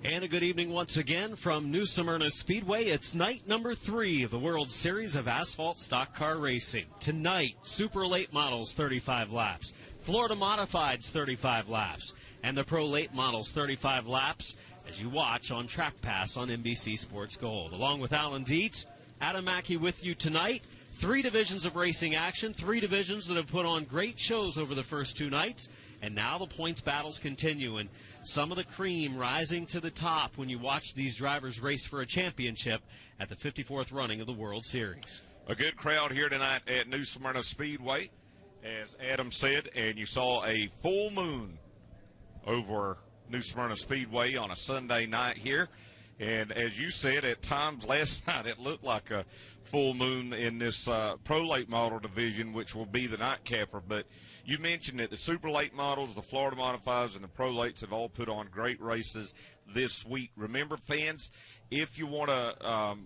And a good evening once again from New Smyrna Speedway. It's night number 3 of the World Series of Asphalt Stock Car Racing. Tonight, Super Late Models 35 laps, Florida Modifieds 35 laps, and the Pro Late Models 35 laps as you watch on trackpass on NBC Sports Gold. Along with Alan Dietz, Adam Mackey with you tonight. 3 divisions of racing action, 3 divisions that have put on great shows over the first 2 nights, and now the points battles continue, and some of the cream rising to the top when you watch these drivers race for a championship at the 54th running of the World Series. A good crowd here tonight at New Smyrna Speedway, as Adam said, and you saw a full moon over New Smyrna Speedway on a Sunday night here. And as you said, at times last night it looked like a full moon in this Pro Late Model division, which will be the nightcapper. But you mentioned that the Super Late Models, the Florida Modifieds, and the Pro Lates have all put on great races this week. Remember, fans, if you want to,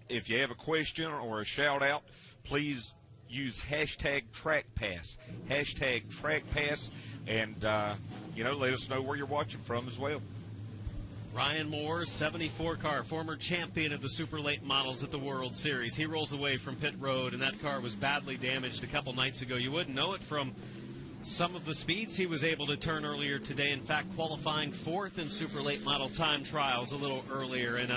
if you have a question or a shout-out, please use hashtag trackpass, and, let us know where you're watching from as well. Ryan Moore's 74 car, former champion of the Super Late Models at the World Series. He rolls away from pit road, and that car was badly damaged a couple nights ago. You wouldn't know it from some of the speeds he was able to turn earlier today. In fact, qualifying 4th in Super Late Model time trials a little earlier. And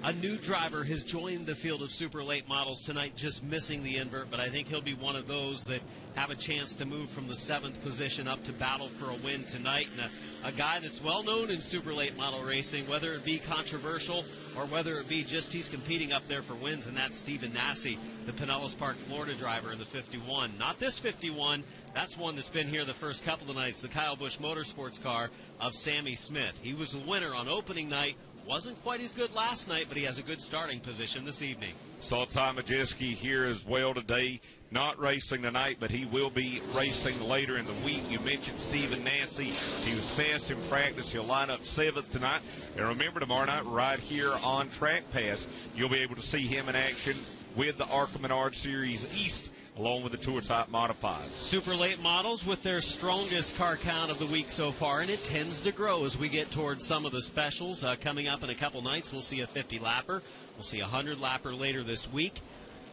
a new driver has joined the field of Super Late Models tonight, just missing the invert. But I think he'll be one of those that have a chance to move from the 7th position up to battle for a win tonight. And a guy that's well known in Super Late Model racing, whether it be controversial or whether it be just he's competing up there for wins, and that's Stephen Nasse, the Pinellas Park, Florida driver in the 51. Not this 51. That's one that's been here the first couple of nights, the Kyle Busch Motorsports car of Sammy Smith. He was a winner on opening night. Wasn't quite as good last night, but he has a good starting position this evening. Saw Ty Majeski here as well today. Not racing tonight, but he will be racing later in the week. You mentioned Stephen Nasse. He was fast in practice. He'll line up 7th tonight. And remember, tomorrow night, right here on Track Pass, you'll be able to see him in action with the ARCA Menard Series East, along with the Tour Type Modified. Super Late Models with their strongest car count of the week so far, and it tends to grow as we get towards some of the specials. Coming up in a couple nights, we'll see a 50-lapper. We'll see a 100-lapper later this week.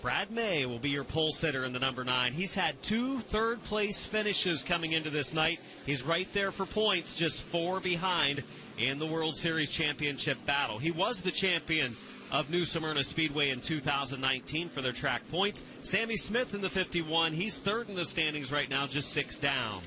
Brad May will be your pole sitter in the number 9. He's had 2 third-place finishes coming into this night. He's right there for points, just 4 behind in the World Series Championship battle. He was the champion of New Smyrna Speedway in 2019 for their track points. Sammy Smith in the 51. He's 3rd in the standings right now, just 6 down.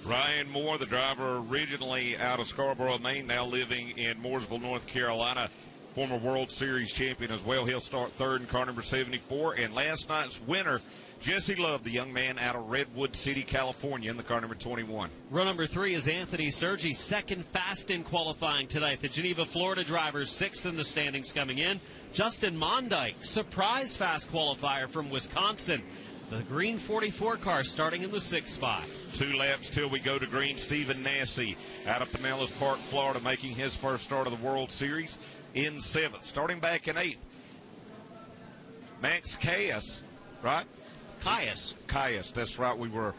Ryan Moore, the driver originally out of Scarborough, Maine, now living in Mooresville, North Carolina. Former World Series champion as well. He'll start 3rd in car number 74. And last night's winner, Jesse Love, the young man out of Redwood City, California, in the car number 21. Row number 3 is Anthony Sergi, 2nd fast in qualifying tonight. The Geneva, Florida driver, 6th in the standings coming in. Justin Mondyke, surprise fast qualifier from Wisconsin. The green 44 car starting in the 6th spot. 2 laps till we go to green. Stephen Nasse out of Pinellas Park, Florida, making his first start of the World Series in 7th. Starting back in 8th, Max Caius, right? Caius, that's right. We were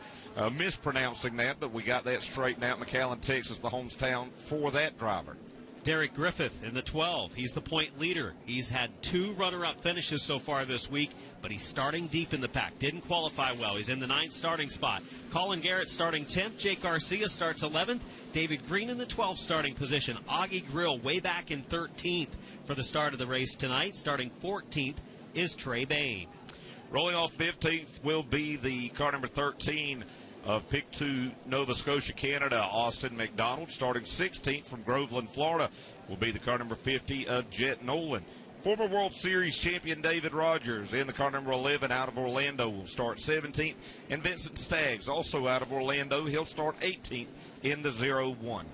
mispronouncing that, but we got that straightened out. McAllen, Texas, the hometown for that driver. Derek Griffith in the 12. He's the point leader. He's had 2 runner-up finishes so far this week, but he's starting deep in the pack. Didn't qualify well. He's in the 9th starting spot. Colin Garrett starting 10th. Jake Garcia starts 11th. David Green in the 12th starting position. Augie Grill way back in 13th for the start of the race tonight. Starting 14th is Trey Bain. Rolling off 15th will be the car number 13 of Pick 2, Nova Scotia, Canada, Austin McDonald. Starting 16th from Groveland, Florida, will be the car number 50 of Jet Nolan. Former World Series champion David Rogers in the car number 11 out of Orlando will start 17th. And Vincent Staggs, also out of Orlando, he'll start 18th in the 01.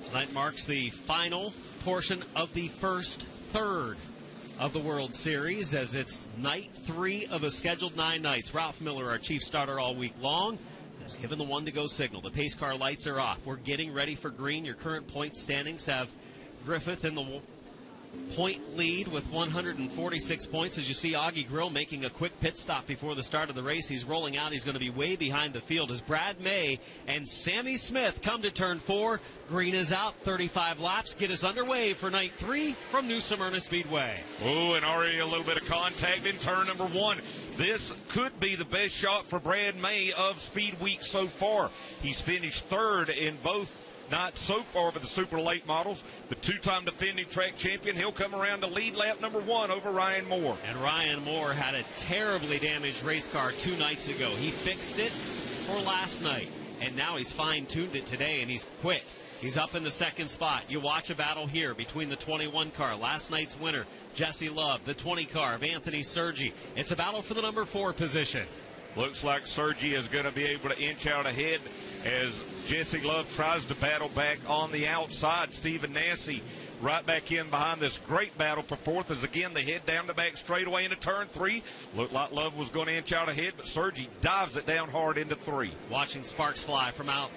Tonight marks the final portion of the first third of the World Series, as it's night 3 of a scheduled 9 nights. Ralph Miller, our chief starter all week long, has given the 1-to-go signal. The pace car lights are off. We're getting ready for green. Your current point standings have Griffith in the point lead with 146 points. As you see, Augie Grill making a quick pit stop before the start of the race. He's rolling out. He's going to be way behind the field as Brad May and Sammy Smith come to turn 4. Green is out, 35 laps. Get us underway for night 3 from New Smyrna Speedway. Oh, and already a little bit of contact in turn number 1. This could be the best shot for Brad May of Speed Week so far. He's finished 3rd in both nights so far for the Super Late Models. The 2-time defending track champion, he'll come around to lead lap number 1 over Ryan Moore. And Ryan Moore had a terribly damaged race car 2 nights ago. He fixed it for last night, and now he's fine-tuned it today, and he's quick. He's up in the 2nd spot. You watch a battle here between the 21 car, last night's winner, Jesse Love, the 20 car of Anthony Sergi. It's a battle for the number 4 position. Looks like Sergi is going to be able to inch out ahead as Jesse Love tries to battle back on the outside. Stephen Nassy right back in behind this great battle for 4th as again they head down the back straightaway into turn 3. Looked like Love was going to inch out ahead, but Sergi dives it down hard into 3. Watching sparks fly from out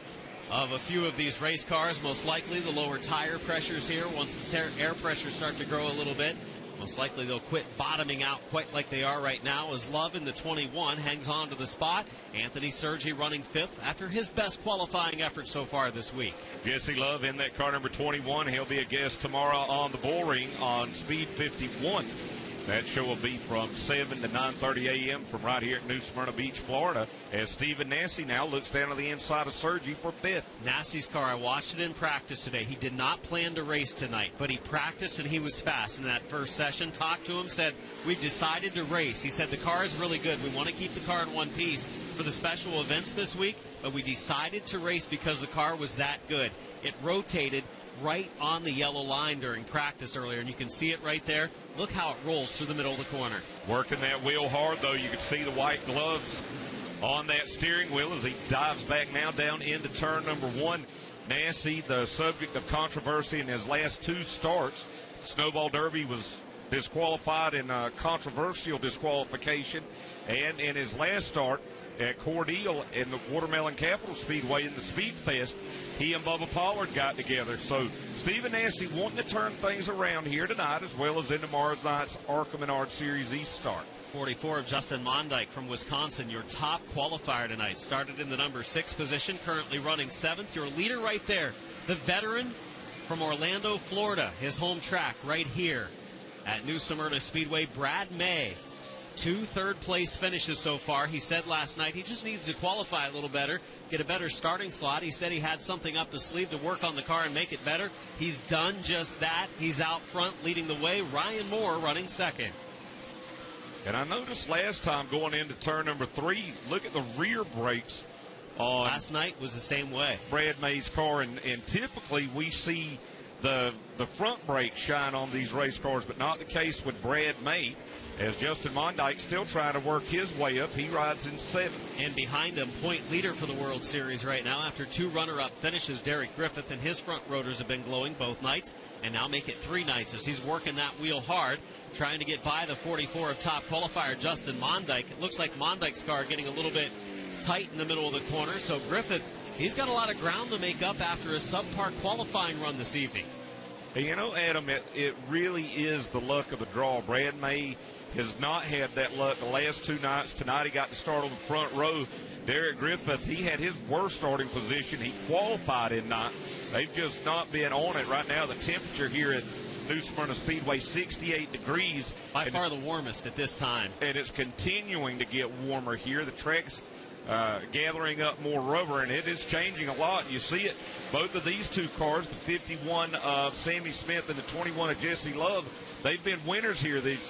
of a few of these race cars. Most likely the lower tire pressures here. Once the air pressures start to grow a little bit, most likely they'll quit bottoming out quite like they are right now as Love in the 21 hangs on to the spot. Anthony Sergi running 5th after his best qualifying effort so far this week. Jesse Love in that car number 21. He'll be a guest tomorrow on the Bull Ring on Speed 51. That show will be from 7 to 9:30 a.m. from right here at New Smyrna Beach, Florida, as Stephen Nassy now looks down to the inside of Sergi for 5th. Nassy's car, I watched it in practice today. He did not plan to race tonight, but he practiced and he was fast in that first session. Talked to him, said, we've decided to race. He said, the car is really good. We want to keep the car in one piece for the special events this week, but we decided to race because the car was that good. It rotated right on the yellow line during practice earlier, and you can see it right there. Look how it rolls through the middle of the corner. Working that wheel hard, though. You can see the white gloves on that steering wheel as he dives back now down into turn number 1. Nassy, the subject of controversy in his last 2 starts. Snowball Derby was disqualified in a controversial disqualification, and in his last start at Cordele in the Watermelon Capital Speedway in the Speed Fest, he and Bubba Pollard got together. So Stephen Nassy wanting to turn things around here tonight as well as in tomorrow night's ARCA Menard Series East start. 44 of Justin Mondyke from Wisconsin, your top qualifier tonight. Started in the number 6 position, currently running 7th. Your leader right there, the veteran from Orlando, Florida, his home track right here at New Smyrna Speedway, Brad May. 2 third-place finishes so far. He said last night he just needs to qualify a little better, get a better starting slot. He said he had something up his sleeve to work on the car and make it better. He's done just that. He's out front leading the way. Ryan Moore running 2nd. And I noticed last time going into turn number 3, look at the rear brakes on last night was the same way. Brad May's car, and typically we see the front brakes shine on these race cars, but not the case with Brad May, as Justin Mondyke still trying to work his way up. He rides in 7th. And behind him, point leader for the World Series right now after 2 runner-up finishes. Derek Griffith and his front rotors have been glowing both nights and now make it 3 nights as he's working that wheel hard, trying to get by the 44 of top qualifier Justin Mondyke. It looks like Mondyke's car getting a little bit tight in the middle of the corner, so Griffith, he's got a lot of ground to make up after a subpar qualifying run this evening. And you know, Adam, it really is the luck of the draw. Brad May has not had that luck the last 2 nights. Tonight he got to start on the front row. Derek Griffith, he had his worst starting position. He qualified in 9th. They've just not been on it right now. The temperature here at New Smyrna Speedway, 68 degrees. By far the warmest at this time. And it's continuing to get warmer here. The track's gathering up more rubber, and it is changing a lot. You see it, both of these 2 cars, the 51 of Sammy Smith and the 21 of Jesse Love, they've been winners here these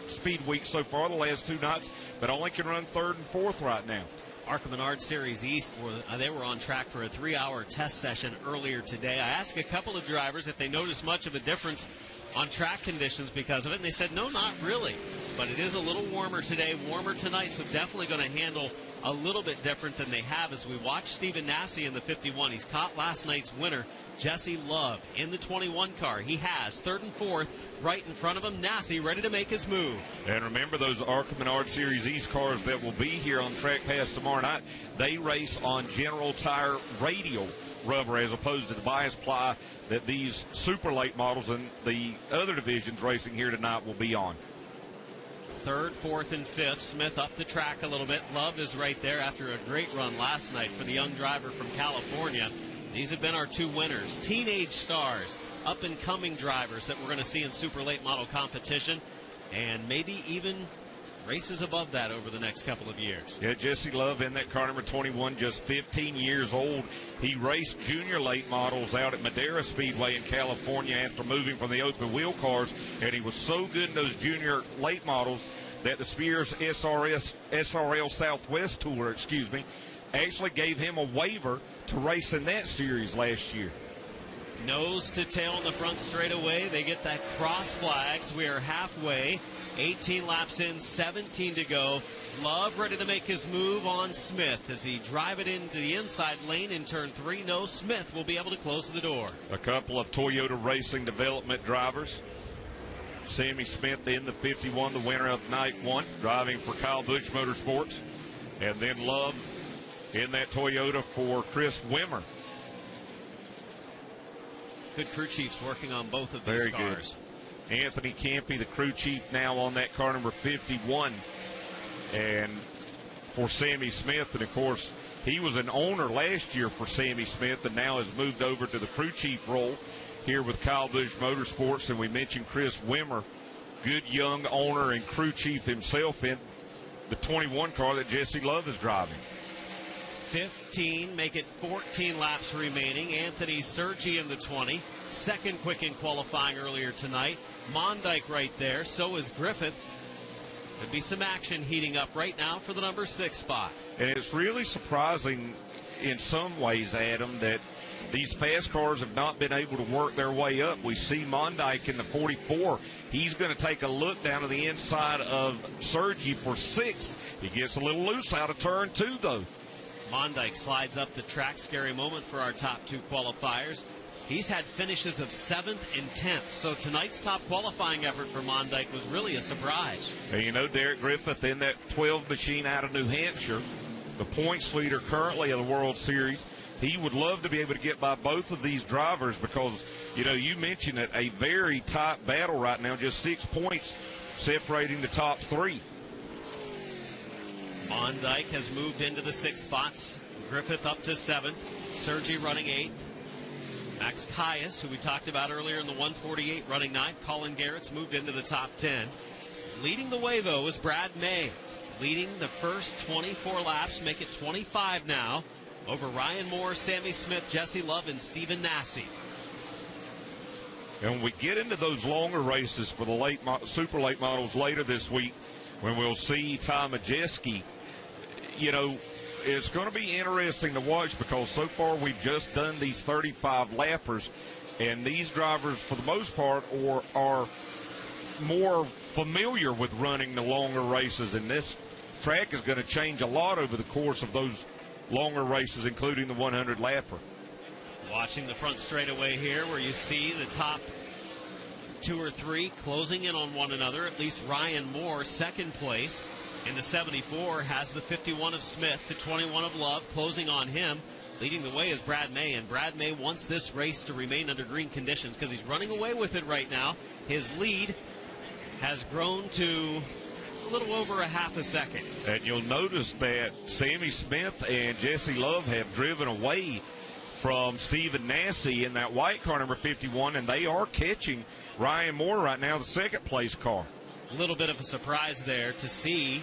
speed weeks so far, the last 2 nights, but only can run 3rd and 4th right now. ARCA Menard Series East, they were on track for a 3-hour test session earlier today. I asked a couple of drivers if they noticed much of a difference on track conditions because of it, and they said, no, not really. But it is a little warmer today, warmer tonight, so definitely going to handle a little bit different than they have as we watch Stephen Nassy in the 51. He's caught last night's winner, Jesse Love, in the 21 car. He has 3rd and 4th right in front of him. Nassy ready to make his move. And remember those ARCA Menard Series East cars that will be here on Track Pass tomorrow night. They race on General Tire Radio rubber as opposed to the bias ply that these super late models and the other divisions racing here tonight will be on. Third, fourth, and fifth. Smith up the track a little bit. Love is right there after a great run last night for the young driver from California. These have been our two winners. Teenage stars, up-and-coming drivers that we're going to see in super late model competition, and maybe even races above that over the next couple of years. Yeah, Jesse Love in that car number 21, just 15 years old. He raced junior late models out at Madera Speedway in California after moving from the open wheel cars, and he was so good in those junior late models that the Spears SRL Southwest Tour, actually gave him a waiver to race in that series last year. Nose to tail in the front straightaway. They get that cross flags. We are halfway. 18 laps in, 17 to go. Love ready to make his move on Smith as he drive it into the inside lane in turn 3. No, Smith will be able to close the door. A couple of Toyota Racing Development drivers. Sammy Smith in the 51, the winner of night 1, driving for Kyle Busch Motorsports. And then Love in that Toyota for Chris Wimmer. Good crew chiefs working on both of these Very cars. Good. Anthony Campy, the crew chief, now on that car number 51. And for Sammy Smith, and of course, he was an owner last year for Sammy Smith and now has moved over to the crew chief role here with Kyle Busch Motorsports. And we mentioned Chris Wimmer, good young owner and crew chief himself in the 21 car that Jesse Love is driving. 15, make it 14 laps remaining. Anthony Sergi in the 20. Second quick in qualifying earlier tonight. Mondyke right there. So is Griffith. Could be some action heating up right now for the number 6 spot. And it's really surprising in some ways, Adam, that these fast cars have not been able to work their way up. We see Mondyke in the 44. He's going to take a look down to the inside of Sergi for 6th. He gets a little loose out of turn 2, though. Mondyke slides up the track. Scary moment for our top 2 qualifiers. He's had finishes of 7th and 10th. So tonight's top qualifying effort for Mondyke was really a surprise. And you know, Derek Griffith in that 12 machine out of New Hampshire, the points leader currently of the World Series. He would love to be able to get by both of these drivers because, you know, you mentioned it, a very tight battle right now, just 6 points separating the top 3. Mondyke has moved into the 6 spots. Griffith up to 7th. Sergi running 8th. Max Caius, who we talked about earlier in the 148, running 9th. Colin Garrett's moved into the top 10. Leading the way, though, is Brad May. Leading the first 24 laps, make it 25 now, over Ryan Moore, Sammy Smith, Jesse Love, and Stephen Nasse. And when we get into those longer races for the super late models later this week, when we'll see Ty Majeski, you know, it's going to be interesting to watch because so far we've just done these 35 lappers, and these drivers, for the most part, are more familiar with running the longer races, and this track is going to change a lot over the course of those longer races, including the 100 lapper. Watching the front straightaway here where you see the top 2 or 3 closing in on one another. At least Ryan Moore, second place in the 74, has the 51 of Smith, the 21 of Love closing on him. Leading the way is Brad May, and Brad May wants this race to remain under green conditions because he's running away with it right now. His lead has grown to a little over a half a second. And you'll notice that Sammy Smith and Jesse Love have driven away from Stephen Nasse in that white car number 51, and they are catching Ryan Moore right now, the second place car. A little bit of a surprise there to see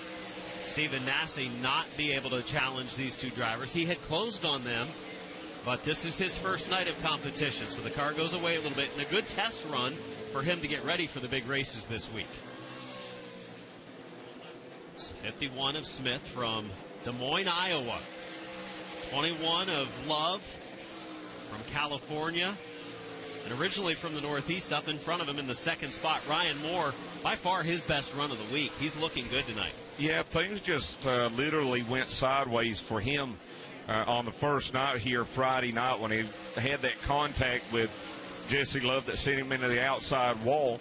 Stephen Nasse not be able to challenge these 2 drivers. He had closed on them, but this is his first night of competition, so the car goes away a little bit, and a good test run for him to get ready for the big races this week. So 51 of Smith from Des Moines, Iowa. 21 of Love from California. And originally from the Northeast, up in front of him in the second spot, Ryan Moore, by far his best run of the week. He's looking good tonight. Yeah, things just literally went sideways for him on the first night here Friday night when he had that contact with Jesse Love that sent him into the outside wall.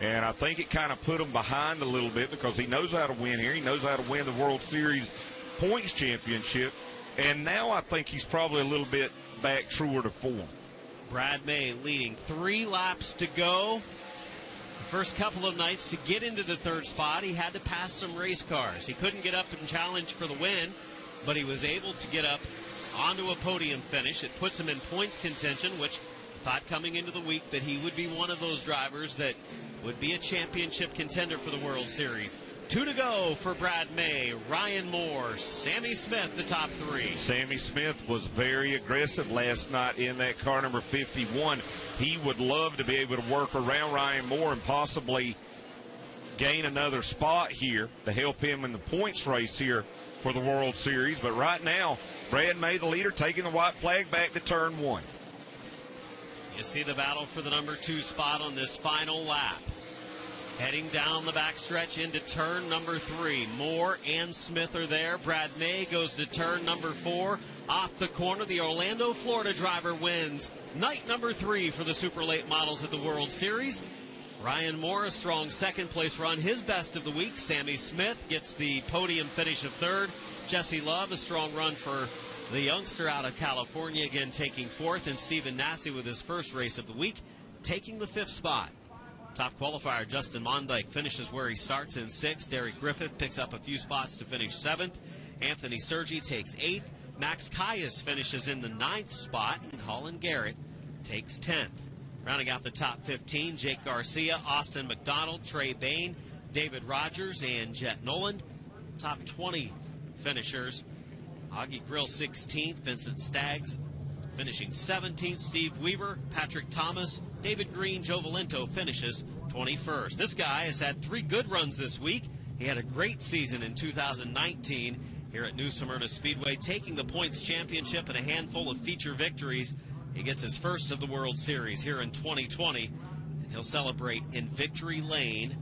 And I think it kind of put him behind a little bit because he knows how to win here. He knows how to win the World Series points championship. and now I think he's probably a little bit back truer to form. Brad May leading 3 laps to go. The first couple of nights to get into the third spot, he had to pass some race cars. He couldn't get up and challenge for the win, but he was able to get up onto a podium finish. It puts him in points contention, which thought coming into the week that he would be one of those drivers that would be a championship contender for the World Series. 2 to go for Brad May, Ryan Moore, Sammy Smith, the top 3. Sammy Smith was very aggressive last night in that car number 51. He would love to be able to work around Ryan Moore and possibly gain another spot here to help him in the points race here for the World Series. But right now, Brad May, the leader, taking the white flag back to turn 1. You see the battle for the number 2 spot on this final lap. Heading down the backstretch into turn number 3. Moore and Smith are there. Brad May goes to turn number 4. Off the corner, the Orlando, Florida driver wins night number 3 for the Super Late Models at the World Series. Ryan Moore, a strong second-place run, his best of the week. Sammy Smith gets the podium finish of 3rd. Jesse Love, a strong run for the youngster out of California, again taking 4th. And Stephen Nasse with his first race of the week, taking the 5th spot. Top qualifier Justin Mondyke finishes where he starts in 6th. Derek Griffith picks up a few spots to finish 7th. Anthony Sergi takes 8th. Max Caius finishes in the 9th spot. And Colin Garrett takes 10th. Rounding out the top 15, Jake Garcia, Austin McDonald, Trey Bain, David Rogers, and Jet Noland. Top 20 finishers, Augie Grill 16th, Vincent Staggs finishing 17th, Steve Weaver, Patrick Thomas, David Green, Joe Valento finishes 21st. This guy has had 3 good runs this week. He had a great season in 2019 here at New Smyrna Speedway, taking the points championship and a handful of feature victories. He gets his first of the World Series here in 2020, and he'll celebrate in Victory Lane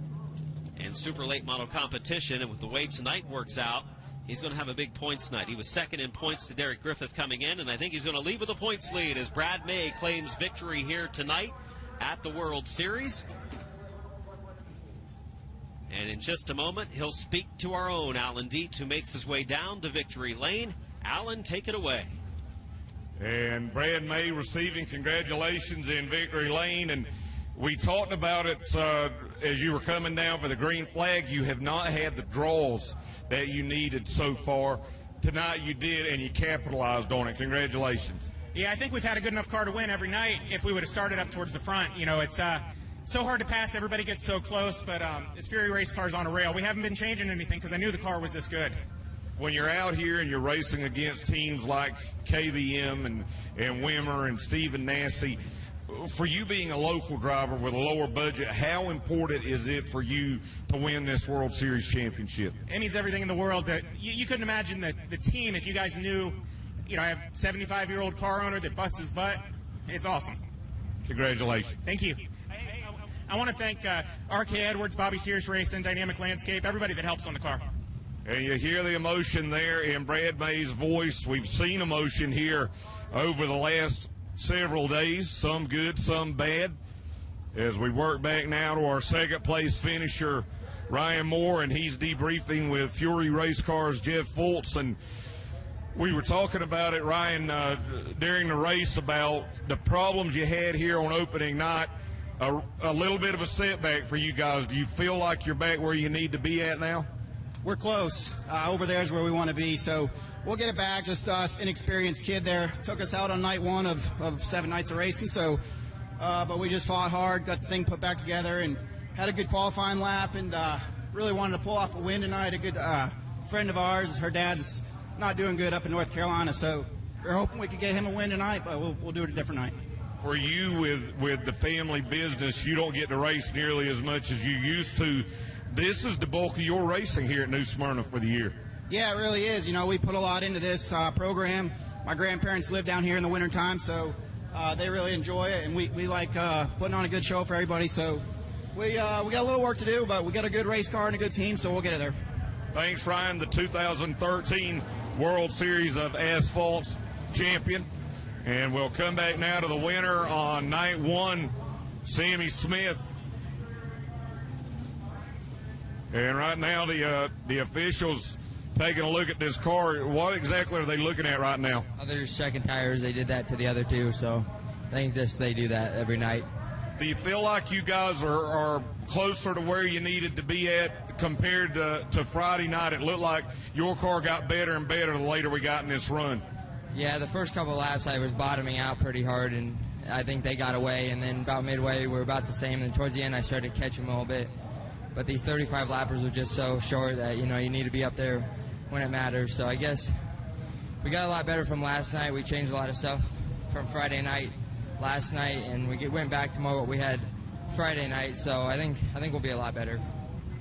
and Super Late Model competition. And with the way tonight works out, he's going to have a big points night. He was second in points to Derek Griffith coming in, and I think he's going to leave with a points lead as Brad May claims victory here tonight at the World Series. And in just a moment, he'll speak to our own Alan Dietz, who makes his way down to Victory Lane. Alan, take it away. And Brad May receiving congratulations in Victory Lane. And we talked about it as you were coming down for the green flag. You have not had the draws that you needed so far. Tonight you did, and you capitalized on it. Congratulations. Yeah, I think we've had a good enough car to win every night if we would have started up towards the front. You know, it's so hard to pass. Everybody gets so close, but it's Fury race cars on a rail. We haven't been changing anything because I knew the car was this good. When you're out here and you're racing against teams like KBM and Wimmer and Stephen Nasse, for you being a local driver with a lower budget, how important is it for you to win this World Series championship? It means everything in the world. That you couldn't imagine the team if you guys knew. You know, I have a 75-year-old car owner that busts his butt. It's awesome. Congratulations. Thank you. I want to thank RK Edwards, Bobby Sears Racing, Dynamic Landscape, everybody that helps on the car. And you hear the emotion there in Brad May's voice. We've seen emotion here over the last several days, some good, some bad. As we work back now to our second-place finisher, Ryan Moore, and he's debriefing with Fury Race Cars' Jeff Fultz. And we were talking about it, Ryan, during the race about the problems you had here on opening night. A little bit of a setback for you guys. Do you feel like you're back where you need to be at now? We're close. Over there is where we want to be, so we'll get it back. Just inexperienced kid there. Took us out on night 1 of 7 nights of racing, so but we just fought hard, got the thing put back together, and had a good qualifying lap, and really wanted to pull off a win tonight. A good friend of ours, her dad's not doing good up in North Carolina, so we're hoping we could get him a win tonight, but we'll do it a different night. For you, with the family business, you don't get to race nearly as much as you used to. This is the bulk of your racing here at New Smyrna for the year. Yeah, it really is. You know, we put a lot into this program. My grandparents live down here in the wintertime, so they really enjoy it, and we like putting on a good show for everybody. So we got a little work to do, but we got a good race car and a good team, so we'll get it there. Thanks, Ryan, the 2013 World Series of Asphalt champion. And we'll come back now to the winner on night 1, Sammy Smith. And right now the officials taking a look at this car. What exactly are they looking at right now? They're just checking tires. They did that to the other two, so I think they do that every night. Do you feel like you guys are closer to where you needed to be at compared to Friday night? It looked like your car got better and better the later we got in this run. Yeah, the first couple laps I was bottoming out pretty hard, and I think they got away. And then about midway, we were about the same. And towards the end, I started to catch them a little bit. But these 35 lappers are just so short that, you need to be up there when it matters. So I guess we got a lot better from last night. We changed a lot of stuff from Friday night last night, and we went back to more what we had Friday night. So I think we'll be a lot better.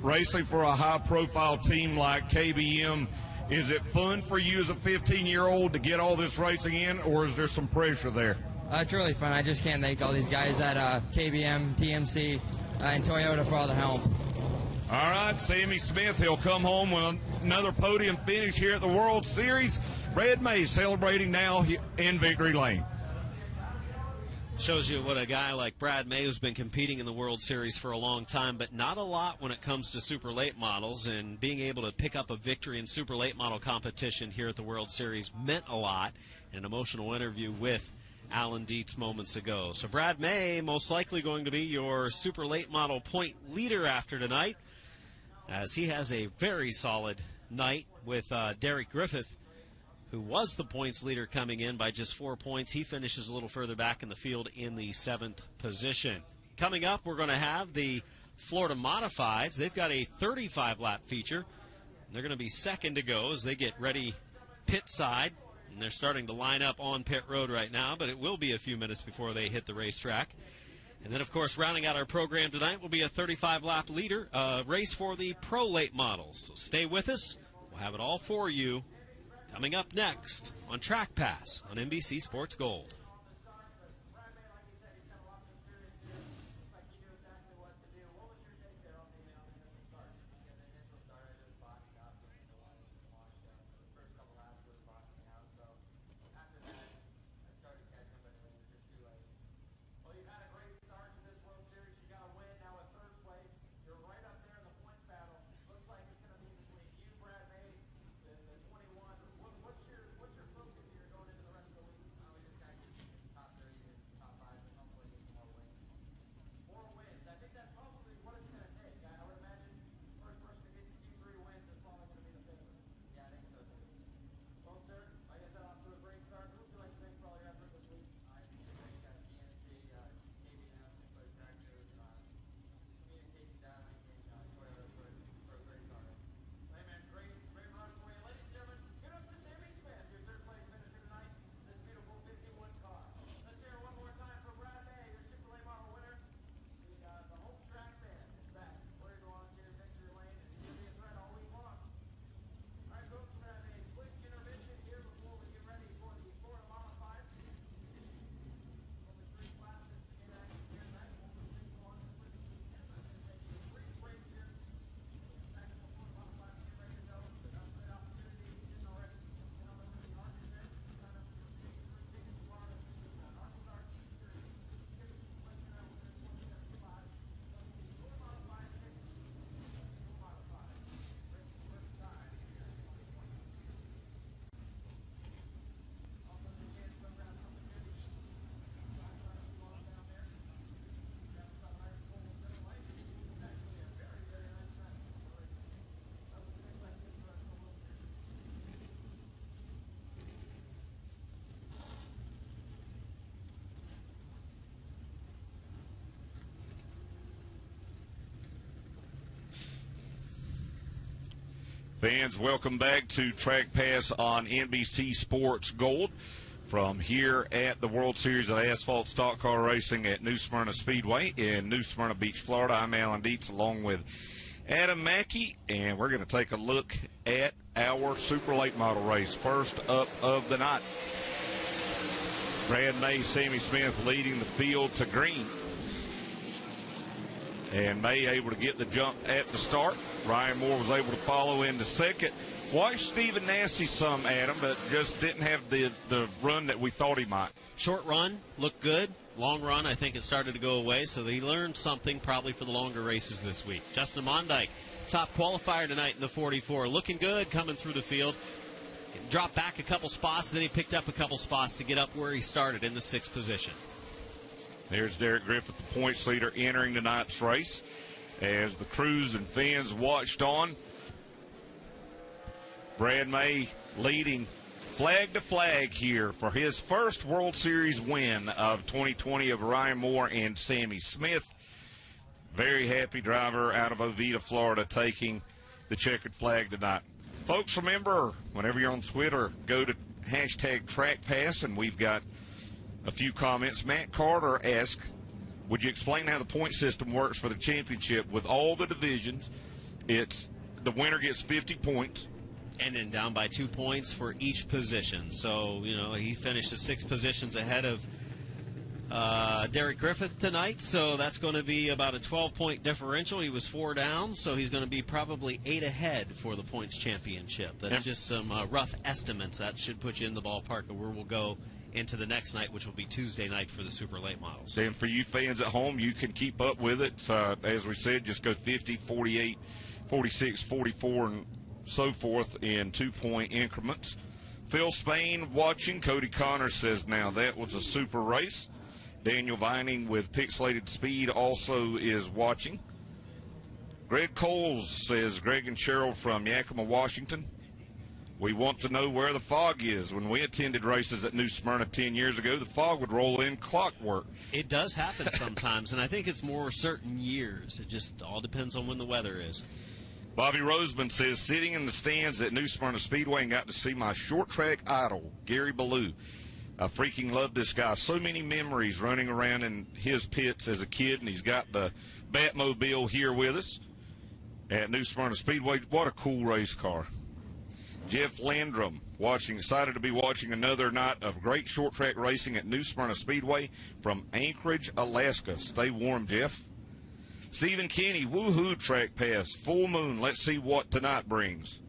Racing for a high-profile team like KBM, is it fun for you as a 15-year-old to get all this racing in, or is there some pressure there? It's really fun. I just can't thank all these guys at KBM, TMC, and Toyota for all the help. All right, Sammy Smith, he'll come home with another podium finish here at the World Series. Brad May celebrating now in victory lane. Shows you what a guy like Brad May, who's been competing in the World Series for a long time, but not a lot when it comes to super late models, and being able to pick up a victory in super late model competition here at the World Series meant a lot. An emotional interview with Alan Dietz moments ago. So Brad May most likely going to be your super late model point leader after tonight, as he has a very solid night with Derek Griffith, who was the points leader coming in by just 4 points. He finishes a little further back in the field in the 7th position. Coming up, we're going to have the Florida Modifieds. They've got a 35-lap feature. They're going to be second to go as they get ready pit side. And they're starting to line up on pit road right now, but it will be a few minutes before they hit the racetrack. And then, of course, rounding out our program tonight will be a 35-lap leader race for the pro late models. So stay with us. We'll have it all for you coming up next on Track Pass on NBC Sports Gold. Fans, welcome back to Track Pass on NBC Sports Gold. From here at the World Series of Asphalt Stock Car Racing at New Smyrna Speedway in New Smyrna Beach, Florida. I'm Alan Dietz along with Adam Mackey, and we're going to take a look at our super late model race. First up of the night, Brad May, Sammy Smith leading the field to green. And May able to get the jump at the start. Ryan Moore was able to follow into second. Watched Stephen Nasty some, Adam, but just didn't have the run that we thought he might. Short run, looked good. Long run, I think it started to go away, so he learned something probably for the longer races this week. Justin Mondyke top qualifier tonight in the 44. Looking good coming through the field. Dropped back a couple spots, then he picked up a couple spots to get up where he started in the 6th position. There's Derek Griffith, the points leader, entering tonight's race. As the crews and fans watched on, Brad May leading flag to flag here for his first World Series win of 2020 of Ryan Moore and Sammy Smith. Very happy driver out of Oviedo, Florida, taking the checkered flag tonight. Folks, remember, whenever you're on Twitter, go to hashtag trackpass, and we've got a few comments. Matt Carter asked, would you explain how the point system works for the championship? With all the divisions, it's the winner gets 50 points. And then down by 2 points for each position. So, he finished the 6 positions ahead of Derek Griffith tonight. So that's going to be about a 12-point differential. He was 4 down, so he's going to be probably 8 ahead for the points championship. That's just some rough estimates. That should put you in the ballpark of where we'll go into the next night, which will be Tuesday night for the super late models. And for you fans at home, you can keep up with it. As we said, just go 50, 48, 46, 44, and so forth in 2-point increments. Phil Spain watching. Cody Connor says, now that was a super race. Daniel Vining with Pixelated Speed also is watching. Greg Coles says, Greg and Cheryl from Yakima, Washington. We want to know where the fog is. When we attended races at New Smyrna 10 years ago, the fog would roll in clockwork. It does happen sometimes, and I think it's more certain years. It just all depends on when the weather is. Bobby Roseman says, sitting in the stands at New Smyrna Speedway and got to see my short track idol, Gary Ballou. I freaking love this guy. So many memories running around in his pits as a kid, and he's got the Batmobile here with us at New Smyrna Speedway. What a cool race car. Jeff Landrum watching, excited to be watching another night of great short track racing at New Smyrna Speedway from Anchorage, Alaska. Stay warm, Jeff. Stephen Kenny, woohoo, track pass, full moon. Let's see what tonight brings.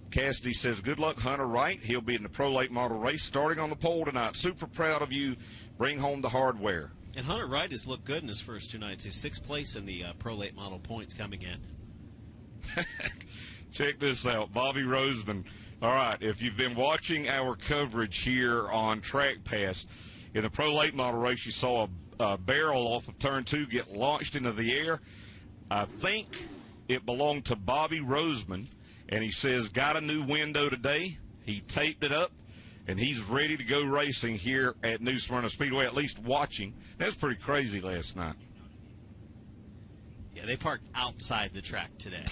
Cassidy says, good luck, Hunter Wright. He'll be in the Pro Late Model race starting on the pole tonight. Super proud of you. Bring home the hardware. And Hunter Wright has looked good in his first 2 nights. He's 6th place in the Pro Late Model points coming in. Check this out. Bobby Roseman. All right, if you've been watching our coverage here on Track Pass, in the Pro Late Model race, you saw a barrel off of Turn 2 get launched into the air. I think it belonged to Bobby Roseman, and he says, got a new window today. He taped it up, and he's ready to go racing here at New Smyrna Speedway, at least watching. That's pretty crazy last night. Yeah, they parked outside the track today.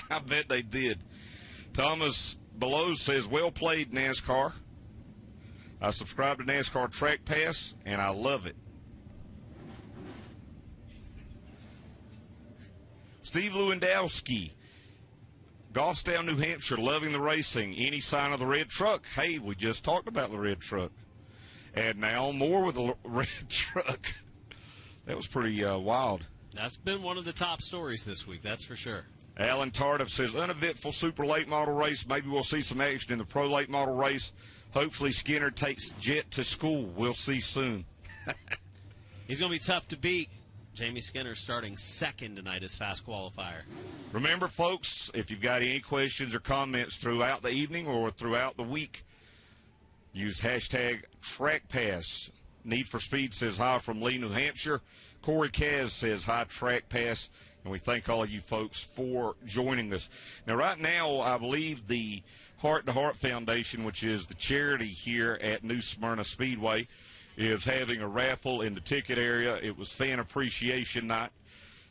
I bet they did. Thomas Below says, well played, NASCAR. I subscribe to NASCAR Track Pass, and I love it. Steve Lewandowski, Goffstown, New Hampshire, loving the racing. Any sign of the red truck? Hey, we just talked about the red truck. And now more with the red truck. That was pretty wild. That's been one of the top stories this week, that's for sure. Alan Tardif says, uneventful super late model race. Maybe we'll see some action in the pro late model race. Hopefully Skinner takes Jet to school. We'll see soon. He's going to be tough to beat. Jamie Skinner starting 2nd tonight as fast qualifier. Remember, folks, if you've got any questions or comments throughout the evening or throughout the week, use hashtag TrackPass. Need for Speed says hi from Lee, New Hampshire. Corey Kaz says hi, Track Pass, and we thank all of you folks for joining us. Now, right now, I believe the Heart to Heart Foundation, which is the charity here at New Smyrna Speedway, is having a raffle in the ticket area. It was Fan Appreciation Night.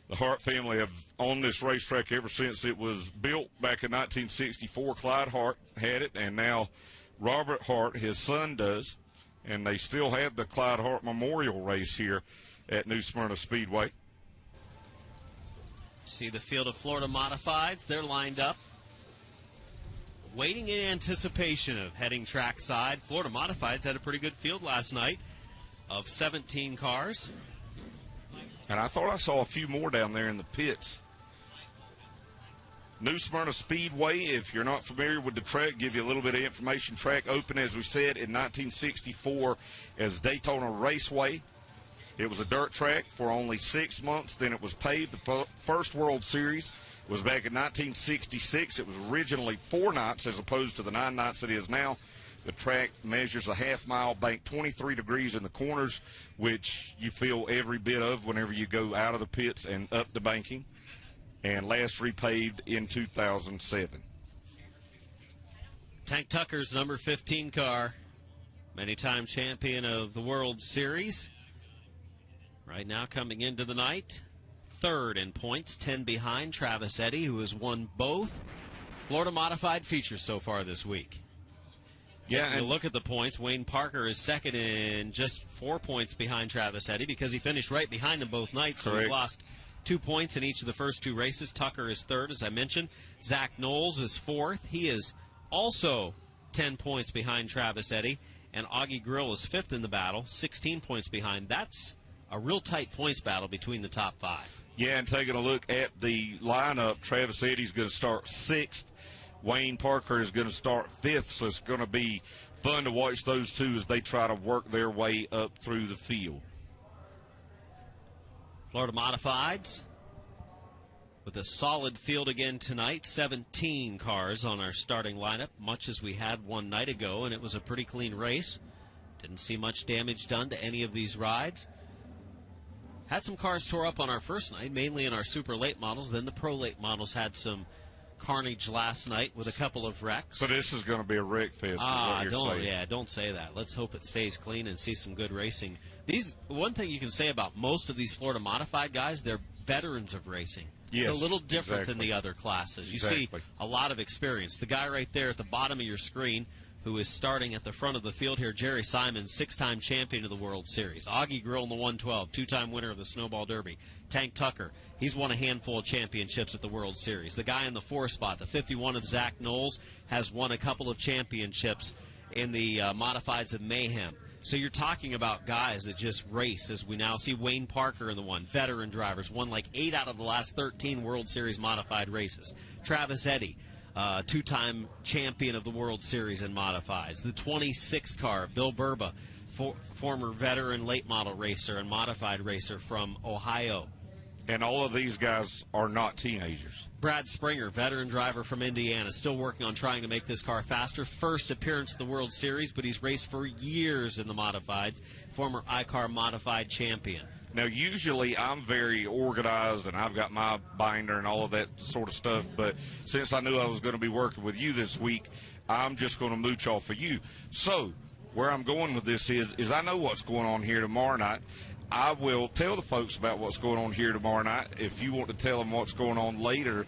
The Hart family have owned this racetrack ever since it was built back in 1964. Clyde Hart had it, and now Robert Hart, his son, does. And they still have the Clyde Hart Memorial race here at New Smyrna Speedway. See the field of Florida Modifieds. They're lined up, waiting in anticipation of heading trackside. Florida Modifieds had a pretty good field last night of 17 cars. And I thought I saw a few more down there in the pits. New Smyrna Speedway, if you're not familiar with the track, give you a little bit of information. Track opened, as we said, in 1964 as Daytona Raceway. It was a dirt track for only 6 months. Then it was paved, the first World Series was back in 1966. It was originally 4 knots as opposed to the 9 knots it is now. The track measures a half-mile bank, 23 degrees in the corners, which you feel every bit of whenever you go out of the pits and up the banking, and last repaved in 2007. Tank Tucker's number 15 car, many-time champion of the World Series. Right now coming into the night, third in points, 10 behind Travis Eddy, who has won both Florida Modified features so far this week. Yeah, and look at the points. Wayne Parker is second in just 4 points behind Travis Eddy because he finished right behind him both nights, so he's lost 2 points in each of the first 2 races. Tucker is third, as I mentioned. Zach Knowles is fourth. He is also 10 points behind Travis Eddy. And Augie Grill is fifth in the battle, 16 points behind. That's a real tight points battle between the top 5. Yeah, and taking a look at the lineup, Travis Eddy's going to start 6th. Wayne Parker is going to start 5th, so it's going to be fun to watch those two as they try to work their way up through the field. Florida Modifieds with a solid field again tonight. 17 cars on our starting lineup, much as we had one night ago, and it was a pretty clean race. Didn't see much damage done to any of these rides. Had some cars tore up on our first night, mainly in our super late models. Then the pro late models had some carnage last night with a couple of wrecks. So this is going to be a wreck fest, is what you're saying. Yeah, don't say that. Let's hope it stays clean and see some good racing. One thing you can say about most of these Florida Modified guys, they're veterans of racing. Yes, it's a little different than the other classes. You see a lot of experience. The guy right there at the bottom of your screen, who is starting at the front of the field here, Jerry Simons, 6-time champion of the World Series. Augie Grill in the 112, 2-time winner of the Snowball Derby. Tank Tucker, he's won a handful of championships at the World Series. The guy in the 4 spot, the 51 of Zach Knowles, has won a couple of championships in the Modifieds of Mayhem. So you're talking about guys that just race, as we now see Wayne Parker in the 1, veteran drivers, won like 8 out of the last 13 World Series Modified races. Travis Eddy, 2-time champion of the World Series in Modifieds. The 26 car, Bill Burba, former veteran late model racer and modified racer from Ohio. And all of these guys are not teenagers. Brad Springer, veteran driver from Indiana, still working on trying to make this car faster. First appearance at the World Series, but he's raced for years in the Modifieds. Former iCar Modified champion. Now, usually I'm very organized, and I've got my binder and all of that sort of stuff, but since I knew I was going to be working with you this week, I'm just going to mooch off of you. So where I'm going with this is I know what's going on here tomorrow night. I will tell the folks about what's going on here tomorrow night. If you want to tell them what's going on later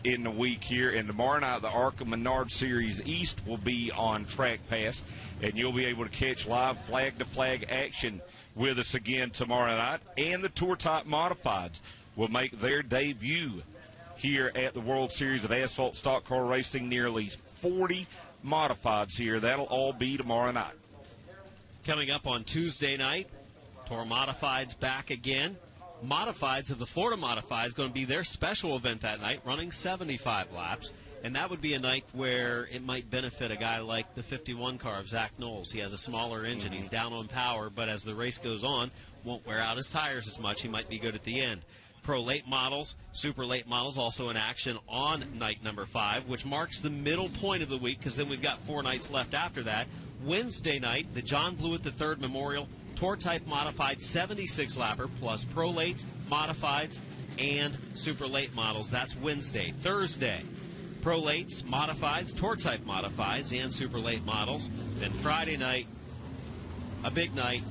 in the week here, and tomorrow night the ARCA Menard Series East will be on trackpass, and you'll be able to catch live flag-to-flag action with us again tomorrow night. And the Tour Type Modifieds will make their debut here at the World Series of Asphalt Stock Car Racing. Nearly 40 Modifieds here. That'll all be tomorrow night. Coming up on Tuesday night, Tour Modifieds back again. Modifieds of the Florida Modifieds going to be their special event that night, running 75 laps. And that would be a night where it might benefit a guy like the 51 car of Zach Knowles. He has a smaller engine. He's down on power, but as the race goes on, won't wear out his tires as much. He might be good at the end. Pro late models, super late models also in action on night number 5, which marks the middle point of the week because then we've got 4 nights left after that. Wednesday night, the John Blewett III Memorial Tour Type Modified 76 lapper plus Pro Late, Modifieds, and Super Late models. That's Wednesday. Thursday, Pro Lates, Modifieds, Tour Type Modifieds, and Super Late models. Then Friday night, a big night,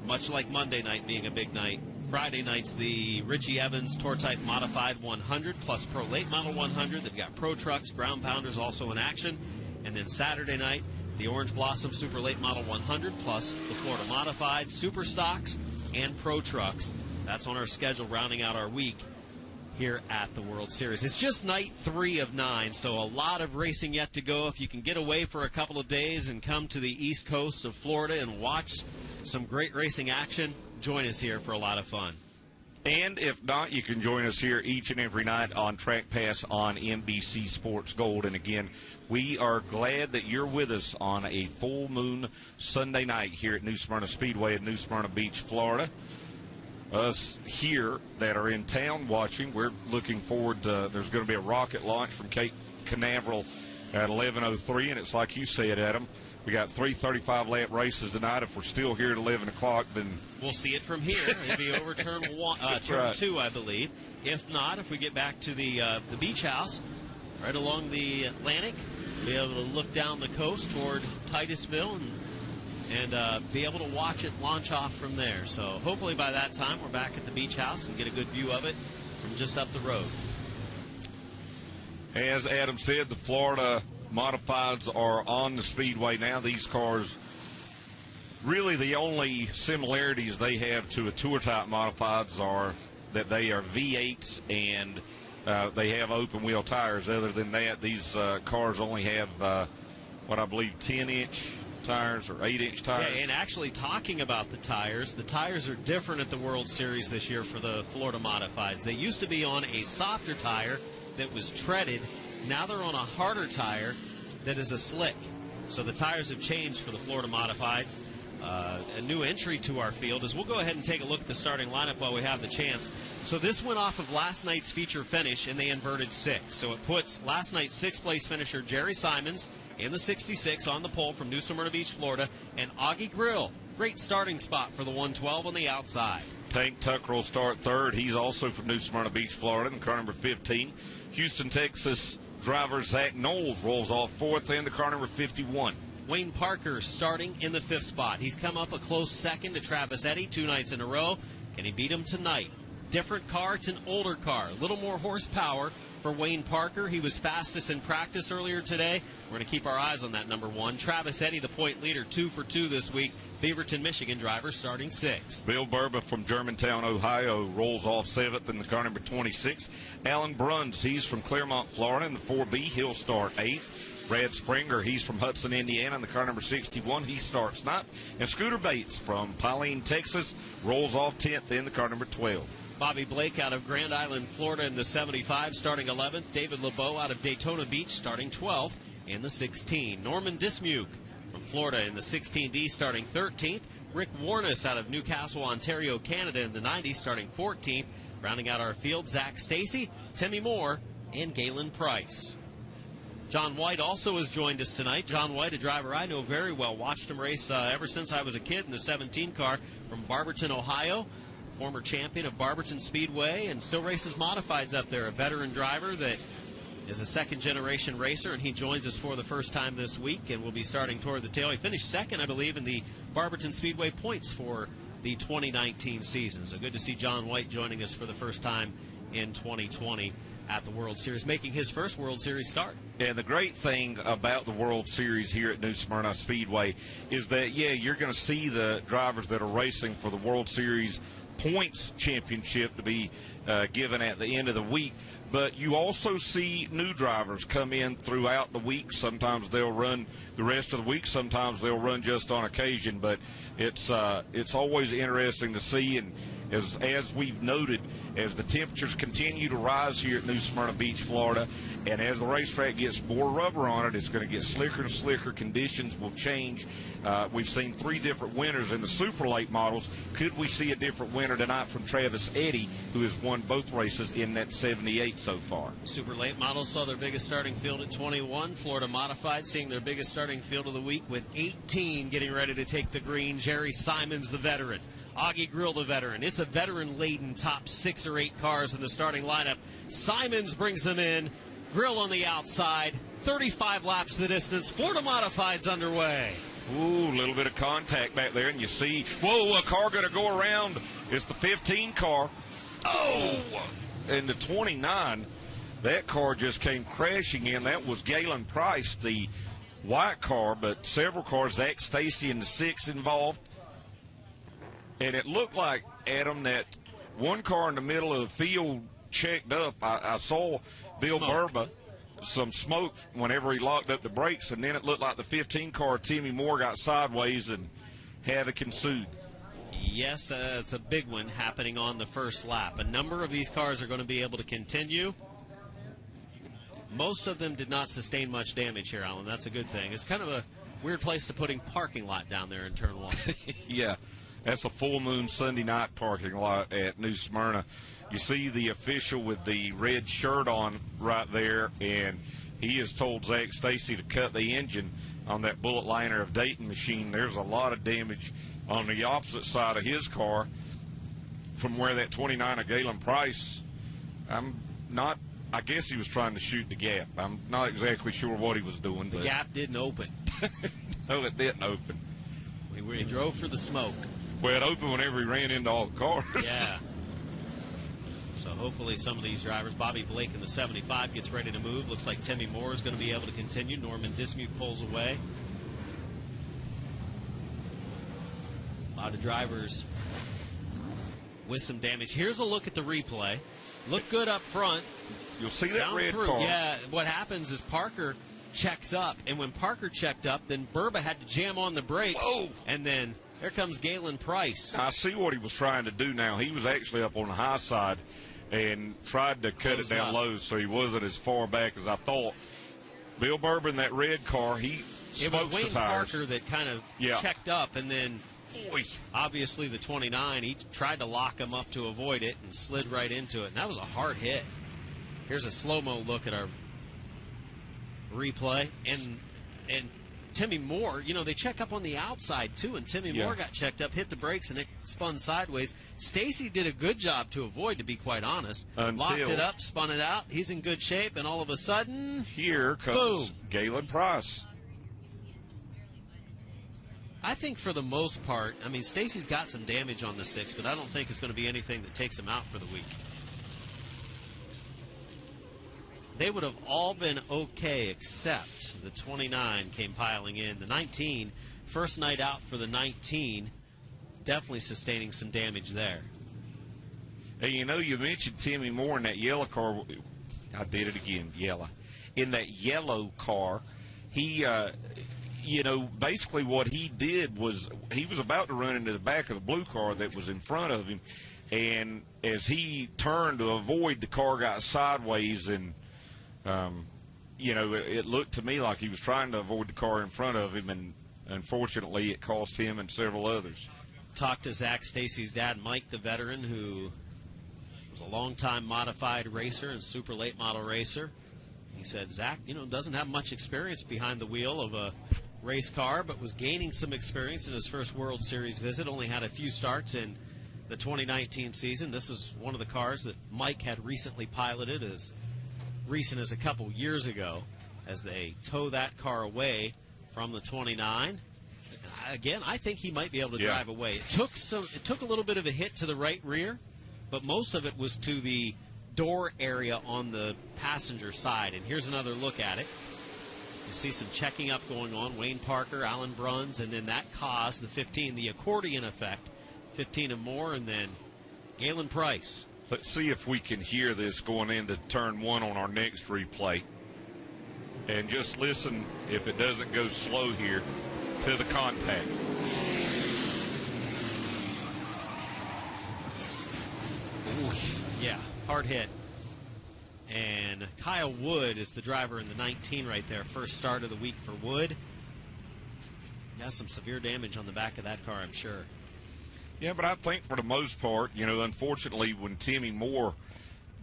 much like Monday night being a big night. Friday night's the Richie Evans Tour Type Modified 100 plus Pro Late Model 100. They've got Pro Trucks, Ground Pounders also in action. And then Saturday night, the Orange Blossom Super Late Model 100 plus the Florida Modified, Super Stocks, and Pro Trucks. That's on our schedule rounding out our week here at the World Series. It's just night 3 of 9, so a lot of racing yet to go. If you can get away for a couple of days and come to the east coast of Florida and watch some great racing action, join us here for a lot of fun. And if not, you can join us here each and every night on Track Pass on NBC Sports Gold. And again, we are glad that you're with us on a full moon Sunday night here at New Smyrna Speedway in New Smyrna Beach, Florida. us here that are in town watching, we're looking forward to, there's going to be a rocket launch from Cape Canaveral at 11:03, and it's like you said, Adam, we got 3 35-lap races tonight. If we're still here at 11 o'clock, then we'll see it from here. It'll be over turn right. 2, I believe. If not, if we get back to the beach house, right along the Atlantic, be able to look down the coast toward Titusville and be able to watch it launch off from there. So hopefully by that time we're back at the beach house and get a good view of it from just up the road. As Adam said, the Florida Modifieds are on the Speedway now. These cars, really the only similarities they have to a Tour-type Modifieds are that they are V8s and they have open-wheel tires. Other than that, these cars only have, what I believe, 10-inch tires or 8-inch tires. Yeah, and actually talking about the tires are different at the World Series this year for the Florida Modifieds. They used to be on a softer tire that was treaded. Now they're on a harder tire that is a slick. So the tires have changed for the Florida Modifieds. A new entry to our field is we'll go ahead and take a look at the starting lineup while we have the chance. So this went off of last night's feature finish, and they inverted 6. So it puts last night's 6th-place finisher Jerry Simons in the 66 on the pole from New Smyrna Beach, Florida, and Augie Grill. Great starting spot for the 112 on the outside. Tank Tucker will start third. He's also from New Smyrna Beach, Florida, in car number 15. Houston, Texas driver Zach Knowles rolls off fourth in the car number 51. Wayne Parker starting in the 5th spot. He's come up a close second to Travis Eddy 2 nights in a row. Can he beat him tonight? Different car. It's an older car. A little more horsepower for Wayne Parker. He was fastest in practice earlier today. We're going to keep our eyes on that number 1. Travis Eddy, the point leader, 2 for 2 this week. Beaverton, Michigan driver starting 6th. Bill Burba from Germantown, Ohio, rolls off 7th in the car number 26. Alan Bruns, he's from Claremont, Florida, in the 4B. He'll start 8th. Brad Springer, he's from Hudson, Indiana, in the car number 61. He starts 9th. And Scooter Bates from Pauline, Texas, rolls off 10th in the car number 12. Bobby Blake out of Grand Island, Florida in the 75, starting 11th. David LeBeau out of Daytona Beach, starting 12th in the 16. Norman Dismuke from Florida in the 16D, starting 13th. Rick Warness out of Newcastle, Ontario, Canada in the 90, starting 14th. Rounding out our field, Zach Stacy, Timmy Moore, and Galen Price. John White also has joined us tonight. John White, a driver I know very well. Watched him race ever since I was a kid in the 17 car from Barberton, Ohio. Former champion of Barberton Speedway and still races modifieds up there. A veteran driver that is a second-generation racer, and he joins us for the first time this week and will be starting toward the tail. He finished second, I believe, in the Barberton Speedway points for the 2019 season. So good to see John White joining us for the first time in 2020 at the World Series, making his first World Series start. And the great thing about the World Series here at New Smyrna Speedway is that, yeah, you're going to see the drivers that are racing for the World Series points championship to be given at the end of the week, but you also see new drivers come in throughout the week. Sometimes they'll run the rest of the week, sometimes they'll run just on occasion, but it's always interesting to see. And as we've noted, as the temperatures continue to rise here at New Smyrna Beach, Florida, and as the racetrack gets more rubber on it, it's going to get slicker and slicker. Conditions will change. We've seen 3 different winners in the super late models. Could we see a different winner tonight from Travis Eddy, who has won both races in that 78 so far? Super late models saw their biggest starting field at 21. Florida Modified seeing their biggest starting field of the week with 18 getting ready to take the green. Jerry Simons, the veteran. Augie Grill, the veteran. It's a veteran-laden top 6 or 8 cars in the starting lineup. Simons brings them in. Grill on the outside. 35 laps the distance. Florida Modified's underway. Ooh, a little bit of contact back there, and you see, whoa, a car going to go around. It's the 15 car. Oh! And the 29, that car just came crashing in. That was Galen Price, the white car, but several cars, Zach Stacy in the 6 involved. And it looked like, Adam, that one car in the middle of the field checked up. I saw Bill Burba, some smoke whenever he locked up the brakes, and then it looked like the 15 car, Timmy Moore, got sideways and havoc ensued. Yes, it's a big one happening on the first lap. A number of these cars are going to be able to continue. Most of them did not sustain much damage here, Alan. That's a good thing. It's kind of a weird place to put a parking lot down there in Turn 1. Yeah. That's a full moon Sunday night parking lot at New Smyrna. You see the official with the red shirt on right there, and he has told Zach Stacy to cut the engine on that bullet liner of Dayton machine. There's a lot of damage on the opposite side of his car from where that 29 of Galen Price. I guess he was trying to shoot the gap. I'm not exactly sure what he was doing. The gap didn't open. No, it didn't open. We drove for the smoke. Well, it opened whenever he ran into all the cars. Yeah. So hopefully some of these drivers, Bobby Blake in the 75 gets ready to move. Looks like Timmy Moore is going to be able to continue. Norman Dismuke pulls away. A lot of drivers with some damage. Here's a look at the replay. Look good up front. You'll see that Down red through. car. Yeah, what happens is Parker checks up, and when Parker checked up, then Burba had to jam on the brakes. Whoa. And then there comes Galen Price. I see what he was trying to do now. He was actually up on the high side and tried to cut it down up low so he wasn't as far back as I thought. Bill Burba in that red car, he It was smokes Wayne the tires. Parker that kind of Yeah. checked up, and then Boy. obviously the 29, he tried to lock him up to avoid it and slid right into it. And that was a hard hit. Here's a slow-mo look at our replay. And Timmy Moore, they check up on the outside, too, and Timmy Moore got checked up, hit the brakes, and it spun sideways. Stacy did a good job to avoid, to be quite honest. Locked it up, spun it out. He's in good shape, and all of a sudden, Here comes boom. Galen Price. I think for the most part, Stacy's got some damage on the 6, but I don't think it's going to be anything that takes him out for the week. They would have all been okay except the 29 came piling in. The 19, first night out for the 19, definitely sustaining some damage there. Hey, you mentioned Timmy Moore in that yellow car. I did it again, yellow. In that yellow car, he, basically what he did was he was about to run into the back of the blue car that was in front of him, and as he turned to avoid, the car got sideways, and it looked to me like he was trying to avoid the car in front of him, and unfortunately it cost him and several others. Talked to Zach Stacy's dad, Mike, the veteran, who was a longtime modified racer and super late model racer. He said Zach, doesn't have much experience behind the wheel of a race car, but was gaining some experience in his first World Series visit. Only had a few starts in the 2019 season. This is one of the cars that Mike had recently piloted as recent as a couple years ago, as they tow that car away from the 29. Again, I think he might be able to drive away. It took a little bit of a hit to the right rear, but most of it was to the door area on the passenger side. And here's another look at it. You see some checking up going on. Wayne Parker, Alan Bruns, and then that caused the 15, the accordion effect. 15 and more, and then Galen Price. Let's see if we can hear this going into turn 1 on our next replay. And just listen, if it doesn't go slow here, to the contact. Yeah, hard hit. And Kyle Wood is the driver in the 19 right there. First start of the week for Wood. Got some severe damage on the back of that car, I'm sure. Yeah, but I think for the most part, unfortunately, when Timmy Moore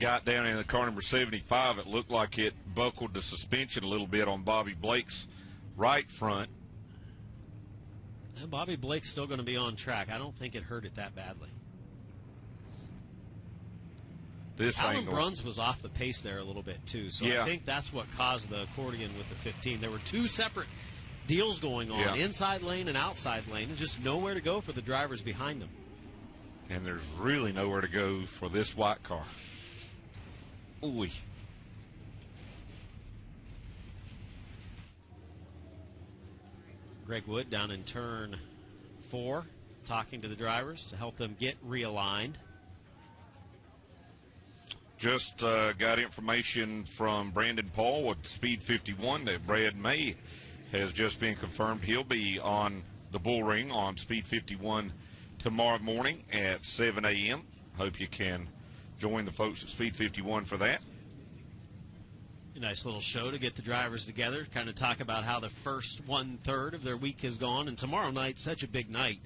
got down in the car number 75, it looked like it buckled the suspension a little bit on Bobby Blake's right front. And Bobby Blake's still going to be on track. I don't think it hurt it that badly. Alan Bruns was off the pace there a little bit, too. So I think that's what caused the accordion with the 15. There were two separate deals going on, inside lane and outside lane, and just nowhere to go for the drivers behind them. And there's really nowhere to go for this white car. Ooh. Greg Wood down in turn 4, talking to the drivers to help them get realigned. Just got information from Brandon Paul with Speed 51 that Brad May has just been confirmed. He'll be on the bull ring on Speed 51 tomorrow morning at 7 a.m. Hope you can join the folks at Speed 51 for that. A nice little show to get the drivers together, kind of talk about how the first 1/3 of their week has gone. And tomorrow night, such a big night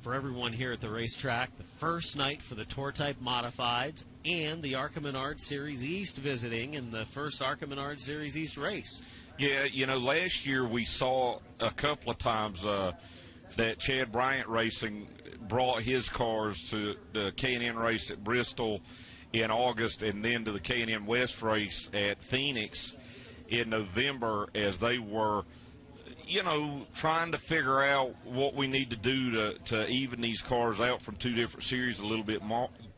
for everyone here at the racetrack. The first night for the Tour Type Modifieds and the ARCA Menard Series East visiting in the first ARCA Menard Series East race. Yeah, last year we saw a couple of times that Chad Bryant Racing brought his cars to the K&N race at Bristol in August and then to the K&N West race at Phoenix in November as they were, trying to figure out what we need to do to even these cars out from two different series a little bit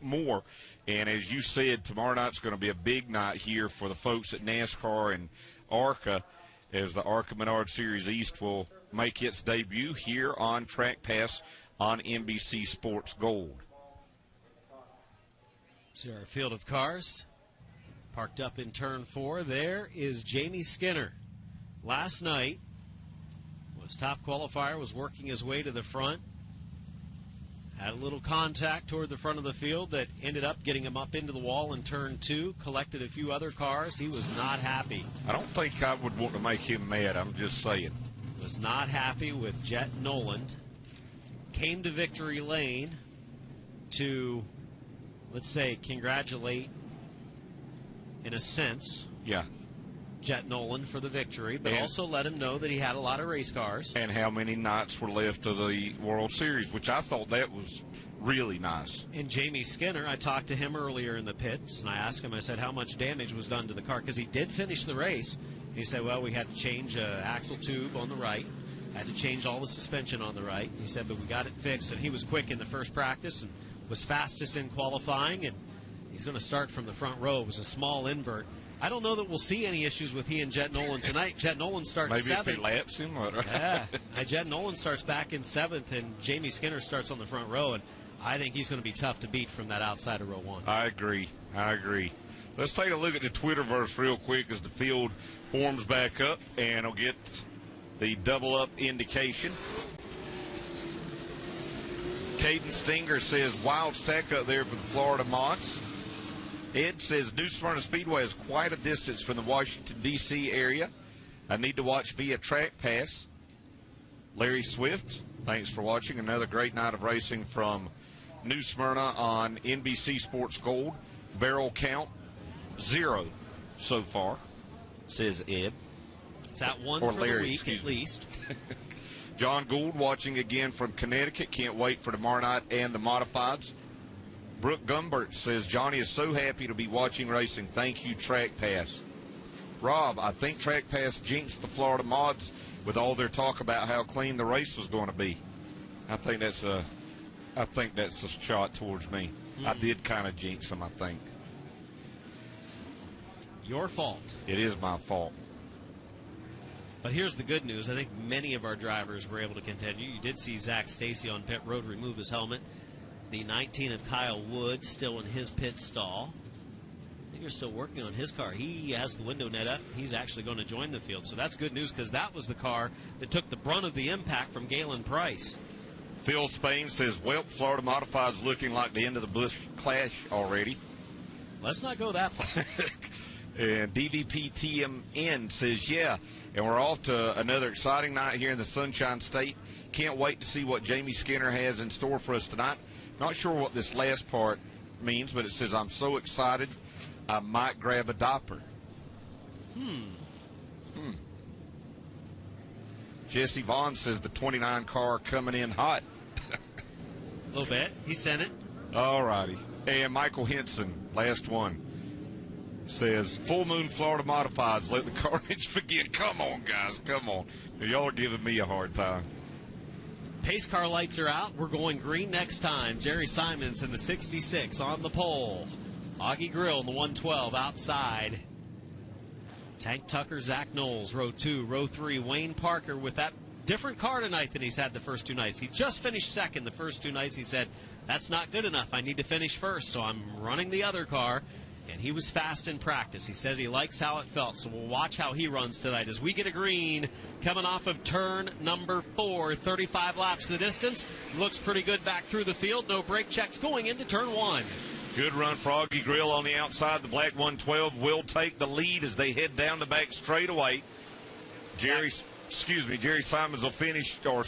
more. And as you said, tomorrow night's going to be a big night here for the folks at NASCAR and ARCA as the ARCA Menard Series East will make its debut here on Track Pass on NBC Sports Gold. See our field of cars parked up in turn 4. There is Jamie Skinner. Last night was top qualifier, was working his way to the front. Had a little contact toward the front of the field that ended up getting him up into the wall in turn 2. Collected a few other cars. He was not happy. I don't think I would want to make him mad. I'm just saying. Was not happy with Jet Noland. Came to victory lane to, let's say, congratulate, in a sense, Jet Noland for the victory, but also let him know that he had a lot of race cars. And how many nights were left of the World Series, which I thought that was really nice. And Jamie Skinner, I talked to him earlier in the pits, and I asked him, I said, how much damage was done to the car? Because he did finish the race. He said, well, we had to change an axle tube on the right, had to change all the suspension on the right. He said, but we got it fixed, and he was quick in the first practice and was fastest in qualifying, and he's going to start from the front row. It was a small invert. I don't know that we'll see any issues with he and Jet Noland tonight. Jet Noland starts maybe 7th. If he laps him. Yeah. Jet Noland starts back in 7th, and Jamie Skinner starts on the front row, and I think he's going to be tough to beat from that outside of row 1. I agree. Let's take a look at the Twitterverse real quick as the field forms back up, and I'll get the double-up indication. Caden Stinger says, wild stack up there for the Florida Mods. Ed says, New Smyrna Speedway is quite a distance from the Washington, D.C. area. I need to watch via Track Pass. Larry Swift, thanks for watching. Another great night of racing from New Smyrna on NBC Sports Gold. Barrel count, 0 so far, says Ed. It's at 1 or for Larry, the week at least. John Gould watching again from Connecticut. Can't wait for tomorrow night and the modifieds. Brooke Gumbert says, Johnny is so happy to be watching racing. Thank you, Track Pass. Rob, I think Track Pass jinxed the Florida Mods with all their talk about how clean the race was going to be. I think that's a shot towards me. I did kind of jinx them, I think. Your fault. It is my fault. But here's the good news. I think many of our drivers were able to contend. You did see Zach Stacy on pit road remove his helmet. The 19 of Kyle Wood still in his pit stall. I think you're still working on his car. He has the window net up. He's actually going to join the field. So that's good news because that was the car that took the brunt of the impact from Galen Price. Phil Spain says, well, Florida Modified's looking like the end of the Busch Clash already. Let's not go that far. And DVP TMN says, yeah, and we're off to another exciting night here in the Sunshine State. Can't wait to see what Jamie Skinner has in store for us tonight. Not sure what this last part means, but it says, I'm so excited, I might grab a diaper. Jesse Vaughn says the 29 car coming in hot. A little bit. He sent it. All righty. And Michael Henson, last one, says, full moon Florida Modifieds, let the carnage begin. Come on, guys, come on. Y'all are giving me a hard time. Pace car lights are out. We're going green next time. Jerry Simons in the 66 on the pole. Augie Grill in the 112 outside. Tank Tucker, Zach Knowles, row 2. Row 3, Wayne Parker with that different car tonight than he's had the first 2 nights. He just finished second the first 2 nights. He said, that's not good enough. I need to finish first, so I'm running the other car. And he was fast in practice. He says he likes how it felt, so we'll watch how he runs tonight as we get a green coming off of turn number 4. 35 laps the distance. Looks pretty good back through the field. No brake checks going into turn 1. Good run for Augie Grill on the outside. The black 112 will take the lead as they head down the back straightaway. Jerry Simons will finish, or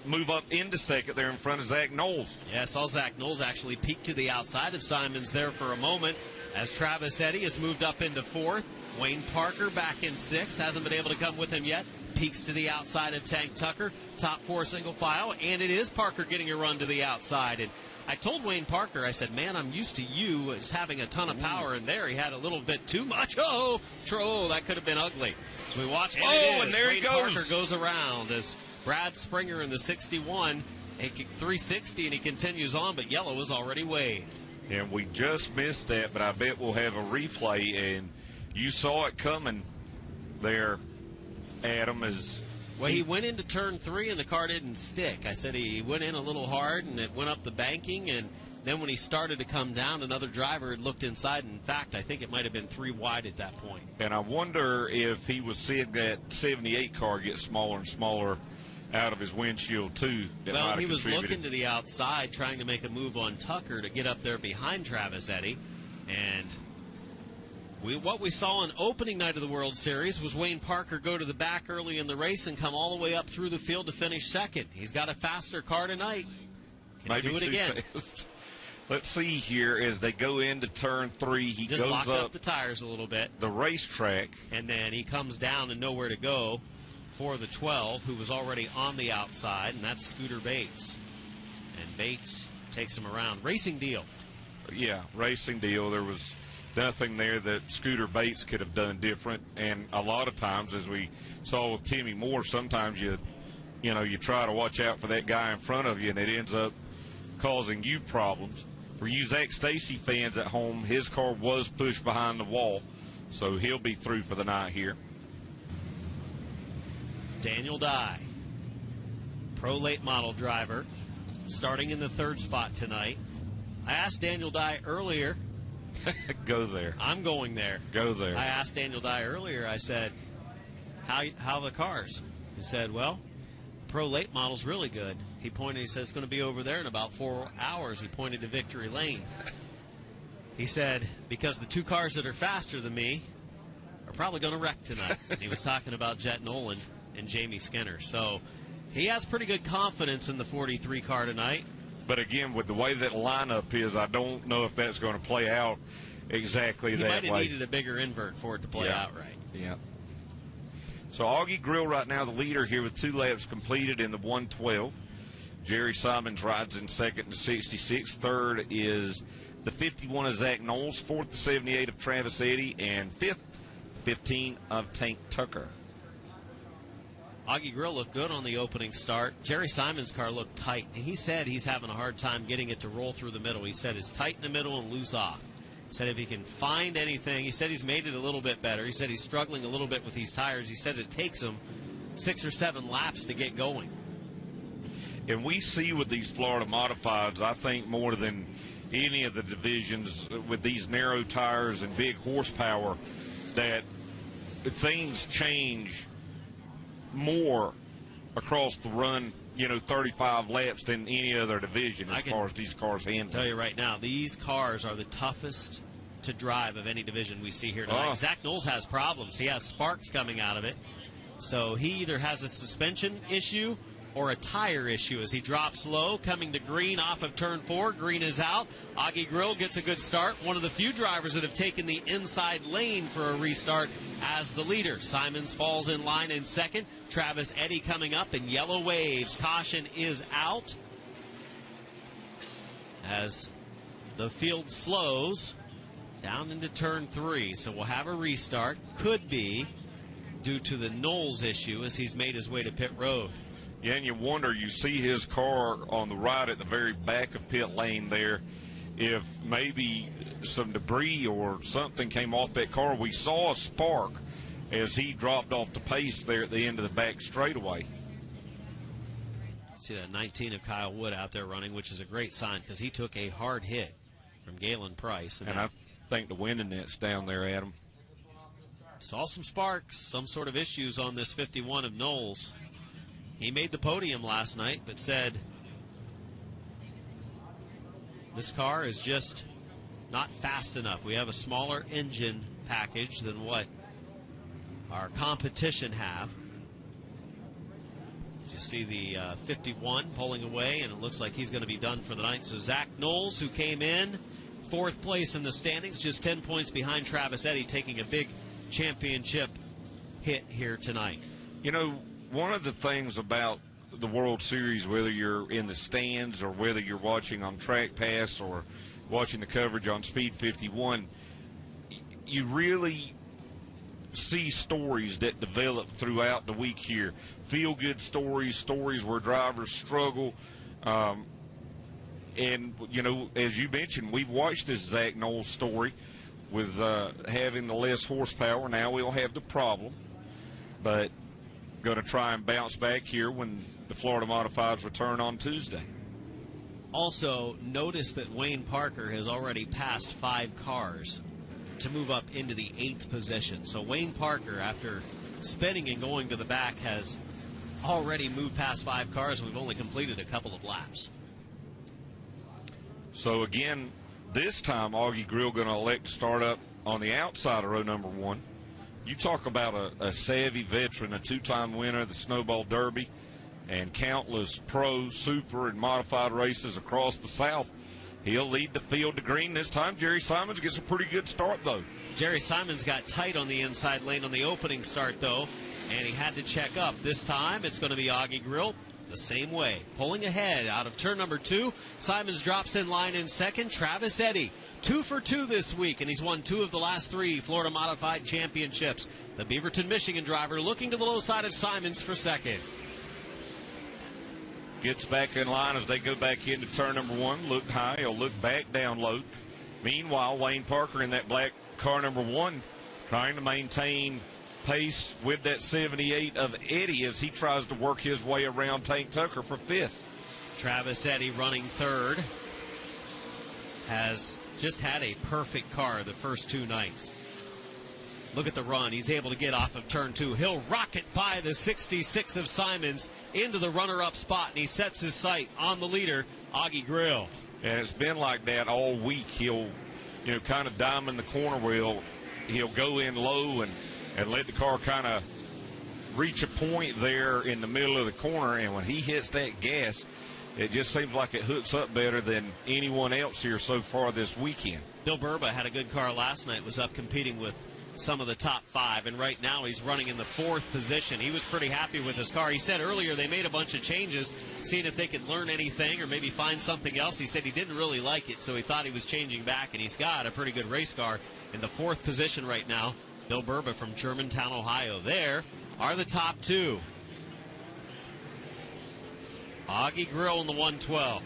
move up into second there in front of Zach Knowles. Yeah, I saw Zach Knowles actually peek to the outside of Simons there for a moment as Travis Eddy has moved up into fourth. Wayne Parker back in sixth, hasn't been able to come with him yet. Peeks to the outside of Tank Tucker, top four single file, and it is Parker getting a run to the outside. And I told Wayne Parker, I said, man, I'm used to you as having a ton of power, and there he had a little bit too much. Oh, that could have been ugly. So we watch. And there Wayne he goes. Parker goes around as Brad Springer in the 61, a 360, and he continues on, but yellow is already waved. And we just missed that, but I bet we'll have a replay, and you saw it coming there, Adam. He went into turn 3 and the car didn't stick. I said he went in a little hard and it went up the banking, and then when he started to come down, another driver had looked inside. In fact, I think it might have been 3 wide at that point. And I wonder if he was seeing that 78 car get smaller and smaller out of his windshield too. Well, he was looking to the outside, trying to make a move on Tucker to get up there behind Travis Eddy. And what we saw on opening night of the World Series was Wayne Parker go to the back early in the race and come all the way up through the field to finish second. He's got a faster car tonight. Can he do it again? Fast. Let's see here as they go into turn 3. He just goes locked up the tires a little bit. The racetrack. And then he comes down and nowhere to go for the 12, who was already on the outside, and that's Scooter Bates. And Bates takes him around. Racing deal. Yeah, racing deal. There was nothing there that Scooter Bates could have done different. And a lot of times, as we saw with Timmy Moore, sometimes you try to watch out for that guy in front of you, and it ends up causing you problems. For you Zach Stacy fans at home, his car was pushed behind the wall, so he'll be through for the night here. Daniel Dye, pro late model driver, starting in the 3rd spot tonight. I asked Daniel Dye earlier. Go there. I'm going there. Go there. I asked Daniel Dye earlier, I said, how the cars? He said, well, pro late model's really good. He pointed, he says it's going to be over there in about 4 hours. He pointed to Victory Lane. He said, because the 2 cars that are faster than me are probably going to wreck tonight. He was talking about Jet Nolan and Jamie Skinner. So he has pretty good confidence in the 43 car tonight. But again, with the way that lineup is, I don't know if that's going to play out exactly that way. He might have needed a bigger invert for it to play out right. Yeah. So Augie Grill right now the leader here with 2 laps completed in the 112. Jerry Simons rides in second to 66. Third is the 51 of Zach Knowles. Fourth, the 78 of Travis Eddy. And fifth, 15 of Tank Tucker. Augie Grill looked good on the opening start. Jerry Simons' car looked tight. And he said he's having a hard time getting it to roll through the middle. He said it's tight in the middle and loose off. He said if he can find anything, he said he's made it a little bit better. He said he's struggling a little bit with these tires. He said it takes him 6 or 7 laps to get going. And we see with these Florida modifieds, I think more than any of the divisions with these narrow tires and big horsepower, that things change more across the run, 35 laps than any other division as far as these cars handle. I'll tell you right now, these cars are the toughest to drive of any division we see here tonight. Zach Knowles has problems. He has sparks coming out of it. So he either has a suspension issue or a tire issue as he drops low, coming to green off of turn 4. Green is out. Augie Grill gets a good start. One of the few drivers that have taken the inside lane for a restart as the leader. Simons falls in line in second. Travis Eddy coming up in yellow waves. Caution is out as the field slows down into turn 3. So we'll have a restart. Could be due to the Knowles issue as he's made his way to pit road. Yeah, and you wonder, you see his car on the right at the very back of pit lane there, if maybe some debris or something came off that car. We saw a spark as he dropped off the pace there at the end of the back straightaway. See that 19 of Kyle Wood out there running, which is a great sign because he took a hard hit from Galen Price. And I think the winning net's down there, Adam. Saw some sparks, some sort of issues on this 51 of Knowles. He made the podium last night, but said this car is just not fast enough. We have a smaller engine package than what our competition have. You see the 51 pulling away, and it looks like he's going to be done for the night. So Zach Knowles, who came in 4th place in the standings, just 10 points behind Travis Eddy, taking a big championship hit here tonight. You know, one of the things about the World Series, whether you're in the stands or whether you're watching on trackpass or watching the coverage on Speed 51, you really see stories that develop throughout the week here. Feel-good stories, stories where drivers struggle. And, you know, as you mentioned, we've watched this Zach Knowles story with having the less horsepower. Now we'll have the problem, but going to try and bounce back here when the Florida Modifieds return on Tuesday. Also, notice that Wayne Parker has already passed 5 cars to move up into the 8th position. So Wayne Parker, after spinning and going to the back, has already moved past 5 cars, and we've only completed a couple of laps. So again, this time Augie Grill going to elect to start up on the outside of row number 1. You talk about a savvy veteran, a 2-time winner of the Snowball Derby, and countless pro, super, and modified races across the South. He'll lead the field to green this time. Jerry Simons gets a pretty good start, though. Jerry Simons got tight on the inside lane on the opening start, though, and he had to check up. This time it's going to be Augie Grill the same way. Pulling ahead out of turn number 2. Simons drops in line in second. Travis Eddy, 2 for 2 this week, and he's won 2 of the last 3 Florida Modified Championships. The Beaverton, Michigan driver looking to the low side of Simons for second. Gets back in line as they go back into turn number 1. Look high, he'll look back down low. Meanwhile, Wayne Parker in that black car number 1 trying to maintain pace with that 78 of Eddy as he tries to work his way around Tank Tucker for 5th. Travis Eddy running 3rd. Has just had a perfect car the first 2 nights. Look at the run. He's able to get off of turn 2. He'll rocket by the 66 of Simons into the runner-up spot, and he sets his sight on the leader, Augie Grill. And it's been like that all week. He'll, you know, kind of diamond the corner wheel. He'll go in low and let the car kind of reach a point there in the middle of the corner, and when he hits that gas, it just seems like it hooks up better than anyone else here so far this weekend. Bill Burba had a good car last night, was up competing with some of the top 5, and right now he's running in the 4th position. He was pretty happy with his car. He said earlier they made a bunch of changes, seeing if they could learn anything or maybe find something else. He said he didn't really like it, so he thought he was changing back, and he's got a pretty good race car in the 4th position right now. Bill Burba from Germantown, Ohio. There are the top 2. Augie Grill in the 112.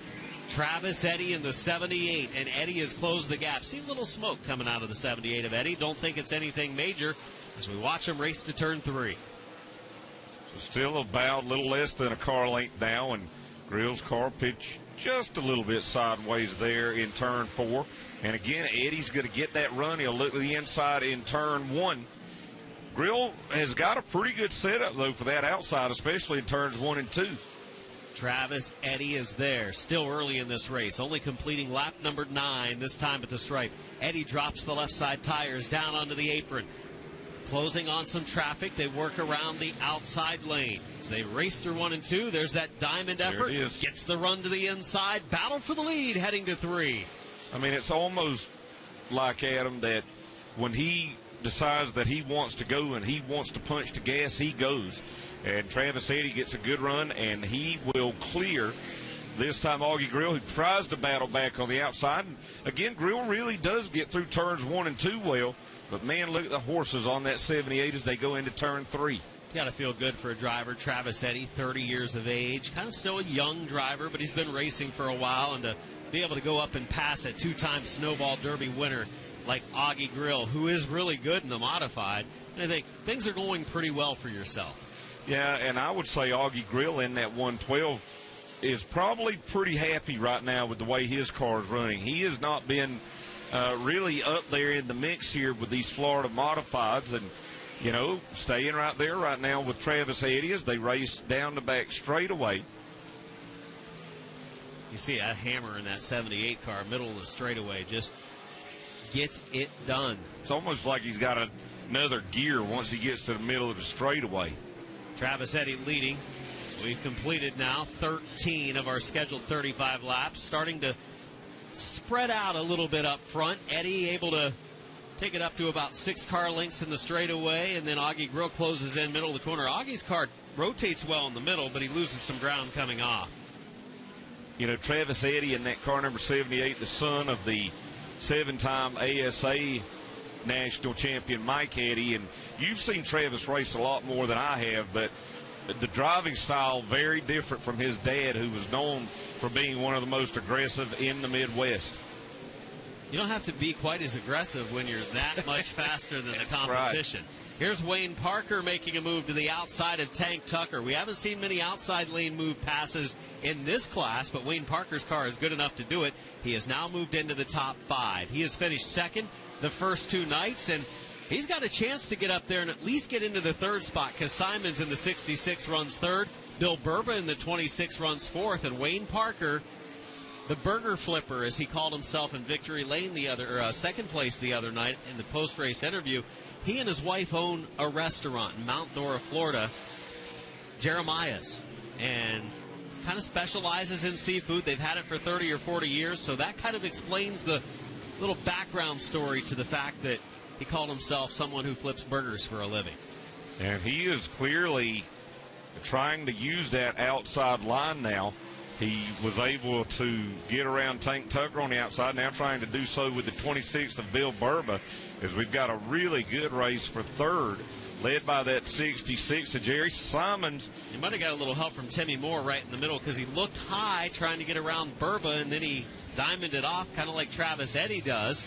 Travis Eddy in the 78, and Eddy has closed the gap. See a little smoke coming out of the 78 of Eddy. Don't think it's anything major as we watch him race to turn 3. So still about a little less than a car length now, and Grill's car pitched just a little bit sideways there in turn 4. And again, Eddy's going to get that run. He'll look to the inside in turn 1. Grill has got a pretty good setup, though, for that outside, especially in turns 1 and 2. Travis Eddy is there, still early in this race, only completing lap number 9, this time at the stripe. Eddy drops the left side tires down onto the apron. Closing on some traffic, they work around the outside lane. As they race through 1 and 2, there's that diamond effort. There it is. Gets the run to the inside, battle for the lead, heading to 3. I mean, it's almost like, Adam, that when he decides that he wants to go and he wants to punch the gas, he goes. And Travis Eddy gets a good run, and he will clear this time Augie Grill, who tries to battle back on the outside. And again, Grill really does get through turns 1 and 2 well. But, man, look at the horses on that 78 as they go into turn 3. It's got to feel good for a driver. Travis Eddy, 30 years of age, kind of still a young driver, but he's been racing for a while. And to be able to go up and pass a 2-time Snowball Derby winner like Augie Grill, who is really good in the modified, and I think things are going pretty well for yourself. Yeah, and I would say Augie Grill in that 112 is probably pretty happy right now with the way his car is running. He has not been really up there in the mix here with these Florida modifieds, and, you know, staying right there right now with Travis Eddy as they race down the back straightaway. You see a hammer in that 78 car, middle of the straightaway, just gets it done. It's almost like he's got another gear once he gets to the middle of the straightaway. Travis Eddy leading We've completed now 13 of our scheduled 35 laps, starting to spread out a little bit up front. Eddie able to take it up to about 6 car lengths in the straightaway, and then Augie Grill closes in middle of the corner. Augie's car rotates well in the middle, but he loses some ground coming off. You know, Travis Eddy in that car number 78, the son of the 7-time ASA national champion Mike Eddy, and you've seen Travis race a lot more than I have, but the driving style very different from his dad, who was known for being one of the most aggressive in the Midwest. You don't have to be quite as aggressive when you're that much faster than the competition. Right. Here's Wayne Parker making a move to the outside of Tank Tucker. We haven't seen many outside lane move passes in this class, but Wayne Parker's car is good enough to do it. He has now moved into the top 5. He has finished second the first 2 nights, and he's got a chance to get up there and at least get into the 3rd spot, because Simons in the 66 runs 3rd, Bill Burba in the 26 runs 4th, and Wayne Parker, the burger flipper, as he called himself in Victory Lane second place the other night in the post-race interview. He and his wife own a restaurant in Mount Dora, Florida, Jeremiah's, and kind of specializes in seafood. They've had it for 30 or 40 years, so that kind of explains the little background story to the fact that he called himself someone who flips burgers for a living. And he is clearly trying to use that outside line now. He was able to get around Tank Tucker on the outside, now trying to do so with the 26 of Bill Burba, as we've got a really good race for 3rd, led by that 66 of Jerry Simons. He might have got a little help from Timmy Moore right in the middle, because he looked high trying to get around Burba, and then he diamonded it off, kind of like Travis Eddy does.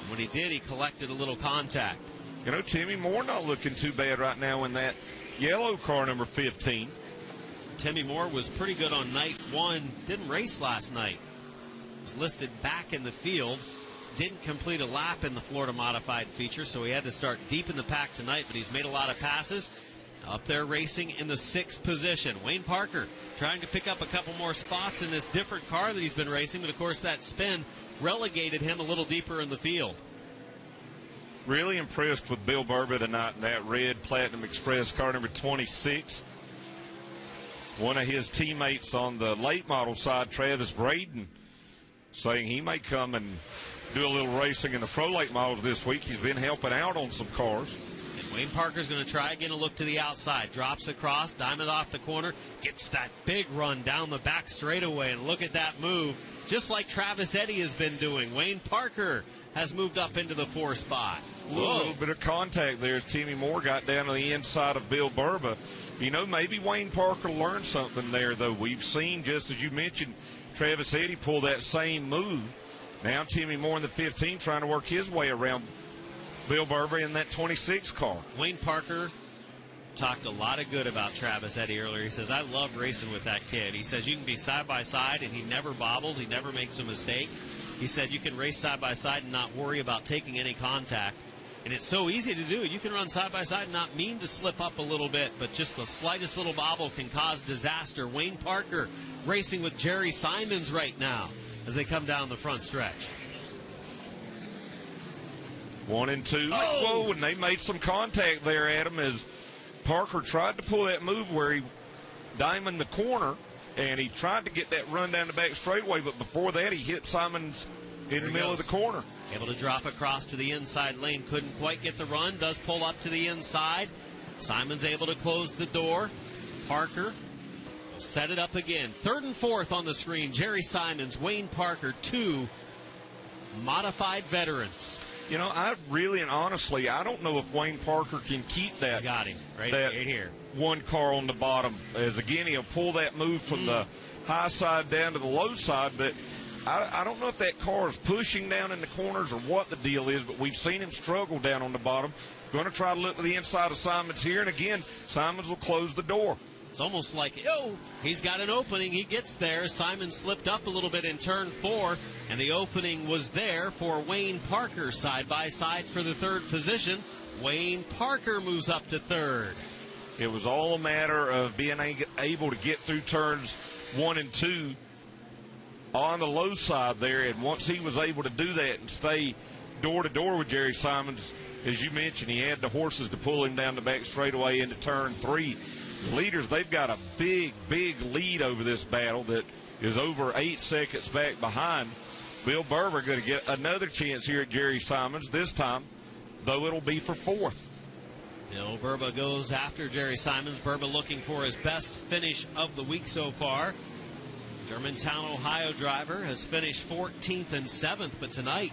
And when he did, he collected a little contact. You know, Timmy Moore not looking too bad right now in that yellow car number 15. Timmy Moore was pretty good on night 1. Didn't race last night. Was listed back in the field. Didn't complete a lap in the Florida Modified feature, so he had to start deep in the pack tonight, but he's made a lot of passes. Up there racing in the 6th position. Wayne Parker trying to pick up a couple more spots in this different car that he's been racing, but of course that spin relegated him a little deeper in the field. Really impressed with Bill Burba tonight in that red Platinum Express car number 26. One of his teammates on the late model side, Travis Braden, saying he may come and do a little racing in the pro late models this week. He's been helping out on some cars. And Wayne Parker's going to try again to look to the outside. Drops across, diamond off the corner, gets that big run down the back straightaway, and look at that move. Just like Travis Eddy has been doing, Wayne Parker has moved up into the 4th spot. A little bit of contact there as Timmy Moore got down to the inside of Bill Burba. You know, maybe Wayne Parker learned something there, though. We've seen, just as you mentioned, Travis Eddy pull that same move. Now Timmy Moore in the 15 trying to work his way around Bill Burba in that 26 car. Wayne Parker talked a lot of good about Travis Eddy earlier. He says, I love racing with that kid. He says you can be side by side and he never bobbles. He never makes a mistake. He said you can race side by side and not worry about taking any contact. And it's so easy to do. You can run side by side and not mean to slip up a little bit, but just the slightest little bobble can cause disaster. Wayne Parker racing with Jerry Simons right now as they come down the front stretch. 1 and 2. Oh! Whoa, and they made some contact there, Adam, as Parker tried to pull that move where he diamonded the corner, and he tried to get that run down the back straightaway, but before that he hit Simons in the middle of the corner. Able to drop across to the inside lane. Couldn't quite get the run. Does pull up to the inside. Simon's able to close the door. Parker will set it up again. 3rd and 4th on the screen. Jerry Simons, Wayne Parker, 2 modified veterans. You know, I really and honestly, I don't know if Wayne Parker can keep that. He's got him right here. One car on the bottom. As again, he'll pull that move from the high side down to the low side, but I don't know if that car is pushing down in the corners or what the deal is, but we've seen him struggle down on the bottom. Going to try to look to the inside of Simons here, and again, Simons will close the door. It's almost like, he's got an opening. He gets there. Simon slipped up a little bit in turn 4, and the opening was there for Wayne Parker side by side for the 3rd position. Wayne Parker moves up to 3rd. It was all a matter of being able to get through turns 1 and 2 on the low side there, and once he was able to do that and stay door to door with Jerry Simons, as you mentioned, he had the horses to pull him down the back straightaway into turn 3. Leaders, they've got a big lead over this battle that is over 8 seconds back behind. Bill Berber going to get another chance here at Jerry Simons, this time, though it'll be for 4th. Bill Berba goes after Jerry Simons. Berba looking for his best finish of the week so far. Germantown, Ohio driver has finished 14th and 7th, but tonight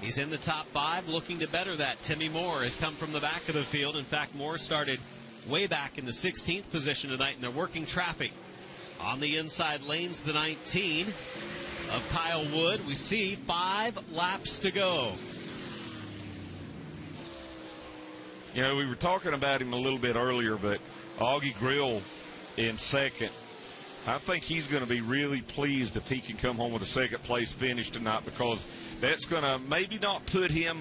he's in the top 5 looking to better that. Timmy Moore has come from the back of the field. In fact, Moore started way back in the 16th position tonight, and they're working traffic on the inside lanes. The 19 of Kyle Wood. We see 5 laps to go. You know, we were talking about him a little bit earlier, but Augie Grill in second. I think he's going to be really pleased if he can come home with a second-place finish tonight, because that's going to maybe not put him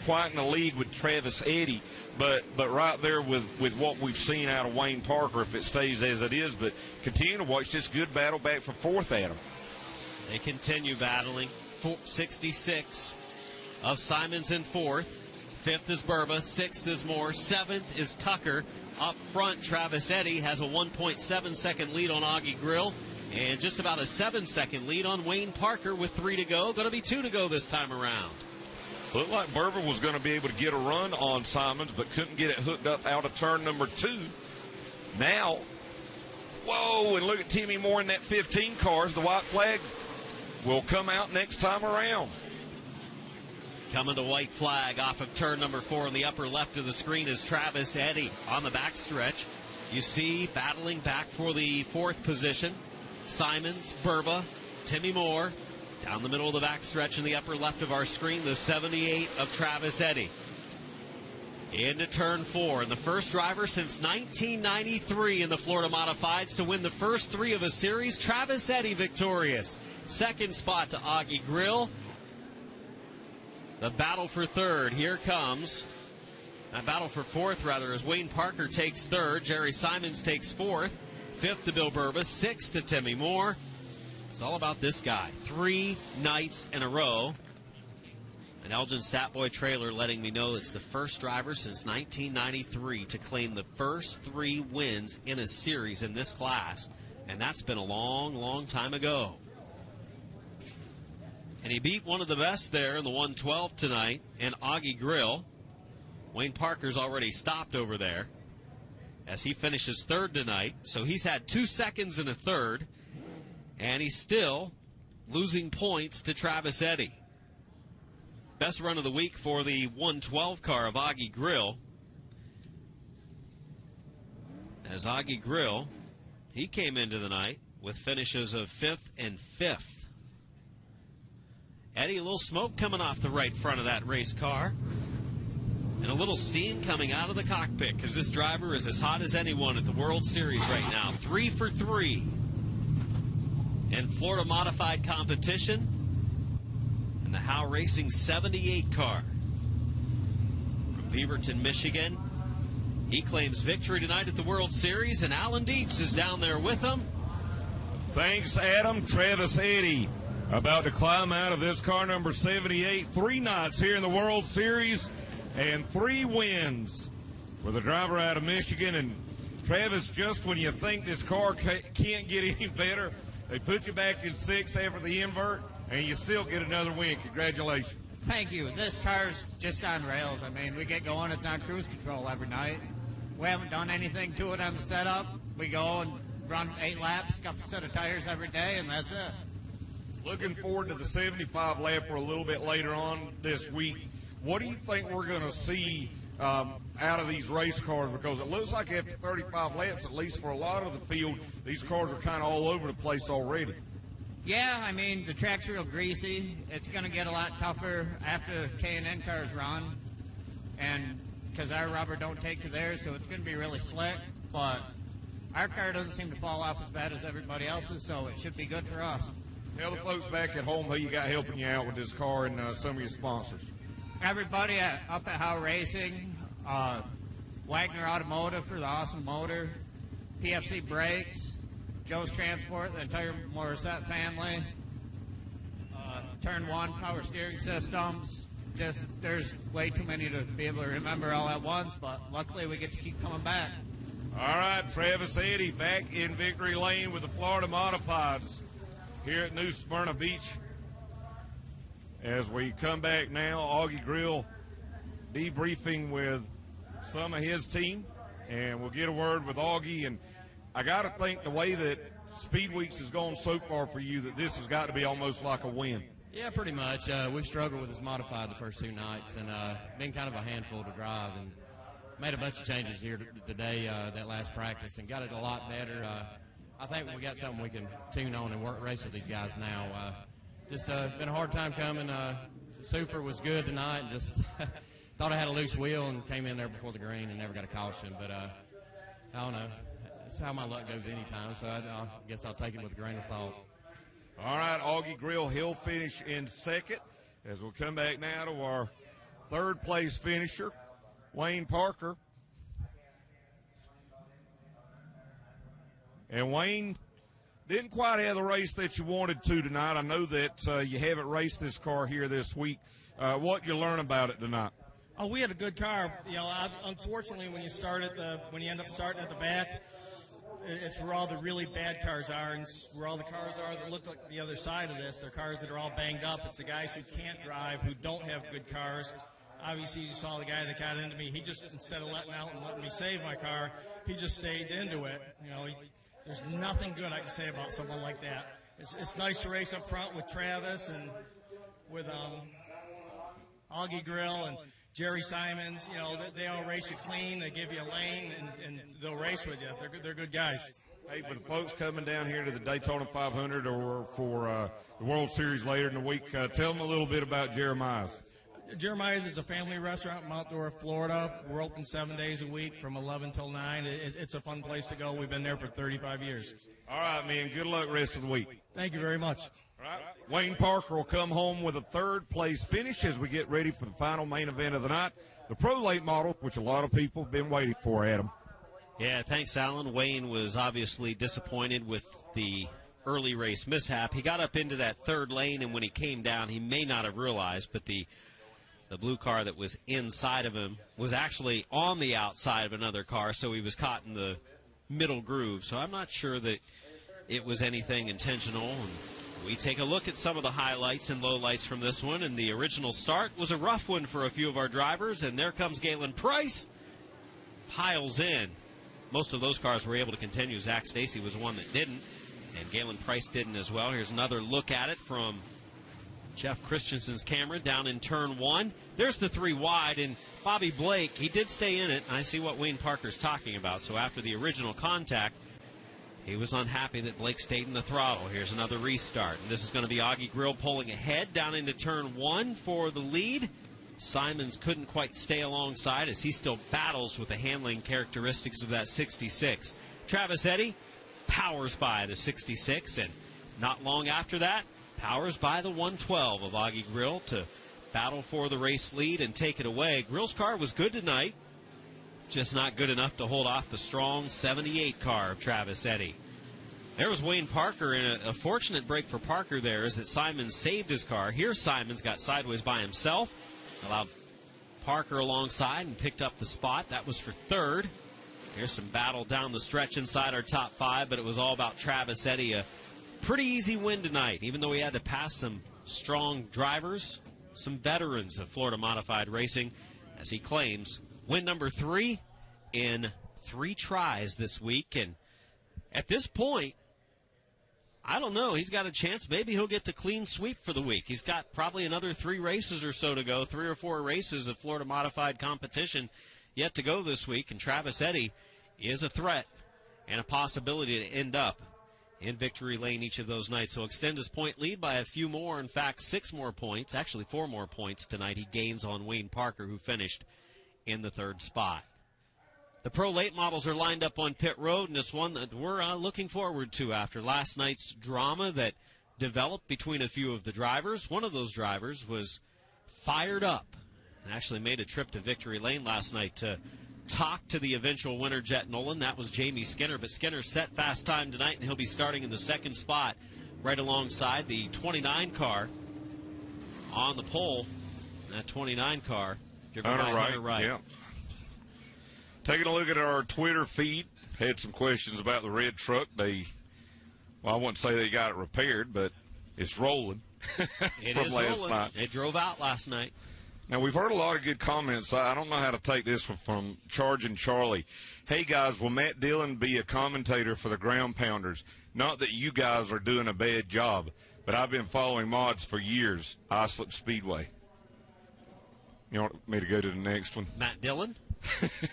quite in the league with Travis Eddy, but right there with what we've seen out of Wayne Parker if it stays as it is. But continue to watch this good battle back for 4th, Adam. They continue battling. 66 of Simons in 4th. 5th is Berba. 6th is Moore. 7th is Tucker. Up front, Travis Eddy has a 1.7-second lead on Augie Grill, and just about a 7-second lead on Wayne Parker with 3 to go. Going to be 2 to go this time around. Looked like Berber was going to be able to get a run on Simons, but couldn't get it hooked up out of turn number 2. Now, whoa, and look at Timmy Moore in that 15 cars. The white flag will come out next time around. Coming to white flag off of turn number 4 in the upper left of the screen is Travis Eddy on the backstretch. You see battling back for the 4th position. Simons, Berba, Timmy Moore. Down the middle of the backstretch in the upper left of our screen, the 78 of Travis Eddy. Into turn 4, and the first driver since 1993 in the Florida Modifieds to win the first 3 of a series, Travis Eddy victorious. Second spot to Augie Grill. The battle for 3rd, here comes. Battle for 4th, rather, as Wayne Parker takes 3rd. Jerry Simons takes 4th. 5th to Bill Berba. 6th to Timmy Moore. It's all about this guy. 3 nights in a row. And Elgin Statboy Trailer letting me know it's the first driver since 1993 to claim the first 3 wins in a series in this class. And that's been a long time ago. And he beat one of the best there in the 112 tonight, and Augie Grill. Wayne Parker's already stopped over there as he finishes 3rd tonight. So he's had 2 seconds and a 3rd, and he's still losing points to Travis Eddy. Best run of the week for the 112 car of Augie Grill. As Augie Grill, he came into the night with finishes of 5th and 5th. Eddy, a little smoke coming off the right front of that race car. And a little steam coming out of the cockpit, because this driver is as hot as anyone at the World Series right now. 3 for 3 in Florida Modified competition. And the Howe Racing 78 car from Beaverton, Michigan. He claims victory tonight at the World Series, and Alan Dietz is down there with him. Thanks, Adam. Travis Eddy about to climb out of this car number 78. 3 nights here in the World Series and 3 wins for the driver out of Michigan. And Travis, just when you think this car can't get any better, they put you back in 6th after the invert, and you still get another win. Congratulations. Thank you. This car's just on rails. I mean, we get going, it's on cruise control every night. We haven't done anything to it on the setup. We go and run 8 laps, couple set of tires every day, and that's it. Looking forward to the 75 lapper a little bit later on this week. What do you think we're going to see out of these race cars? Because it looks like after 35 laps, at least for a lot of the field, these cars are kind of all over the place already. Yeah, I mean, the track's real greasy. It's going to get a lot tougher after K&N cars run, and because our rubber don't take to theirs, so it's going to be really slick. But our car doesn't seem to fall off as bad as everybody else's, so it should be good for us. Tell the folks back at home who you got helping you out with this car and some of your sponsors. Everybody up at Howe Racing, Wagner Automotive for the awesome motor, PFC Brakes, Joe's Transport, the entire Morissette family, Turn 1 Power Steering Systems. There's way too many to be able to remember all at once, but luckily we get to keep coming back. All right, Travis Eddy back in victory lane with the Florida Modifieds here at New Smyrna Beach. As we come back now, Augie Grill debriefing with some of his team, and we'll get a word with Augie. And I got to think the way that Speed Weeks has gone so far for you that this has got to be almost like a win. Yeah, pretty much. We've struggled with this modified the first 2 nights and been kind of a handful to drive, and made a bunch of changes here today, that last practice, and got it a lot better. I think we got something we can tune on and race with these guys now. Just been a hard time coming. Super was good tonight, and just thought I had a loose wheel and came in there before the green and never got a caution. But I don't know. That's how my luck goes anytime, so I guess I'll take it with a grain of salt. All right, Augie Grill, he'll finish in second. As we'll come back now to our third place finisher, Wayne Parker. And Wayne didn't quite have the race that you wanted to tonight. I know that you haven't raced this car here this week. What you learn about it tonight? Oh, we had a good car. Unfortunately, when you end up starting at the back, it's where all the really bad cars are, and where all the cars are that look like the other side of this. They're cars that are all banged up. It's the guys who can't drive, who don't have good cars. Obviously, you saw the guy that got into me. He just, instead of letting out and letting me save my car, he just stayed into it. There's nothing good I can say about someone like that. It's nice to race up front with Travis and with Augie Grill and Jerry Simons. They all race you clean. They give you a lane, and they'll race with you. They're good guys. Hey, for the folks coming down here to the Daytona 500 or for the World Series later in the week, tell them a little bit about Jeremiah's. Jeremiah's is a family restaurant in Mount Dora, Florida. We're open 7 days a week from 11 till 9. It's a fun place to go. We've been there for 35 years. All right, man. Good luck rest of the week. Thank you very much. All right. Wayne Parker will come home with a third-place finish as we get ready for the final main event of the night, the Pro Late Model, which a lot of people have been waiting for, Adam. Yeah, thanks, Alan. Wayne was obviously disappointed with the early race mishap. He got up into that third lane, and when he came down, he may not have realized, but the blue car that was inside of him was actually on the outside of another car, so he was caught in the middle groove. So I'm not sure that it was anything intentional. And we take a look at some of the highlights and lowlights from this one, and the original start was a rough one for a few of our drivers, and there comes Galen Price, piles in. Most of those cars were able to continue. Zach Stacy was the one that didn't, and Galen Price didn't as well. Here's another look at it from Jeff Christensen's camera down in turn 1. There's the 3 wide, and Bobby Blake, he did stay in it. I see what Wayne Parker's talking about. So after the original contact, he was unhappy that Blake stayed in the throttle. Here's another restart. And this is going to be Augie Grill pulling ahead down into turn 1 for the lead. Simons couldn't quite stay alongside as he still battles with the handling characteristics of that 66. Travis Eddy powers by the 66, and not long after that, powers by the 112 of Augie Grill to battle for the race lead and take it away. Grill's car was good tonight, just not good enough to hold off the strong 78 car of Travis Eddy. There was Wayne Parker, and a fortunate break for Parker there is that Simons saved his car. Here Simons got sideways by himself, allowed Parker alongside and picked up the spot. That was for third. Here's some battle down the stretch inside our top 5, but it was all about Travis Eddy. A pretty easy win tonight, even though he had to pass some strong drivers, some veterans of Florida Modified Racing, as he claims win number 3 in 3 tries this week. And at this point, I don't know. He's got a chance. Maybe he'll get the clean sweep for the week. He's got probably another 3 races or so to go, 3 or 4 races of Florida Modified competition yet to go this week. And Travis Eddy is a threat and a possibility to end up in victory lane each of those nights. He'll extend his point lead by a few more. In fact, 6 more points, actually 4 more points tonight he gains on Wayne Parker, who finished in the 3rd spot. The Pro Late Models are lined up on pit road, and it's one that we're looking forward to after last night's drama that developed between a few of the drivers. One of those drivers was fired up and actually made a trip to victory lane last night to talk to the eventual winner, Jet Nolan. That was Jamie Skinner, but Skinner set fast time tonight, and he'll be starting in the 2nd spot right alongside the 29 car on the pole. That 29 car driven by Hunter Wright. Yeah. Taking a look at our Twitter feed, had some questions about the red truck. I wouldn't say they got it repaired, but it's rolling. It from is last rolling. night. It drove out last night. Now, we've heard a lot of good comments. I don't know how to take this one from Charging Charlie. Hey, guys, will Matt Dillon be a commentator for the Ground Pounders? Not that you guys are doing a bad job, but I've been following mods for years. Asphalt Speedway. You want me to go to the next one? Matt Dillon?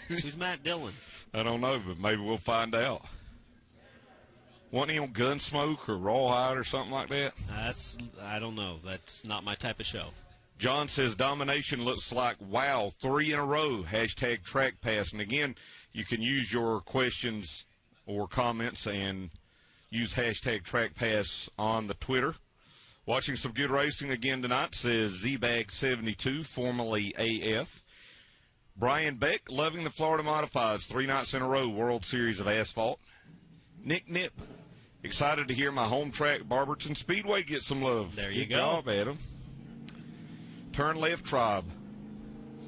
Who's Matt Dillon? I don't know, but maybe we'll find out. Wasn't he on Gunsmoke or Rawhide or something like that? I don't know. That's not my type of show. John says domination looks like, wow, 3 in a row, hashtag trackpass. And again, you can use your questions or comments and use hashtag trackpass on the Twitter. Watching some good racing again tonight, says ZBag72, formerly AF. Brian Beck, loving the Florida Modifieds, 3 nights in a row, World Series of Asphalt. Nick Nip, excited to hear my home track, Barberton Speedway, get some love. There you Good go. job, Adam. Turn Left Tribe.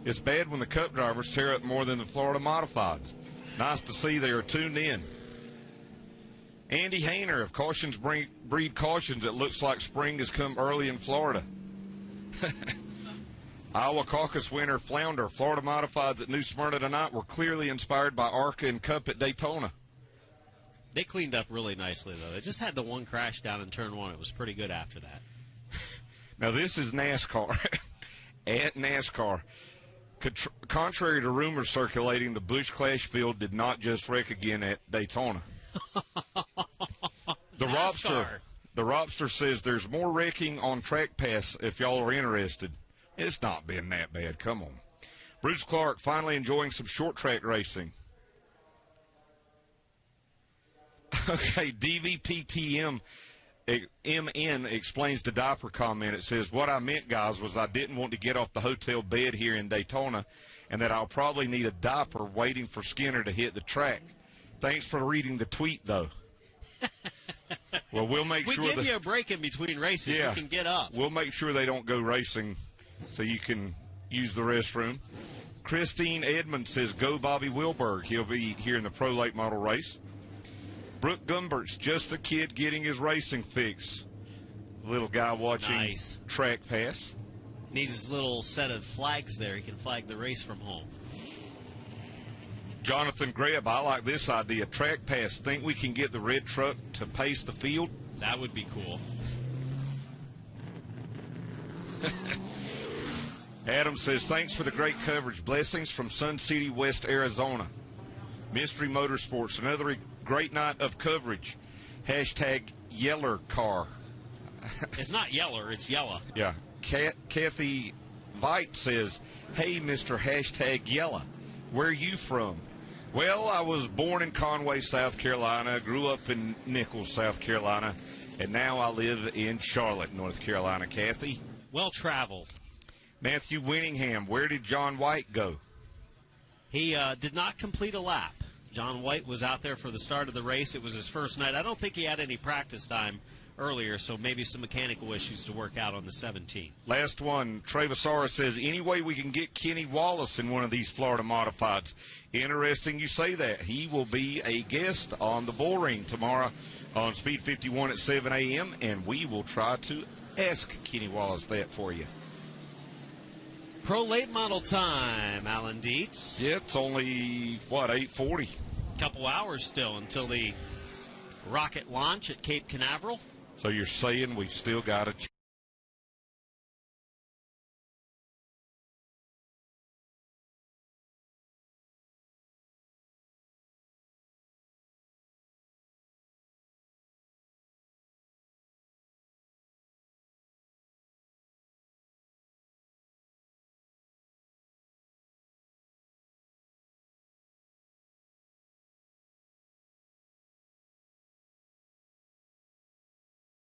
It's bad when the Cup drivers tear up more than the Florida Modifieds. Nice to see they are tuned in. Andy Hayner, if cautions breed cautions, it looks like spring has come early in Florida. Iowa Caucus winner Flounder, Florida Modifieds at New Smyrna tonight were clearly inspired by ARCA and Cup at Daytona. They cleaned up really nicely, though. They just had the one crash down in turn 1. It was pretty good after that. Now, this is NASCAR. At NASCAR. Contrary to rumors circulating, the Busch Clash field did not just wreck again at Daytona. The Robster says there's more wrecking on Track Pass if y'all are interested. It's not been that bad. Come on. Bruce Clark finally enjoying some short track racing. Okay, DVPTM MN explains the diaper comment. It says, what I meant, guys, was I didn't want to get off the hotel bed here in Daytona and that I'll probably need a diaper waiting for Skinner to hit the track. Thanks for reading the tweet, though. Well, we'll make sure we give you a break in between races. Yeah, you can get up. We'll make sure they don't go racing so you can use the restroom. Christine Edmonds says, go Bobby Wilberg. He'll be here in the Pro Late Model race. Brooke Gumbert's just a kid getting his racing fix. Little guy watching Nice. Track Pass. Needs his little set of flags there. He can flag the race from home. Jonathan Grebb, I like this idea. Track Pass. Think we can get the red truck to pace the field? That would be cool. Adam says, thanks for the great coverage. Blessings from Sun City, West Arizona. Mystery Motorsports, another great night of coverage. Hashtag Yeller Car. It's not Yeller, it's Yella. Yeah. Kathy Veit says, hey, Mr. Hashtag Yella, where are you from? Well, I was born in Conway, South Carolina, grew up in Nichols, South Carolina, and now I live in Charlotte, North Carolina, Kathy. Well traveled. Matthew Winningham, where did John White go? He did not complete a lap. John White was out there for the start of the race. It was his first night. I don't think he had any practice time earlier, so maybe some mechanical issues to work out on the 17th. Last one, Travasara says, any way we can get Kenny Wallace in one of these Florida Modifieds? Interesting you say that. He will be a guest on the Bull Ring tomorrow on Speed 51 at 7 a.m., and we will try to ask Kenny Wallace that for you. Pro late model time, Alan Dietz. Yeah, it's only, 8:40? Couple hours still until the rocket launch at Cape Canaveral. So you're saying we've still got a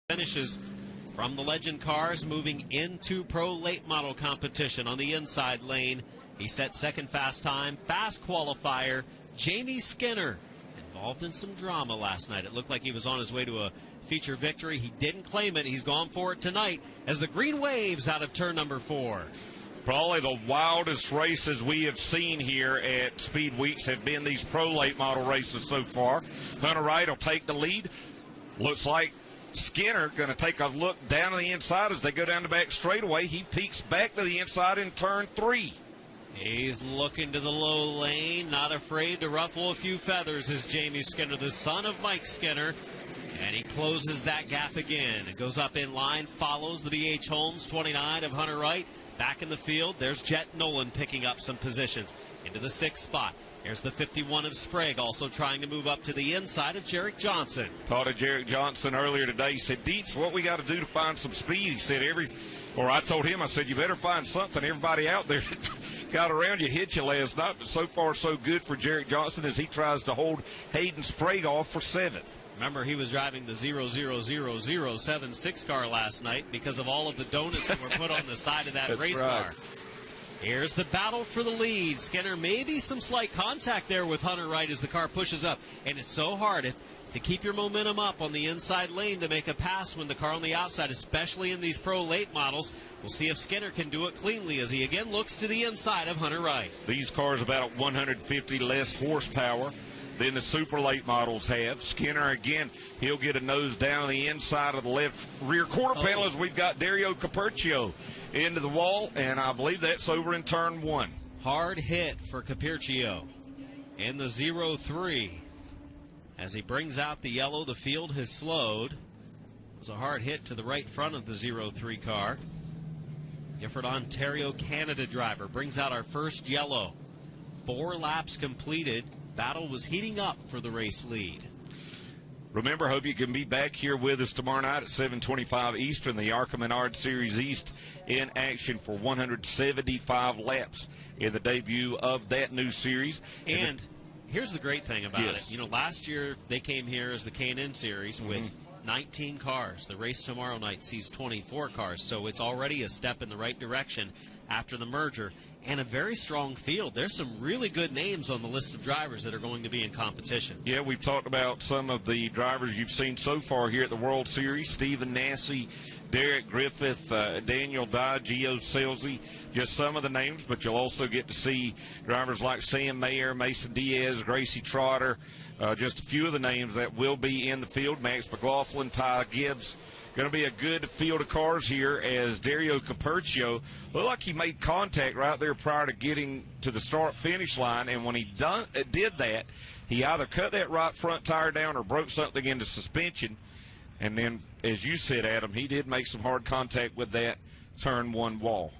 Finishes from the Legend cars moving into Pro late model competition on the inside lane. He set second fast time, fast qualifier. Jamie Skinner involved in some drama last night. It looked like he was on his way to a feature victory. He didn't claim it. He's gone for it tonight as the green waves out of turn number 4. Probably the wildest races we have seen here at Speed Weeks have been these pro late model races so far. Hunter Wright will take the lead. Looks like Skinner going to take a look down to the inside as they go down the back straightaway. He peeks back to the inside in turn 3. He's looking to the low lane, not afraid to ruffle a few feathers is Jamie Skinner, the son of Mike Skinner. And he closes that gap again. It goes up in line, follows the B.H. Holmes, 29 of Hunter Wright. Back in the field, there's Jet Nolan picking up some positions into the 6th spot. There's the 51 of Sprague also trying to move up to the inside of Jarek Johnson. Talked to Jarek Johnson earlier today. He said, Dietz, what we got to do to find some speed? He said, I told him, I said, you better find something. Everybody out there got around you, hit you last night. But so far, so good for Jarek Johnson as he tries to hold Hayden Sprague off for 7th. Remember, he was driving the 00076 car last night because of all of the donuts that were put on the side of that race car. Here's the battle for the lead. Skinner, maybe some slight contact there with Hunter Wright as the car pushes up. And it's so hard to keep your momentum up on the inside lane to make a pass when the car on the outside, especially in these pro late models. We'll see if Skinner can do it cleanly as he again looks to the inside of Hunter Wright. These cars about 150 less horsepower than the super late models have. Skinner, again, he'll get a nose down the inside of the left rear quarter panel as we've got Dario Capurcio into the wall, and I believe that's over in turn 1. Hard hit for Capurcio in the 0-3. As he brings out the yellow, the field has slowed. It was a hard hit to the right front of the 0-3 car. Gifford, Ontario, Canada driver brings out our first yellow. 4 laps completed. Battle was heating up for the race lead. Remember, hope you can be back here with us tomorrow night at 7:25 Eastern. The ARCA Menard Series East in action for 175 laps in the debut of that new series. And here's the great thing about it. You know, last year they came here as the K&N Series with 19 cars. The race tomorrow night sees 24 cars, so it's already a step in the right direction after the merger. And a very strong field. There's some really good names on the list of drivers that are going to be in competition. Yeah, we've talked about some of the drivers you've seen so far here at the World Series. Stephen Nasse, Derek Griffith, Daniel Dye, Gio Scelzi, just some of the names, but you'll also get to see drivers like Sam Mayer, Mason Diaz, Gracie Trotter, just a few of the names that will be in the field. Max McLaughlin, Ty Gibbs. Going to be a good field of cars here as Dario Capurcio looked like he made contact right there prior to getting to the start-finish line, and when he did that, he either cut that right front tire down or broke something into suspension. And then, as you said, Adam, he did make some hard contact with that turn 1 wall.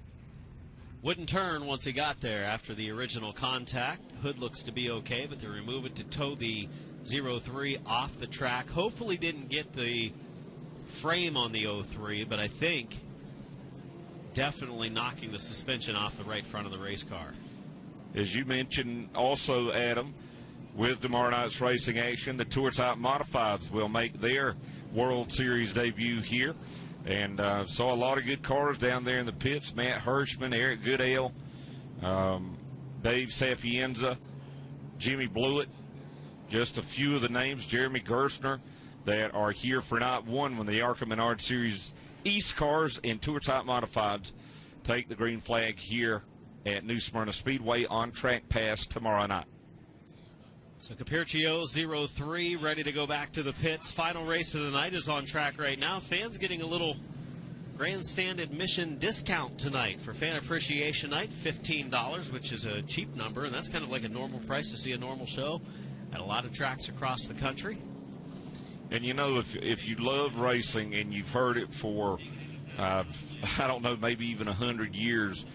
Wouldn't turn once he got there after the original contact. Hood looks to be okay, but they remove it to tow the 0-3 off the track. Hopefully didn't get the frame on the 0-3, but I think definitely knocking the suspension off the right front of the race car. As you mentioned also, Adam, with tomorrow night's racing action, the Tour Type Modifieds will make their World Series debut here. And saw a lot of good cars down there in the pits. Matt Hirschman, Eric Goodale, Dave Sapienza, Jimmy Blewett, just a few of the names, Jeremy Gerstner, that are here for night 1 when the ARCA Menard Series East cars and Tour Type Modifieds take the green flag here at New Smyrna Speedway on track pass tomorrow night. So Capurcio 0-3 ready to go back to the pits. Final race of the night is on track right now. Fans getting a little grandstand admission discount tonight for Fan Appreciation Night, $15, which is a cheap number, and that's kind of like a normal price to see a normal show at a lot of tracks across the country. And, you know, if you love racing and you've heard it for, I don't know, maybe even 100 years,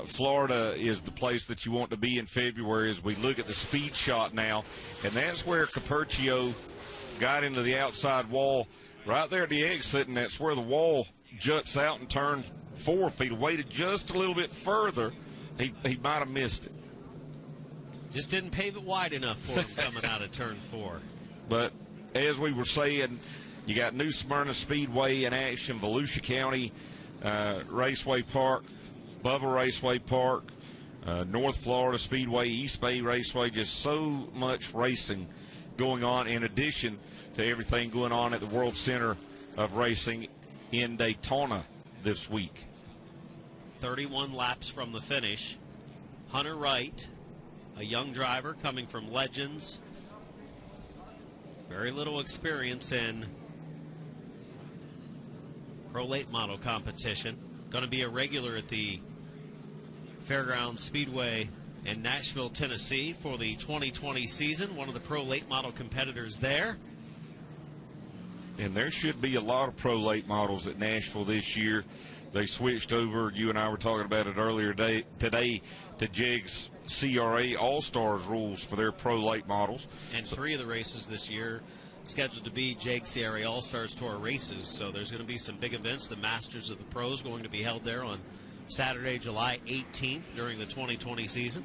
Florida is the place that you want to be in February as we look at the speed shot now. And that's where Capurcio got into the outside wall right there at the exit, and that's where the wall juts out in turn 4. If he'd waited just a little bit further, he might have missed it. Just didn't pave it wide enough for him coming out of turn 4. But as we were saying, you got New Smyrna Speedway in action, Volusia County Raceway Park, Bubba Raceway Park, North Florida Speedway, East Bay Raceway, just so much racing going on in addition to everything going on at the World Center of Racing in Daytona this week. 31 laps from the finish. Hunter Wright, a young driver coming from Legends. Very little experience in Pro Late Model competition. Going to be a regular at the Fairgrounds Speedway in Nashville, Tennessee for the 2020 season. One of the Pro Late Model competitors there. And there should be a lot of Pro Late Models at Nashville this year. They switched over, you and I were talking about it earlier today, to JEG's CRA All-Stars rules for their Pro Late Models. And 3 of the races this year scheduled to be JEG CRA All-Stars Tour races. So there's going to be some big events. The Masters of the Pros going to be held there on Saturday, July 18th during the 2020 season.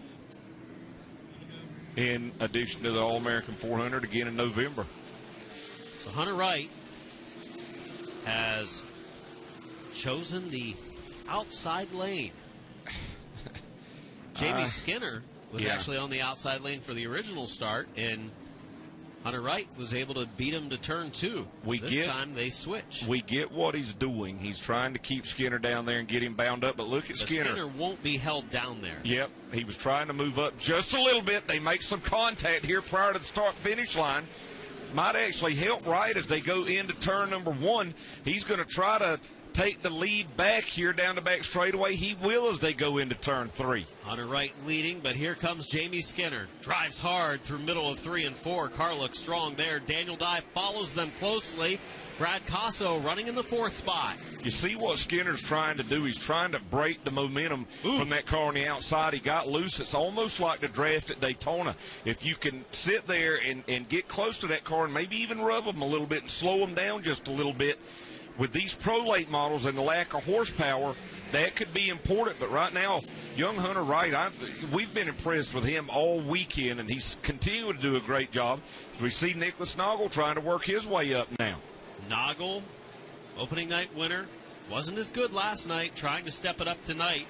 In addition to the All-American 400 again in November. So Hunter Wright has chosen the outside lane. Jamie Skinner was actually on the outside lane for the original start, and Hunter Wright was able to beat him to turn 2. This time they switch. We get what he's doing. He's trying to keep Skinner down there and get him bound up, but look at Skinner. Skinner won't be held down there. Yep, he was trying to move up just a little bit. They make some contact here prior to the start-finish line. Might actually help Wright as they go into turn number 1. He's going to try to take the lead back here down the back straightaway. He will as they go into turn 3. Hunter Wright leading, but here comes Jamie Skinner. Drives hard through middle of 3 and 4. Car looks strong there. Daniel Dye follows them closely. Brad Casso running in the 4th spot. You see what Skinner's trying to do? He's trying to break the momentum from that car on the outside. He got loose. It's almost like the draft at Daytona. If you can sit there and get close to that car and maybe even rub them a little bit and slow them down just a little bit, with these Pro Late Models and the lack of horsepower, that could be important. But right now, young Hunter Wright, we've been impressed with him all weekend, and he's continuing to do a great job. We see Nicholas Noggle trying to work his way up now. Noggle, opening night winner, wasn't as good last night, trying to step it up tonight.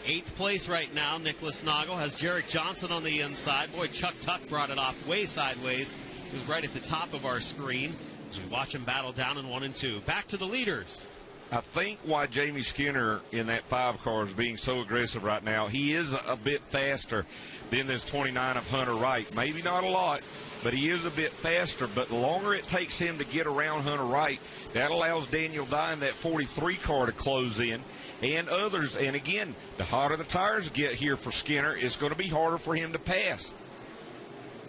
8th place right now, Nicholas Noggle has Jarek Johnson on the inside. Boy, Chuck Tuck brought it off way sideways. He was right at the top of our screen as we watch him battle down in 1 and 2. Back to the leaders. I think why Jamie Skinner in that 5 car is being so aggressive right now, he is a bit faster than this 29 of Hunter Wright. Maybe not a lot, but he is a bit faster. But the longer it takes him to get around Hunter Wright, that allows Daniel Dye in that 43 car to close in, and others. And again, the hotter the tires get here for Skinner, it's going to be harder for him to pass.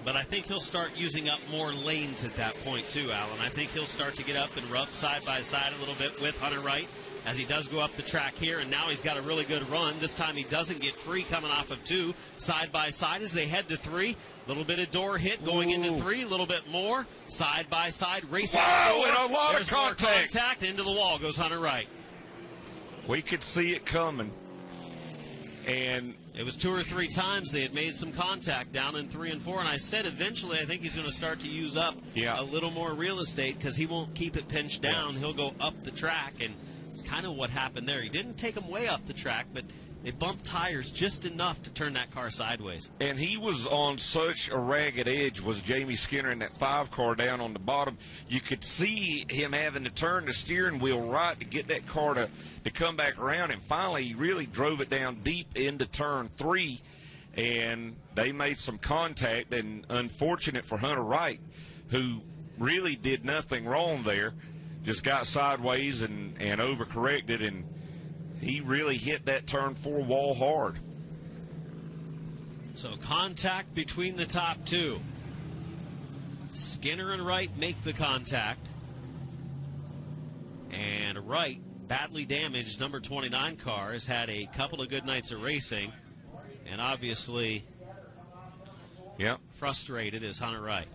But I think he'll start using up more lanes at that point, too, Alan. I think he'll start to get up and rub side by side a little bit with Hunter Wright as he does go up the track here, and now he's got a really good run. This time he doesn't get free coming off of 2. Side by side as they head to 3. A little bit of door hit going into 3, a little bit more. Side by side, racing. Wow, and a lot There's of contact. More contact. Into the wall goes Hunter Wright. We could see it coming. And it was 2 or 3 times they had made some contact down in 3 and 4, and I said eventually I think he's going to start to use up a little more real estate because he won't keep it pinched down. He'll go up the track, and it's kind of what happened there. He didn't take him way up the track, but they bumped tires just enough to turn that car sideways. And he was on such a ragged edge, was Jamie Skinner in that 5 car down on the bottom. You could see him having to turn the steering wheel right to get that car to come back around, and finally he really drove it down deep into turn 3, and they made some contact. And unfortunate for Hunter Wright, who really did nothing wrong there, just got sideways and overcorrected, and he really hit that turn 4 wall hard. So contact between the top 2. Skinner and Wright make the contact, and Wright, badly damaged number 29 car, has had a couple of good nights of racing, and obviously frustrated is Hunter Wright.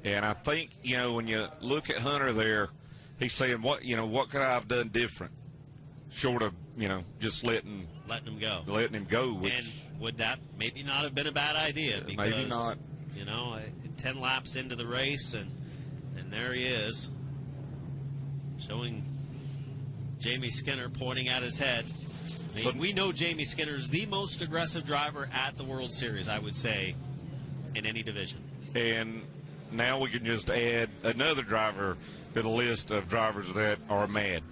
And I think, when you look at Hunter there, he's saying, what could I have done different? Short of, just letting him go. Which, and would that maybe not have been a bad idea? Because, maybe not. 10 laps into the race, and there he is, showing Jamie Skinner pointing at his head. We know Jamie Skinner's the most aggressive driver at the World Series, I would say, in any division. And now we can just add another driver to the list of drivers that are mad.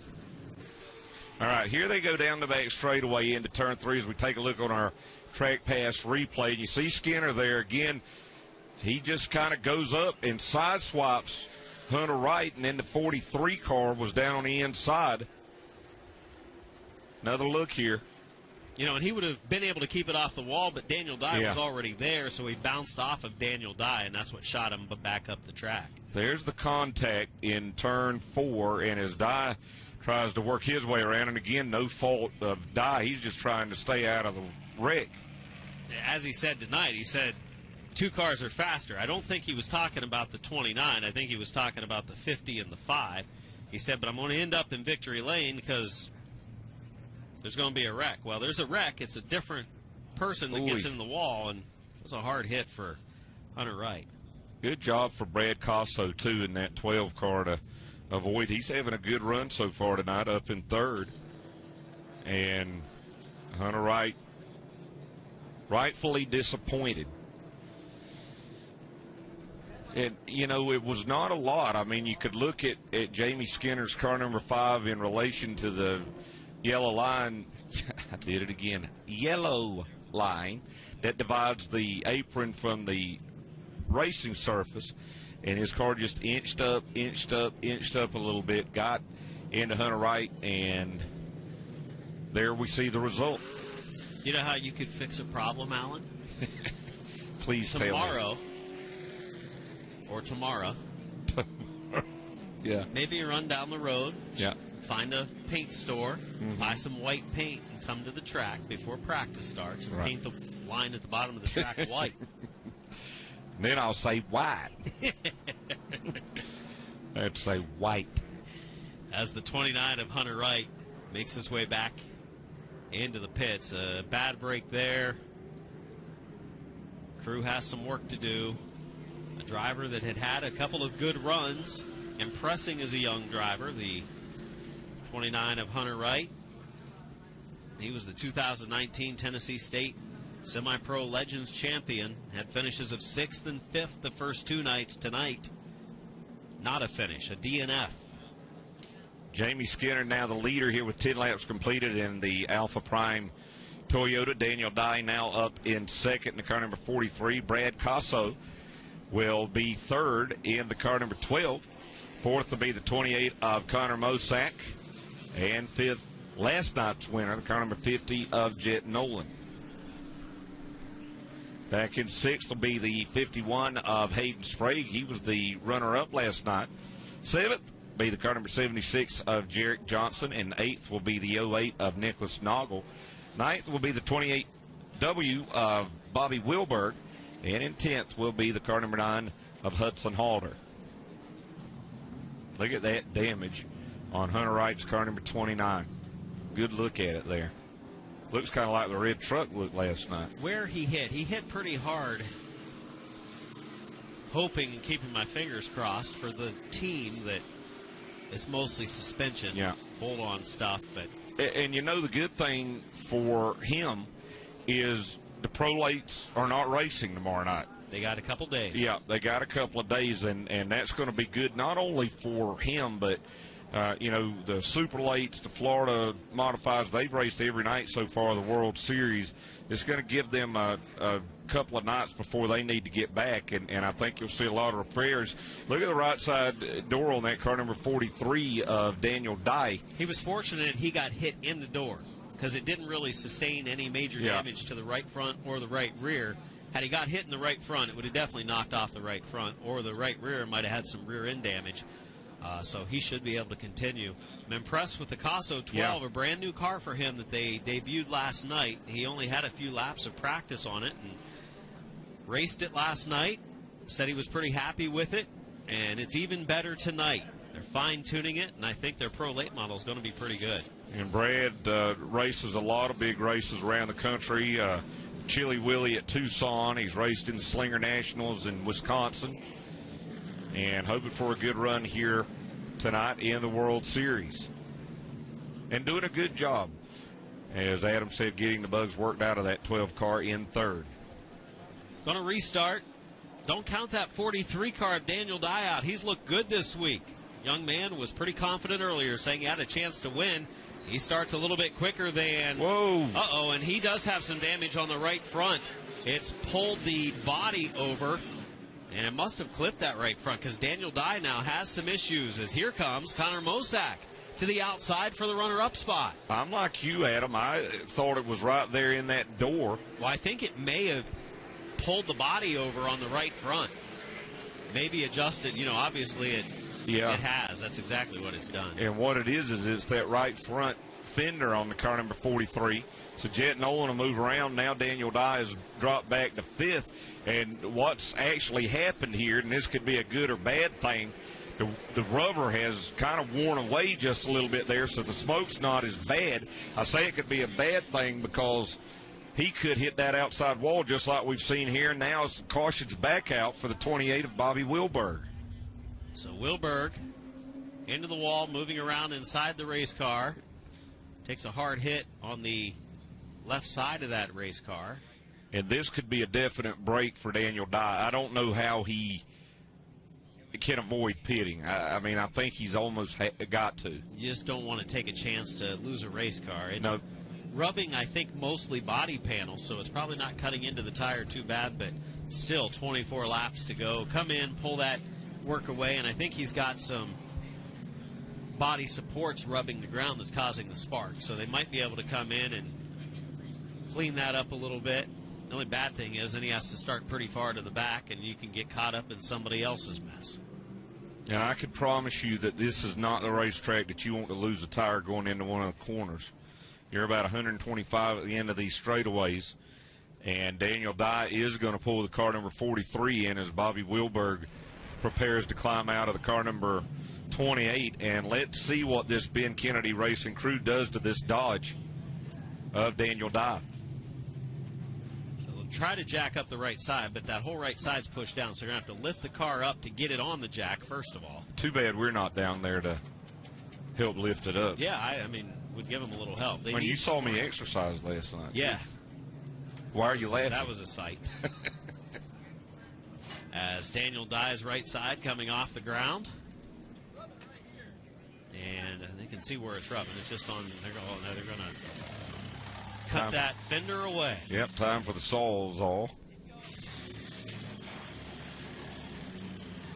All right, here they go down the back straightaway into turn 3 as we take a look on our track pass replay. And you see Skinner there again. He just kind of goes up and side swaps Hunter Wright, and then the 43 car was down on the inside. Another look here. And he would have been able to keep it off the wall, but Daniel Dye was already there, so he bounced off of Daniel Dye, and that's what shot him back up the track. There's the contact in turn 4, and as Dye tries to work his way around, and again, no fault of Dye. He's just trying to stay out of the wreck. As he said tonight, he said 2 cars are faster. I don't think he was talking about the 29. I think he was talking about the 50 and the 5. He said, but I'm going to end up in victory lane because there's going to be a wreck. Well, there's a wreck. It's a different person that gets in the wall, and it was a hard hit for Hunter Wright. Good job for Brad Casso, too, in that 12 car to avoid. He's having a good run so far tonight, up in 3rd. And Hunter Wright rightfully disappointed. And, it was not a lot. I mean, you could look at Jamie Skinner's car number 5 in relation to the yellow line. I did it again. Yellow line that divides the apron from the racing surface. And his car just inched up a little bit, got into Hunter Wright, and there we see the result. You know how you could fix a problem, Alan? Please tell me. Tomorrow. Or tomorrow. Yeah. Maybe you run down the road, find a paint store, buy some white paint, and come to the track before practice starts and paint the line at the bottom of the track white. Then I'll say white. I have to say white. As the 29 of Hunter Wright makes his way back into the pits. A bad break there. Crew has some work to do. A driver that had a couple of good runs, impressing as a young driver, the 29 of Hunter Wright. He was the 2019 Tennessee State Semi-Pro Legends champion, had finishes of 6th and 5th the first 2 nights. Tonight, not a finish, a DNF. Jamie Skinner now the leader here with 10 laps completed in the Alpha Prime Toyota. Daniel Dye now up in 2nd in the car number 43. Brad Casso will be 3rd in the car number 12. 4th will be the 28 of Connor Mosack. And 5th, last night's winner, the car number 50 of Jet Nolan. Back in 6th will be the 51 of Hayden Sprague. He was the runner-up last night. 7th will be the car number 76 of Jarek Johnson. And 8th will be the 08 of Nicholas Noggle. 9th will be the 28W of Bobby Wilberg. And in 10th will be the car number 9 of Hudson Halter. Look at that damage on Hunter Wright's car number 29. Good look at it there. Looks kind of like the red truck looked last night. Where he hit pretty hard, hoping and keeping my fingers crossed for the team that it's mostly suspension, hold-on stuff. But and the good thing for him is the pro-lates are not racing tomorrow night. They got a couple days. Yeah, they got a couple of days, and that's going to be good not only for him, but the super lates, the Florida modifieds, they've raced every night so far the World Series. It's going to give them a couple of nights before they need to get back, and I think you'll see a lot of repairs. Look at the right side door on that car number 43 of Daniel Dye. He was fortunate he got hit in the door because it didn't really sustain any major damage to the right front or the right rear. Had he got hit in the right front, it would have definitely knocked off the right front, or the right rear might have had some rear end damage. So he should be able to continue. I'm impressed with the Casso 12, a brand new car for him that they debuted last night. He only had a few laps of practice on it and raced it last night. Said he was pretty happy with it, and it's even better tonight. They're fine-tuning it, and I think their Pro Late model is going to be pretty good. And Brad races a lot of big races around the country. Chili Willie at Tucson. He's raced in the Slinger Nationals in Wisconsin. And hoping for a good run here tonight in the World Series. And doing a good job, as Adam said, getting the bugs worked out of that 12 car in 3rd. Going to restart. Don't count that 43 car of Daniel Dye out. He's looked good this week. Young man was pretty confident earlier, saying he had a chance to win. He starts a little bit quicker than... Whoa. Uh-oh, and he does have some damage on the right front. It's pulled the body over, and it must have clipped that right front because Daniel Dye now has some issues as here comes Connor Mosak to the outside for the runner-up spot. I'm like you, Adam. I thought it was right there in that door. Well, I think it may have pulled the body over on the right front. Maybe adjusted, obviously it has. That's exactly what it's done. And what it is it's that right front fender on the car number 43. So Jet Nolan will move around. Now Daniel Dye has dropped back to 5th. And what's actually happened here, and this could be a good or bad thing, the rubber has kind of worn away just a little bit there, so the smoke's not as bad. I say it could be a bad thing because he could hit that outside wall just like we've seen here. Now it's caution's back out for the 28 of Bobby Wilberg. So Wilberg into the wall, moving around inside the race car. Takes a hard hit on the left side of that race car. And this could be a definite break for Daniel Dye. I don't know how he can avoid pitting. I mean, I think he's almost got to. You just don't want to take a chance to lose a race car. It's no. Rubbing, I think, mostly body panels, so it's probably not cutting into the tire too bad, but still 24 laps to go. Come in, pull that work away, and I think he's got some body supports rubbing the ground that's causing the spark, so they might be able to come in and clean that up a little bit. The only bad thing is then he has to start pretty far to the back, and you can get caught up in somebody else's mess. And I could promise you that this is not the racetrack that you want to lose a tire going into one of the corners. You're about 125 at the end of these straightaways, and Daniel Dye is going to pull the car number 43 in as Bobby Wilberg prepares to climb out of the car number 28. And let's see what this Ben Kennedy Racing crew does to this Dodge of Daniel Dye. Try to jack up the right side, but that whole right side's pushed down, so you're going to have to lift the car up to get it on the jack, first of all. Too bad we're not down there to help lift it up. Yeah, I mean, would give them a little help. When you saw me exercise last night. Yeah. Too. Why are you laughing? That was a sight. As Daniel Dye's right side coming off the ground. And they can see where it's rubbing. It's just on, they're going to cut that fender away. Yep, time for the Sawzall.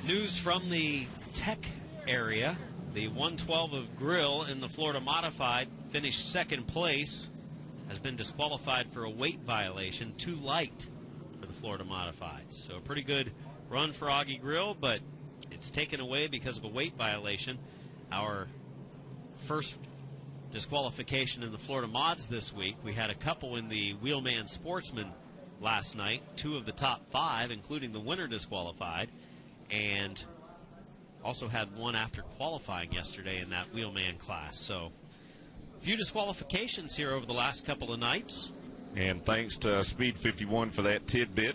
News from the Tech area. The 112 of Grill in the Florida Modified finished second place. Has been disqualified for a weight violation. Too light for the Florida Modified. So a pretty good run for Augie Grill, but it's taken away because of a weight violation. Our first disqualification in the Florida Mods this week. We had a couple in the Wheelman Sportsman last night. 2 of the top 5, including the winner, disqualified. And also had 1 after qualifying yesterday in that Wheelman class. So a few disqualifications here over the last couple of nights. And thanks to Speed 51 for that tidbit.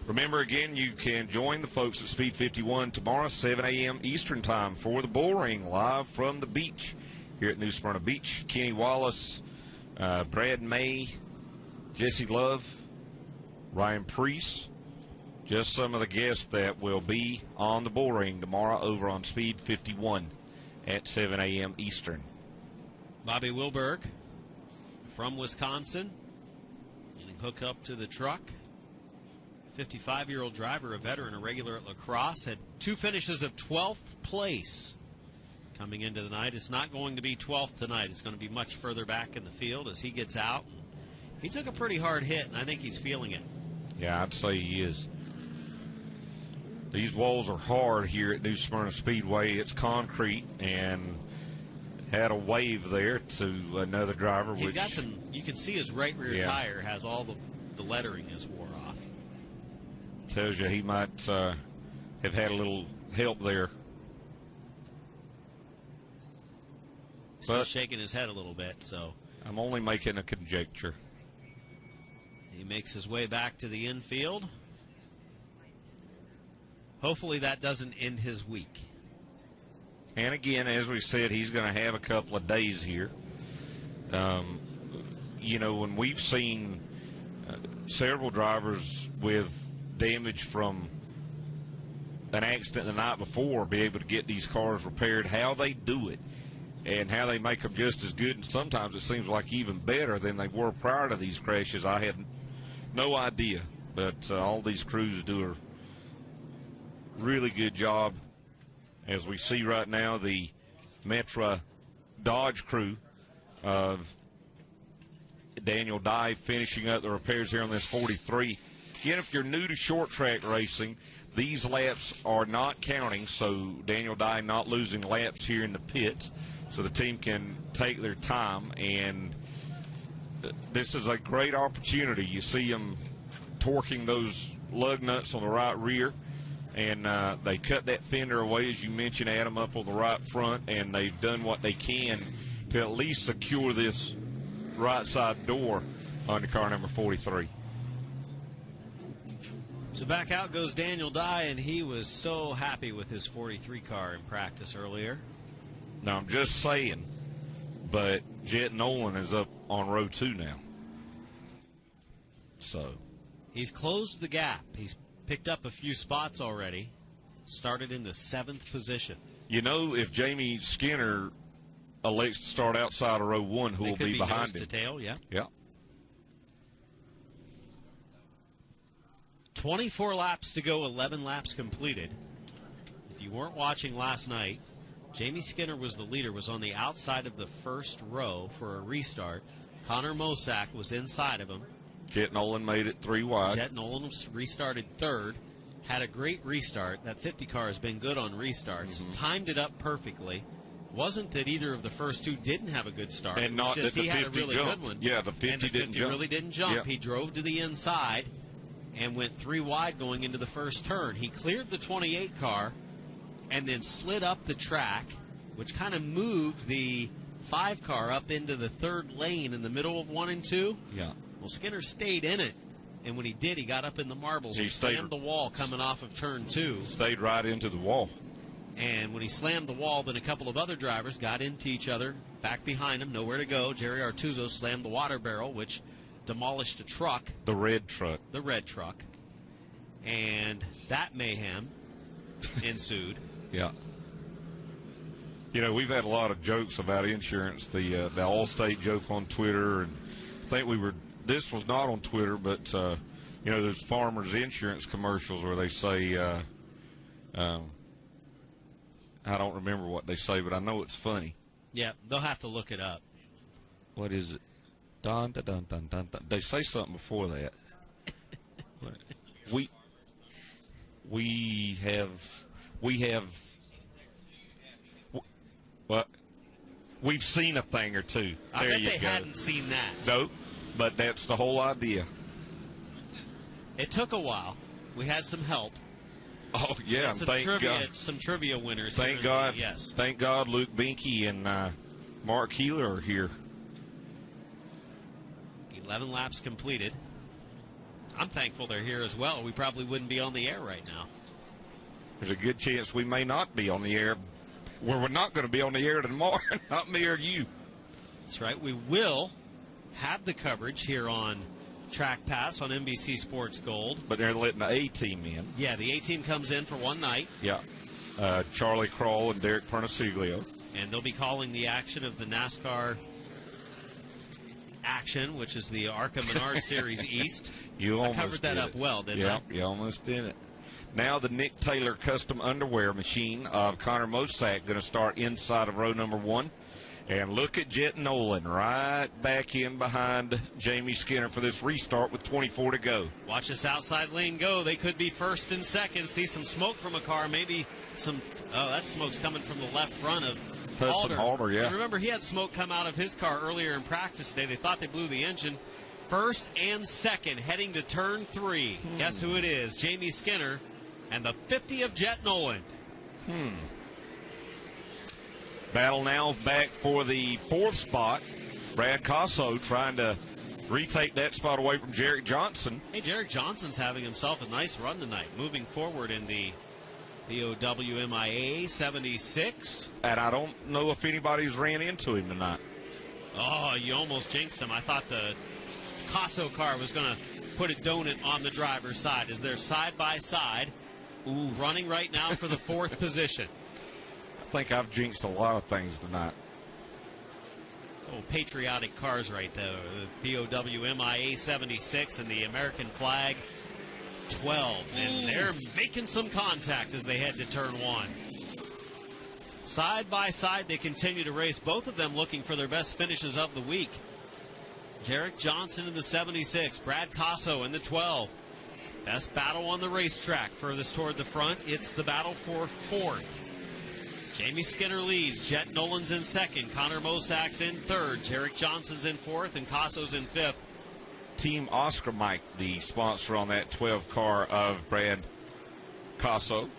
Remember, again, you can join the folks at Speed 51 tomorrow, 7 a.m. Eastern Time for the Bull Ring, live from the beach here at New Smyrna Beach. Kenny Wallace, Brad May, Jesse Love, Ryan Priest, just some of the guests that will be on the Bull Ring tomorrow over on Speed 51 at 7 a.m. Eastern. Bobby Wilberg from Wisconsin, getting hooked up to the truck. 55-year-old driver, a veteran, a regular at lacrosse, had 2 finishes of 12th place coming into the night. It's not going to be 12th tonight. It's going to be much further back in the field as he gets out. He took a pretty hard hit, and I think he's feeling it. Yeah, I'd say he is. These walls are hard here at New Smyrna Speedway. It's concrete, and had a wave there to another driver. He's got some, you can see his right rear tire has all the lettering is wore off. Tells you he might have had a little help there. Still shaking his head a little bit, so. I'm only making a conjecture. He makes his way back to the infield. Hopefully that doesn't end his week. And again, as we said, he's going to have a couple of days here. You know, when we've seen several drivers with damage from an accident the night before be able to get these cars repaired, how they do it and how they make them just as good, and sometimes it seems like even better than they were prior to these crashes. I had no idea, but all these crews do a really good job. As we see right now, the Metra Dodge crew of Daniel Dye finishing up the repairs here on this 43. Again, if you're new to short track racing, these laps are not counting, so Daniel Dye not losing laps here in the pits, so the team can take their time. And this is a great opportunity. You see them torquing those lug nuts on the right rear, and they cut that fender away, as you mentioned, Adam, up on the right front, and they've done what they can to at least secure this right side door on the car number 43. So back out goes Daniel Dye, and he was so happy with his 43 car in practice earlier. Now, I'm just saying, but Jet Nolan is up on row 2 now. So he's closed the gap. He's picked up a few spots already. Started in the 7th position. You know, if Jamie Skinner elects to start outside of row 1, who will be behind him? To tail, yeah. Yeah. 24 laps to go, 11 laps completed. If you weren't watching last night, Jamie Skinner was the leader, was on the outside of the first row for a restart. Connor Mosack was inside of him. Jet Nolan made it 3 wide. Jet Nolan was restarted 3rd. Had a great restart. That 50 car has been good on restarts. Timed it up perfectly. Wasn't that either of the first 2 didn't have a good start. And not that the 50 had a really jumped. good one. Yeah, the 50 and the didn't 50 jump. really didn't jump. Yeah. He drove to the inside and went 3 wide going into the first turn. He cleared the 28 car and then slid up the track, which kind of moved the 5 car up into the 3rd lane in the middle of 1 and 2. Yeah. Well, Skinner stayed in it, and when he did, he got up in the marbles. He slammed the wall coming off of turn 2. Stayed right into the wall. And when he slammed the wall, then a couple of other drivers got into each other, back behind him, nowhere to go. Jerry Artuzo slammed the water barrel, which demolished a truck. The red truck. The red truck. And that mayhem ensued. Yeah. You know, we've had a lot of jokes about insurance. The Allstate joke on Twitter, and I think this was not on Twitter, but, you know, there's Farmers Insurance commercials where they say, I don't remember what they say, but I know it's funny. Yeah, they'll have to look it up. What is it? Dun, dun, dun, dun, dun, dun. They say something before that. we have what? We've seen a thing or two. I there bet you they go. hadn't seen that. Nope, but that's the whole idea. It took a while. We had some help. Oh, yeah, thank God. Some trivia winners. Thank God. Yes. Thank God Luke Binky and Mark Keeler are here. 11 laps completed. I'm thankful they're here as well. We probably wouldn't be on the air right now. There's a good chance we may not be on the air. We're not going to be on the air tomorrow, not me or you. That's right. We will have the coverage here on Track Pass on NBC Sports Gold. But they're letting the A-team in. Yeah, the A-team comes in for one night. Yeah. Charlie Kroll and Derek Pernasiglio. And they'll be calling the action of the NASCAR action, which is the ARCA Menard Series East. You almost covered that up well, didn't I? Yeah, you almost did it. Now the Nick Taylor custom underwear machine of Connor Mosack going to start inside of row number 1. And look at Jet Nolan right back in behind Jamie Skinner for this restart with 24 to go. Watch this outside lane go. They could be first and second. See some smoke from a car. Maybe some, that smoke's coming from the left front of Halter, yeah. And remember, he had smoke come out of his car earlier in practice today. They thought they blew the engine. First and second heading to turn 3. Guess who it is? Jamie Skinner and the 50 of Jet Nolan. Battle now back for the 4th spot. Brad Casso trying to retake that spot away from Jarek Johnson. Hey, Jarek Johnson's having himself a nice run tonight, moving forward in the BOWMIA 76. And I don't know if anybody's ran into him tonight. Oh, you almost jinxed him. I thought the Casso car was going to put a donut on the driver's side as they're side by side, running right now for the 4th position. I think I've jinxed a lot of things tonight. Oh, patriotic cars right there. The POW MIA 76 and the American flag 12. And they're making some contact as they head to turn 1. Side by side, they continue to race, both of them looking for their best finishes of the week. Jarek Johnson in the 76, Brad Casso in the 12. Best battle on the racetrack. Furthest toward the front, it's the battle for 4th. Jamie Skinner leads. Jet Nolan's in 2nd. Connor Mosak's in 3rd. Jarek Johnson's in 4th, and Casso's in 5th. Team Oscar Mike, the sponsor on that 12 car of Brad Casso.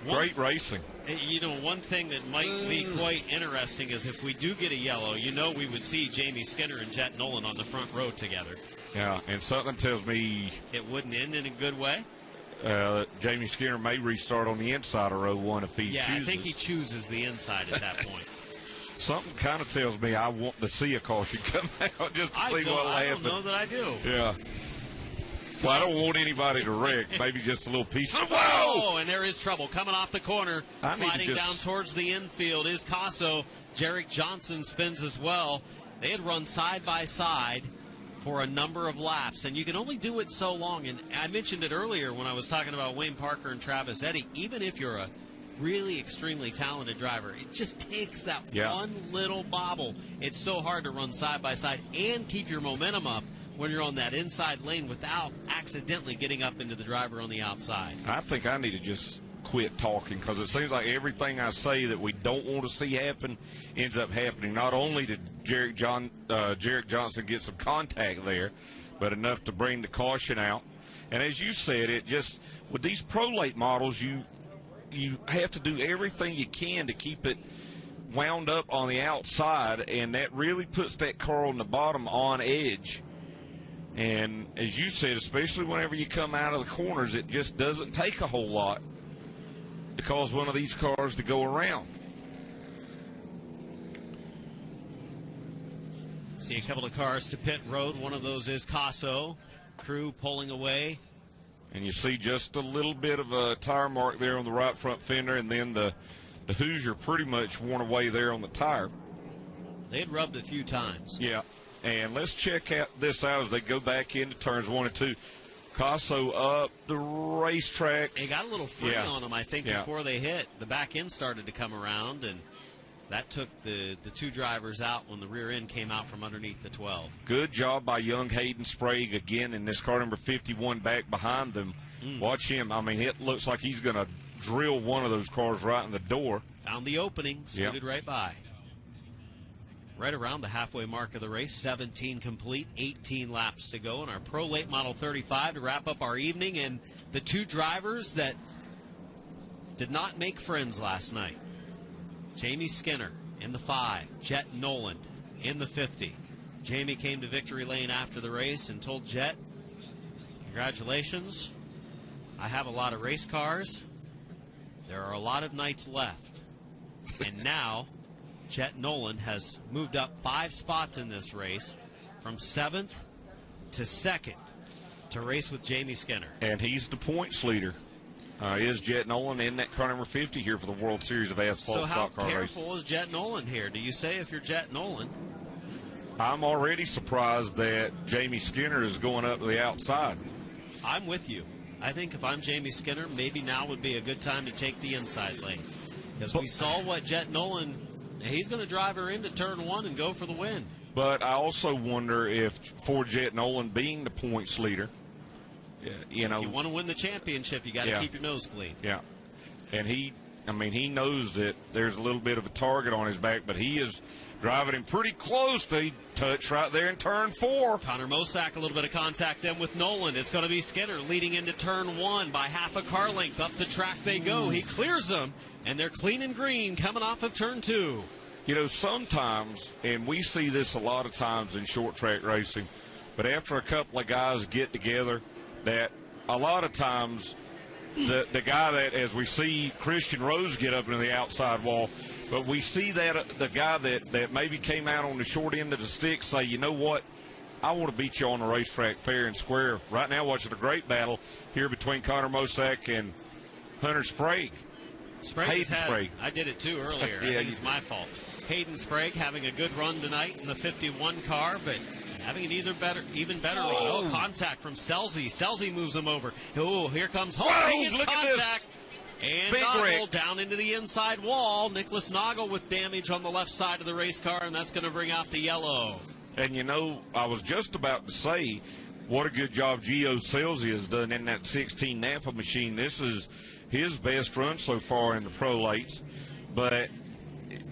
Great racing. You know, one thing that might be quite interesting is if we do get a yellow, you know we would see Jamie Skinner and Jet Nolan on the front row together. Yeah, and something tells me it wouldn't end in a good way. Jamie Skinner may restart on the inside of row 1 if he chooses. Yeah, I think he chooses the inside at that point. Something kind of tells me I want to see a caution come out just to see what will happen. I don't know that I do. Yeah. Well, I don't want anybody to wreck. Maybe just a little piece of... Whoa! Oh, and there is trouble. Coming off the corner, sliding down towards the infield is Casso. Jarek Johnson spins as well. They had run side by side for a number of laps, and you can only do it so long. And I mentioned it earlier when I was talking about Wayne Parker and Travis Eddy. Even if you're a really extremely talented driver, it just takes that one little bobble. It's so hard to run side by side and keep your momentum up when you're on that inside lane without accidentally getting up into the driver on the outside. I think I need to just quit talking, because it seems like everything I say that we don't want to see happen ends up happening. Not only did Jarek Johnson get some contact there, but enough to bring the caution out. And as you said, it just, with these Pro Late models, you have to do everything you can to keep it wound up on the outside, and that really puts that car on the bottom on edge. And as you said, especially whenever you come out of the corners, it just doesn't take a whole lot to cause one of these cars to go around. See a couple of cars to pit road. One of those is Casso. Crew pulling away. And you see just a little bit of a tire mark there on the right front fender, and then the Hoosier pretty much worn away there on the tire. They had rubbed a few times. Yeah. And let's check out this out as they go back into turns 1 and 2. Casso up the racetrack. They got a little free on them, I think, before they hit. The back end started to come around, and that took the two drivers out when the rear end came out from underneath the 12. Good job by young Hayden Sprague again in this car number 51 back behind them. Watch him. I mean, it looks like he's going to drill one of those cars right in the door. Found the opening, scooted right by. Right around the halfway mark of the race, 17 complete, 18 laps to go in our Pro Late Model 35 to wrap up our evening. And the two drivers that did not make friends last night, Jamie Skinner in the 5, Jet Nolan in the 50. Jamie came to victory lane after the race and told Jet, congratulations, I have a lot of race cars. There are a lot of nights left. And now Jet Nolan has moved up 5 spots in this race from 7th to 2nd to race with Jamie Skinner. And he's the points leader. Is Jet Nolan in that car number 50 here for the World Series of Asphalt Stock Car Racing. So how careful is Jet Nolan here? Do you say if you're Jet Nolan? I'm already surprised that Jamie Skinner is going up to the outside. I'm with you. I think if I'm Jamie Skinner, maybe now would be a good time to take the inside lane. Because we saw what Jet Nolan, he's going to drive her into turn 1 and go for the win. But I also wonder if, for Jet Nolan being the points leader, you know, if you want to win the championship, you got to keep your nose clean. Yeah. And he knows that there's a little bit of a target on his back, but he is driving him pretty close to touch right there in turn 4. Connor Mosak, a little bit of contact then with Nolan. It's going to be Skinner leading into turn 1 by half a car length. Up the track they go. He clears them, and they're clean and green coming off of turn 2. You know, sometimes, and we see this a lot of times in short track racing, but after a couple of guys get together, that a lot of times the guy that, as we see Christian Rose get up into the outside wall, but we see that the guy that maybe came out on the short end of the stick say, you know what, I want to beat you on the racetrack fair and square. Right now watching a great battle here between Connor Mosak and Hunter Sprague. Sprague. I did it too earlier. It's my fault. Hayden Sprague having a good run tonight in the 51 car, but having an even better run. Oh, contact from Selzy. Selzy moves him over. Oh, here comes Holt. He gets look contact. at this. And Big Noggle wreck. down into the inside wall. Nicholas Noggle with damage on the left side of the race car, and that's going to bring out the yellow. And, you know, I was just about to say what a good job Gio Selzy has done in that 16 Napa machine. This is his best run so far in the Pro Lates. But,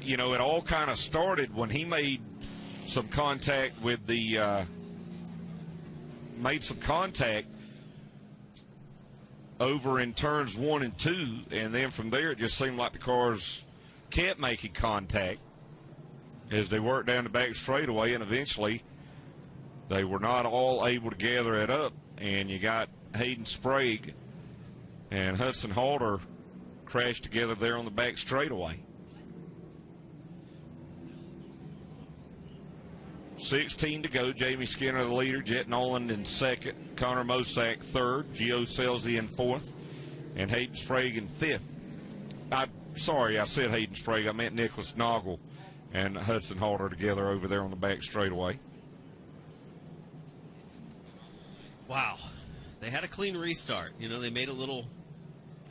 you know, it all kind of started when he made some contact with the over in turns 1 and 2, and then from there it just seemed like the cars kept making contact as they worked down the back straightaway, and eventually they were not all able to gather it up, and you got Hayden Sprague and Hudson Halter crashed together there on the back straightaway. 16 to go. Jamie Skinner, the leader. Jet Noland in second. Connor Mosack third. Gio Selzy in fourth. And Hayden Sprague in fifth. Sorry, I said Hayden Sprague. I meant Nicholas Noggle and Hudson Halter together over there on the back straightaway. Wow. They had a clean restart. You know, they made a little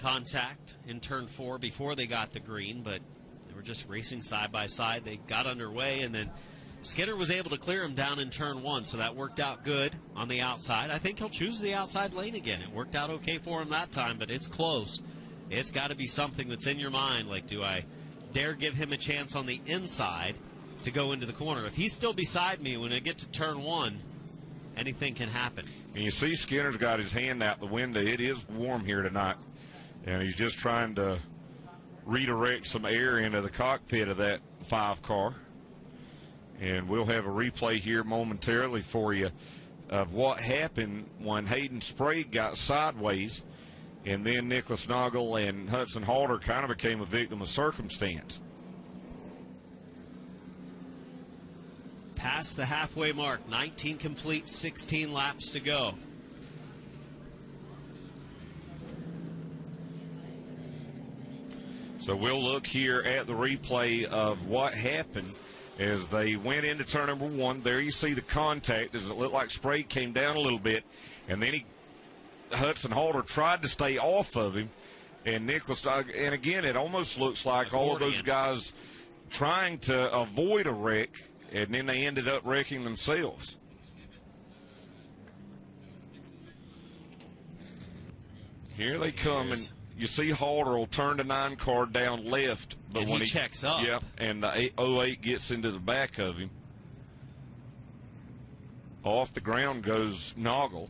contact in turn 4 before they got the green, but they were just racing side by side. They got underway, and then Skinner was able to clear him down in turn 1, so that worked out good on the outside. I think he'll choose the outside lane again. It worked out okay for him that time, but it's close. It's got to be something that's in your mind, like, do I dare give him a chance on the inside to go into the corner? If he's still beside me when I get to turn 1, anything can happen. And you see Skinner's got his hand out the window. It is warm here tonight, and he's just trying to redirect some air into the cockpit of that 5 car. And we'll have a replay here momentarily for you of what happened when Hayden Sprague got sideways, and then Nicholas Noggle and Hudson Halter kind of became a victim of circumstance. Past the halfway mark, 19 complete, 16 laps to go. So we'll look here at the replay of what happened as they went into turn number 1. There you see the contact. Does it look like Sprague came down a little bit, and then Hudson Halter tried to stay off of him, and Nicholas, and again, it almost looks like all of those guys trying to avoid a wreck, and then they ended up wrecking themselves. Here they come, and you see Halter will turn the 9 car down left, but and when he checks up, yep, and the 08 gets into the back of him. Off the ground goes Noggle.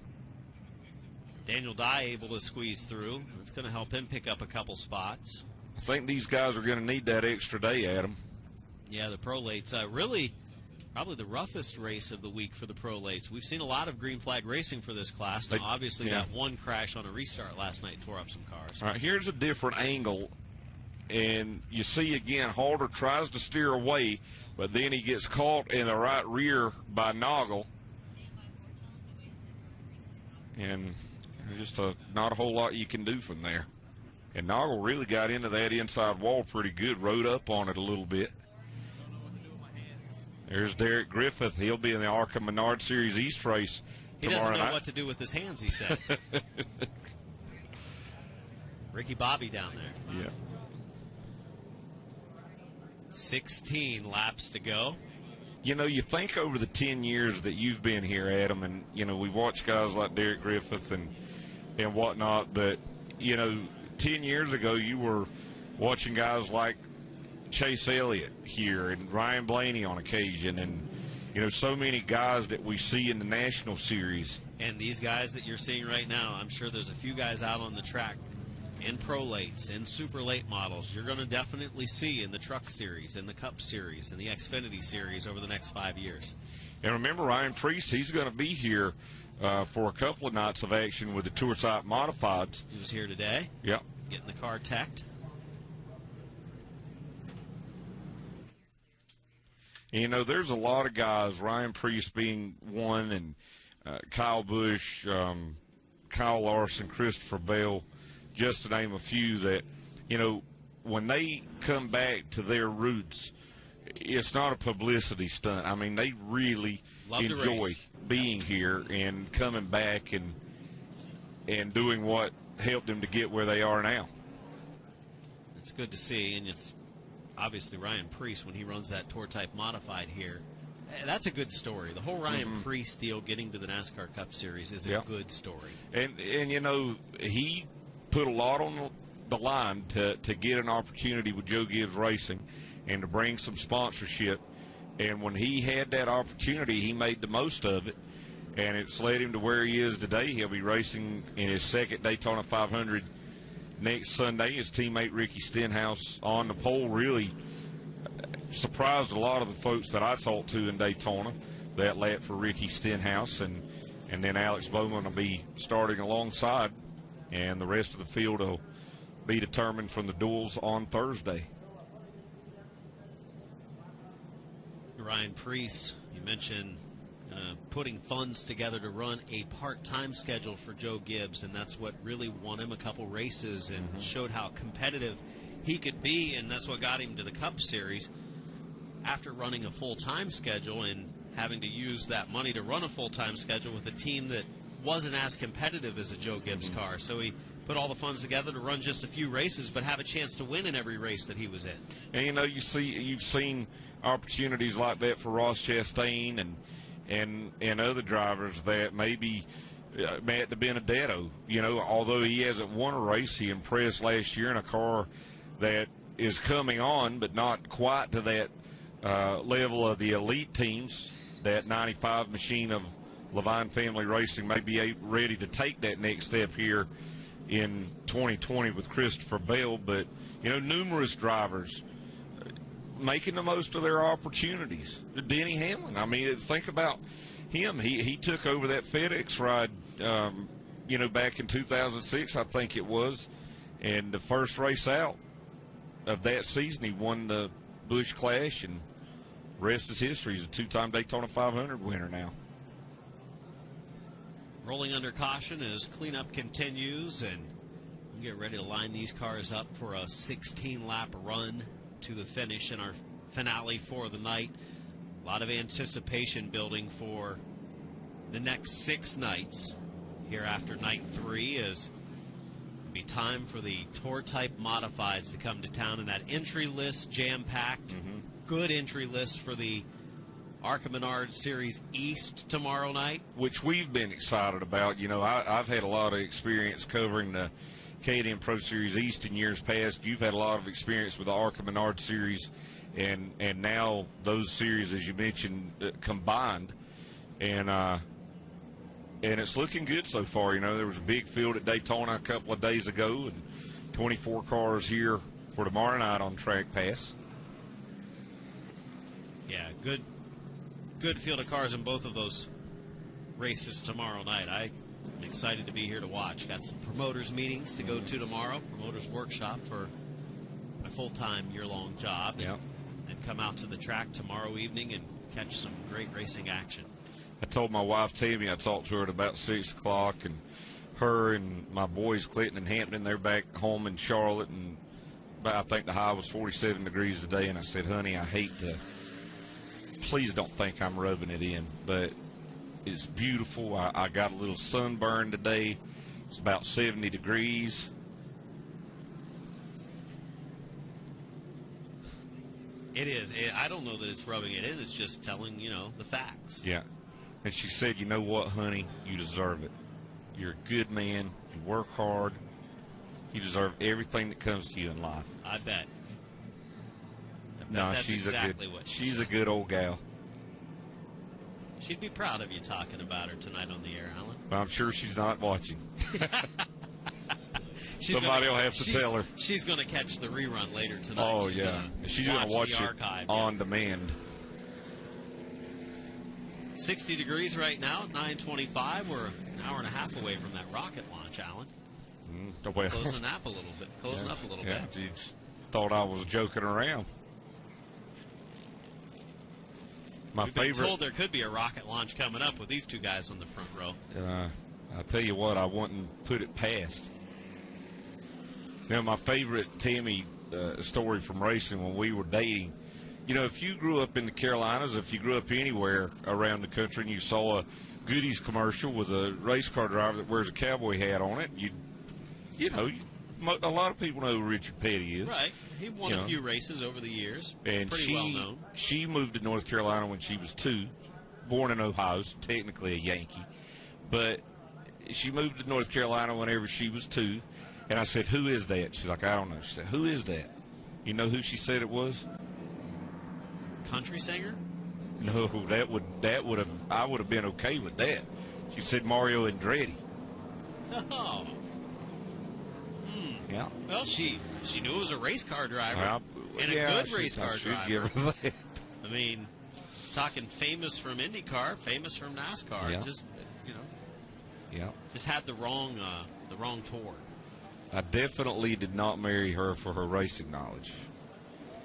Daniel Dye able to squeeze through. It's going to help him pick up a couple spots. I think these guys are going to need that extra day, Adam. Yeah, the Pro Lates, really probably the roughest race of the week for the Pro Lates. We've seen a lot of green flag racing for this class. Now, obviously, that one crash on a restart last night tore up some cars. All right, here's a different angle, and you see again, Halter tries to steer away, but then he gets caught in the right rear by Noggle, and just not a whole lot you can do from there. And Noggle really got into that inside wall pretty good, rode up on it a little bit. There's Derek Griffith. He'll be in the ARCA Menard Series East race tomorrow night. He doesn't know what to do with his hands, he said. Ricky Bobby down there. Yeah. 16 laps to go. You know, you think over the 10 years that you've been here, Adam, and, you know, we've watched guys like Derek Griffith and whatnot, but, you know, 10 years ago you were watching guys like Chase Elliott here and Ryan Blaney on occasion, and, you know, so many guys that we see in the National Series. And these guys that you're seeing right now, I'm sure there's a few guys out on the track in Pro Lates, in Super Late models, you're going to definitely see in the Truck Series, in the Cup Series, in the Xfinity Series over the next 5 years. And remember, Ryan Priest, he's going to be here for a couple of nights of action with the Tour Type Modifieds. He was here today. Yep. Getting the car teched. And, you know, there's a lot of guys, Ryan Priest being one, and Kyle Busch, Kyle Larson, Christopher Bell, just to name a few, that, you know, when they come back to their roots, it's not a publicity stunt. I mean, they really Love to enjoy race. being here and coming back and doing what helped them to get where they are now. It's good to see, and it's obviously Ryan Preece when he runs that tour type modified here. That's a good story. The whole Ryan Preece deal getting to the NASCAR Cup Series is a good story. And you know, he put a lot on the line to get an opportunity with Joe Gibbs Racing and to bring some sponsorship. And when he had that opportunity, he made the most of it. And it's led him to where he is today. He'll be racing in his second Daytona 500 next Sunday. His teammate Ricky Stenhouse on the pole really surprised a lot of the folks that I talked to in Daytona, that lap for Ricky Stenhouse. And then Alex Bowman will be starting alongside, and the rest of the field will be determined from the duels on Thursday. Ryan Preece, you mentioned putting funds together to run a part-time schedule for Joe Gibbs, and that's what really won him a couple races and showed how competitive he could be, and that's what got him to the Cup Series. After running a full-time schedule and having to use that money to run a full-time schedule with a team that wasn't as competitive as a Joe Gibbs car, so he put all the funds together to run just a few races but have a chance to win in every race that he was in. And, you know, you've seen opportunities like that for Ross Chastain and other drivers that maybe Matt DiBenedetto, you know, although he hasn't won a race, he impressed last year in a car that is coming on but not quite to that level of the elite teams. That 95 machine of Levine Family Racing may be ready to take that next step here in 2020 with Christopher Bell. But, you know, numerous drivers making the most of their opportunities. Denny Hamlin, I mean, think about him. He took over that FedEx ride, you know, back in 2006, I think it was. And the first race out of that season, he won the Busch Clash, and rest is history. He's a two-time Daytona 500 winner now. Rolling under caution as cleanup continues, and we get ready to line these cars up for a 16-lap run to the finish in our finale for the night. A lot of anticipation building for the next 6 nights. Here after night 3 is be time for the tour type modifieds to come to town, and that entry list jam-packed. Good entry list for the ARCA Menard Series East tomorrow night, which we've been excited about. You know, I've had a lot of experience covering the K&N Pro Series East in years past. You've had a lot of experience with the ARCA Menard Series, and now those series, as you mentioned, combined, and it's looking good so far. You know, there was a big field at Daytona a couple of days ago, and 24 cars here for tomorrow night on trackpass. Yeah, good field of cars in both of those races tomorrow night. I'm excited to be here to watch. Got some promoters meetings to go to tomorrow, promoters workshop for my full-time year-long job, and come out to the track tomorrow evening and catch some great racing action. I told my wife Tammy, I talked to her at about 6 o'clock, and her and my boys Clinton and Hampton, they're back home in Charlotte, and I think the high was 47 degrees today, and I said, honey, I hate to, please don't think I'm rubbing it in, but it's beautiful. I got a little sunburn today. It's about 70 degrees. It is. I don't know that it's rubbing it in. It's just telling, you know, the facts. Yeah. And she said, you know what, honey? You deserve it. You're a good man. You work hard. You deserve everything that comes to you in life. I bet. No, that's she's exactly a good. what She's said. a good old gal. She'd be proud of you talking about her tonight on the air, Alan. But I'm sure she's not watching. Somebody will have to tell her. She's going to catch the rerun later tonight. Oh, yeah. She's going to watch the it archive, on demand. 60 degrees right now at 9:25. We're an hour and a half away from that rocket launch, Alan. Well, Closing up a little bit. Closing up a little bit. You thought I was joking around. We've been told there could be a rocket launch coming up with these two guys on the front row. I'll tell you what, I wouldn't put it past. Now, my favorite Tammy story from racing when we were dating, you know, if you grew up in the Carolinas, if you grew up anywhere around the country and you saw a Goodies commercial with a race car driver that wears a cowboy hat on it, you know, a lot of people know who Richard Petty is. Right. He won a few races over the years. And pretty well known. She moved to North Carolina when she was 2, born in Ohio, so technically a Yankee. But she moved to North Carolina whenever she was 2. And I said, who is that? She's like, I don't know. She said, who is that? You know who she said it was? Country singer? No, I would have been okay with that. She said Mario Andretti. Oh. Yeah. Well, she knew it was a race car driver. Well, and a good race car driver. Give her that. I mean, talking famous from IndyCar, famous from NASCAR. Yeah. Just, you know. Yeah. Just had the wrong tour. I definitely did not marry her for her racing knowledge.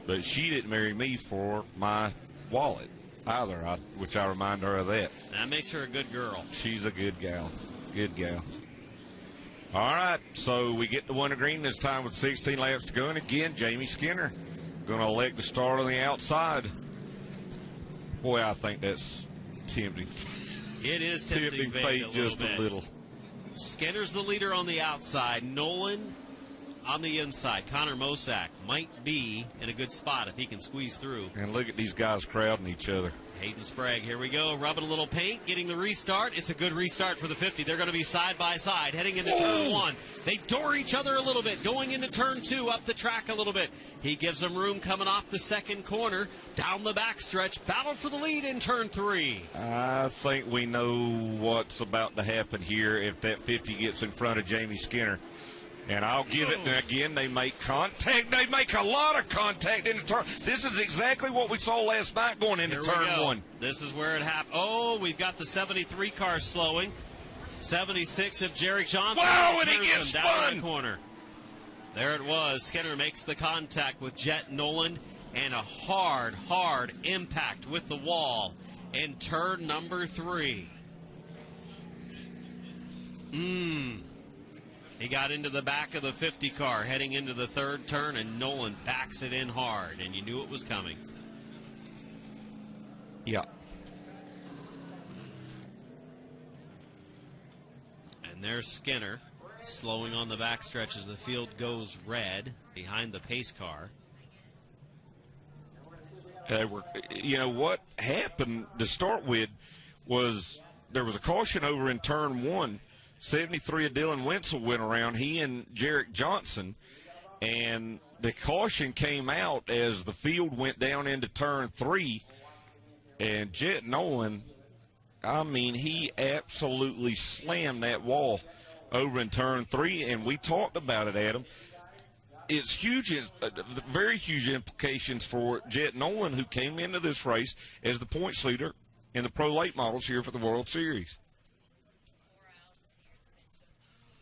But she didn't marry me for my wallet either, which I remind her of that. That makes her a good girl. She's a good gal. Good gal. All right, so we get to Winter Green this time with 16 laps to go. And again, Jamie Skinner going to elect to start on the outside. Boy, I think that's tempting. It is tempting fate just a little. Skinner's the leader on the outside. Nolan on the inside. Connor Mosack might be in a good spot if he can squeeze through. And look at these guys crowding each other. Hayden Sprague, here we go, rubbing a little paint, getting the restart. It's a good restart for the 50. They're going to be side by side, heading into turn 1. They door each other a little bit, going into turn 2, up the track a little bit. He gives them room coming off the second corner, down the backstretch, battle for the lead in turn 3. I think we know what's about to happen here if that 50 gets in front of Jamie Skinner. And I'll give it, and again, they make contact. They make a lot of contact in the turn. This is exactly what we saw last night going into turn 1. This is where it happened. Oh, we've got the 73 car slowing. 76 of Jarek Johnson. Wow, and he gets down the corner. There it was. Skinner makes the contact with Jet Nolan, and a hard impact with the wall in turn number 3. He got into the back of the 50 car heading into the third turn, and Nolan backs it in hard, and you knew it was coming. Yeah. And there's Skinner slowing on the backstretch as the field goes red behind the pace car. You know, what happened to start with was there was a caution over in turn 1. 73 of Dylan Wenzel went around, he and Jarek Johnson, and the caution came out as the field went down into turn 3, and Jet Nolan, I mean, he absolutely slammed that wall over in turn 3, and we talked about it, Adam. It's huge, very huge implications for Jet Nolan, who came into this race as the points leader in the Pro Late Models here for the World Series.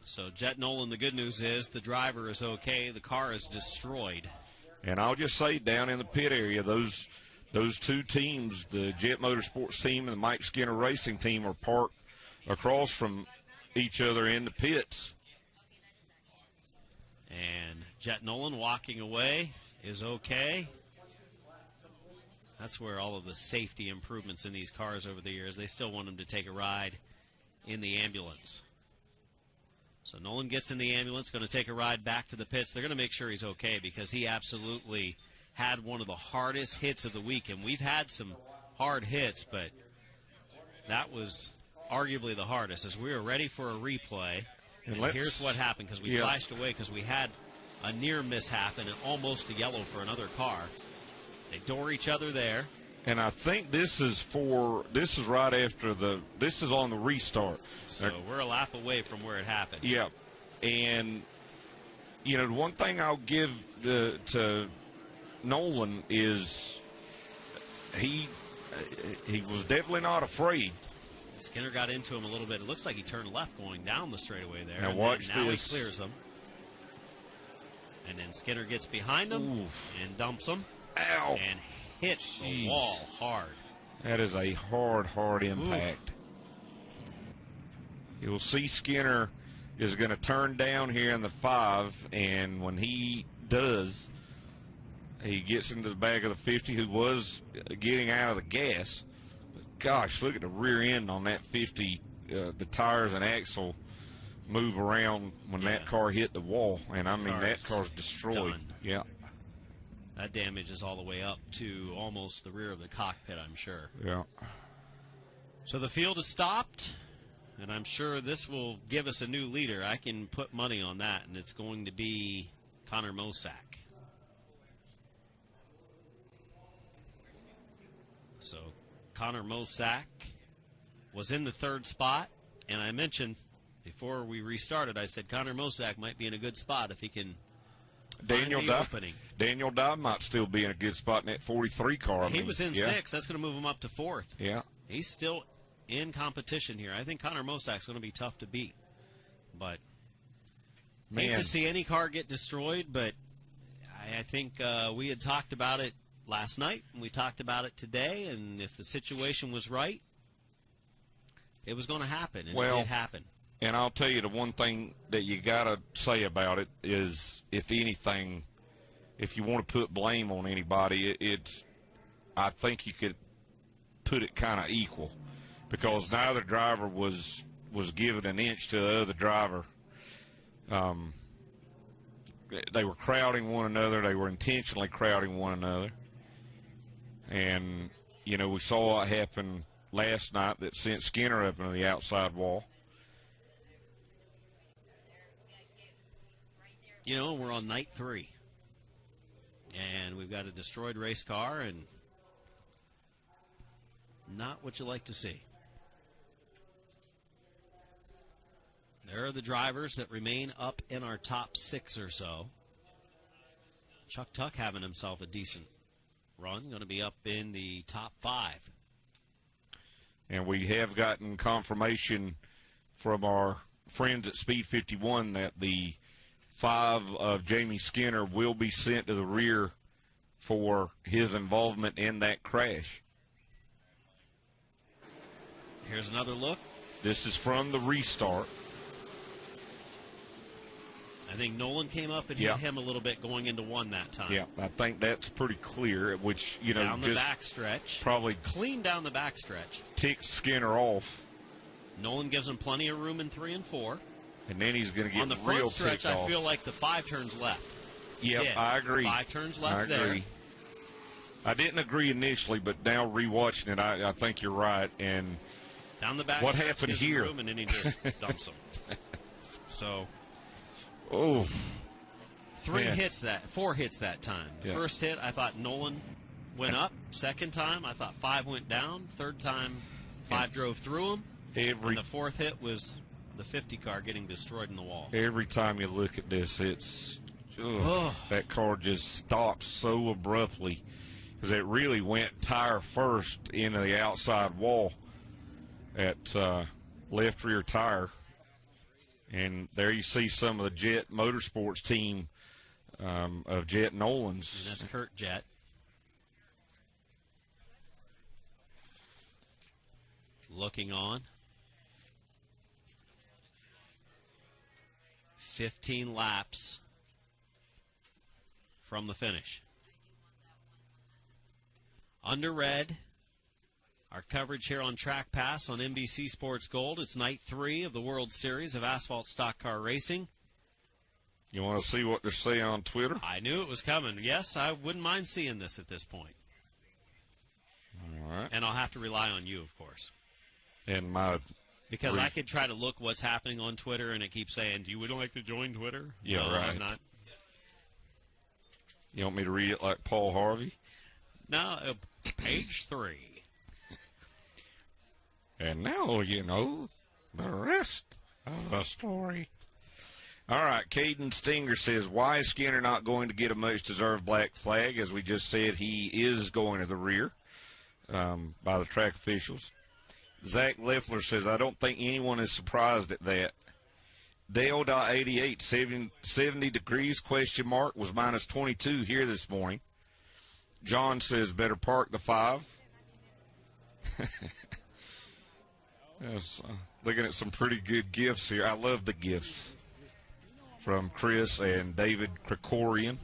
So Jet Nolan, the good news is the driver is okay. The car is destroyed. And I'll just say, down in the pit area, those two teams, the Jet Motorsports team and the Mike Skinner Racing team, are parked across from each other in the pits. And Jet Nolan walking away is okay. That's where all of the safety improvements in these cars over the years, they still want him to take a ride in the ambulance. So Nolan gets in the ambulance, going to take a ride back to the pits. They're going to make sure he's okay because he absolutely had one of the hardest hits of the week. And we've had some hard hits, but that was arguably the hardest. As we were ready for a replay, and here's what happened, because we flashed away because we had a near mishap and almost a yellow for another car. They door each other there. And I think this is right after this is on the restart. So we're a lap away from where it happened. Yeah. And, you know, one thing I'll give to Nolan is he was definitely not afraid. Skinner got into him a little bit. It looks like he turned left going down the straightaway there. Now watch now this. He clears them. And then Skinner gets behind him and dumps him. Ow. And hits the wall hard. That is a hard impact. You'll see Skinner is going to turn down here in the 5, and when he does, He gets into the back of the 50, who was getting out of the gas. But gosh, look at the rear end on that 50. The tires and axle move around when that car hit the wall, and I mean that car's destroyed. Done. Yeah. That damage is all the way up to almost the rear of the cockpit, I'm sure. Yeah. So the field is stopped, and I'm sure this will give us a new leader. I can put money on that, and it's going to be Connor Mosack. So Connor Mosack was in the third spot, and I mentioned before we restarted, I said Connor Mosack might be in a good spot if he can find the opening. Daniel Dye might still be in a good spot in that 43 car. He was in sixth. That's going to move him up to fourth. Yeah. He's still in competition here. I think Connor Mosack's going to be tough to beat. But hate to see any car get destroyed, but I think we had talked about it last night, and we talked about it today, and if the situation was right, it was going to happen, and it did happen. And I'll tell you the one thing that you got to say about it is, if anything, if you want to put blame on anybody, I think you could put it kind of equal, because neither driver was given an inch to the other driver. They were crowding one another. They were intentionally crowding one another. And, you know, we saw what happened last night that sent Skinner up into the outside wall. You know, we're on night 3. And we've got a destroyed race car, and not what you like to see. There are the drivers that remain up in our top 6 or so. Chuck Tuck having himself a decent run, going to be up in the top 5. And we have gotten confirmation from our friends at Speed 51 that the 5 of Jamie Skinner will be sent to the rear for his involvement in that crash. Here's another look. This is from the restart. I think Nolan came up and hit him a little bit going into 1 that time. Yeah, I think that's pretty clear, which, you know, down the just backstretch. Probably clean down the backstretch. Ticked Skinner off. Nolan gives him plenty of room in 3 and 4. And then he's going to get on the real front stretch. ticked I off. feel like the 5 turns left. Yep, I agree. 5 turns left I agree. there. I didn't agree initially, but now rewatching it, I think you're right. And down the back. What happened here? Room, and then he just dumps him. So. 4 hits that time. The first hit, I thought Nolan went up. Second time, I thought 5 went down. Third time, 5 drove through him. And the 4th hit was the 50 car getting destroyed in the wall. Every time you look at this, it's that car just stops so abruptly, because it really went tire first into the outside wall at left rear tire. And there you see some of the Jet Motorsports team of Jet Nolans. And that's Kurt Jet. Looking on. 15 laps from the finish. Under red, our coverage here on Track Pass on NBC Sports Gold. It's night 3 of the World Series of Asphalt Stock Car Racing. You want to see what they're saying on Twitter? I knew it was coming. Yes, I wouldn't mind seeing this at this point. All right. And I'll have to rely on you, of course. And because I could try to look what's happening on Twitter, and it keeps saying, "Do you would like to join Twitter?" Yeah, no, right. I'm not. You want me to read it like Paul Harvey? No, page 3. And now you know the rest of the story. All right, Caden Stinger says, why is Skinner not going to get a much-deserved black flag? As we just said, he is going to the rear by the track officials. Zach Leffler says, I don't think anyone is surprised at that. Dale.88, 70 degrees, question mark, was minus 22 here this morning. John says, better park the 5. Yes, looking at some pretty good gifts here. I love the gifts from Chris and David Krikorian.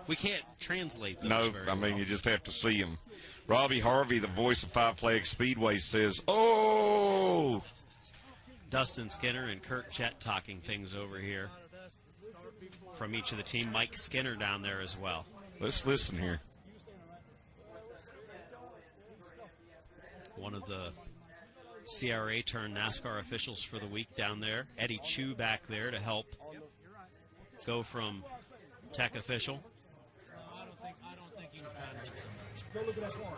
We can't translate those No, very I mean, well. you just have to see them. Robbie Harvey, the voice of Five Flags Speedway, says, "Oh!" Dustin Skinner and Kurt Chet talking things over here from each of the team. Mike Skinner down there as well. Let's listen here. One of the CRA turned NASCAR officials for the week down there. Eddie Chu back there to help go from tech official.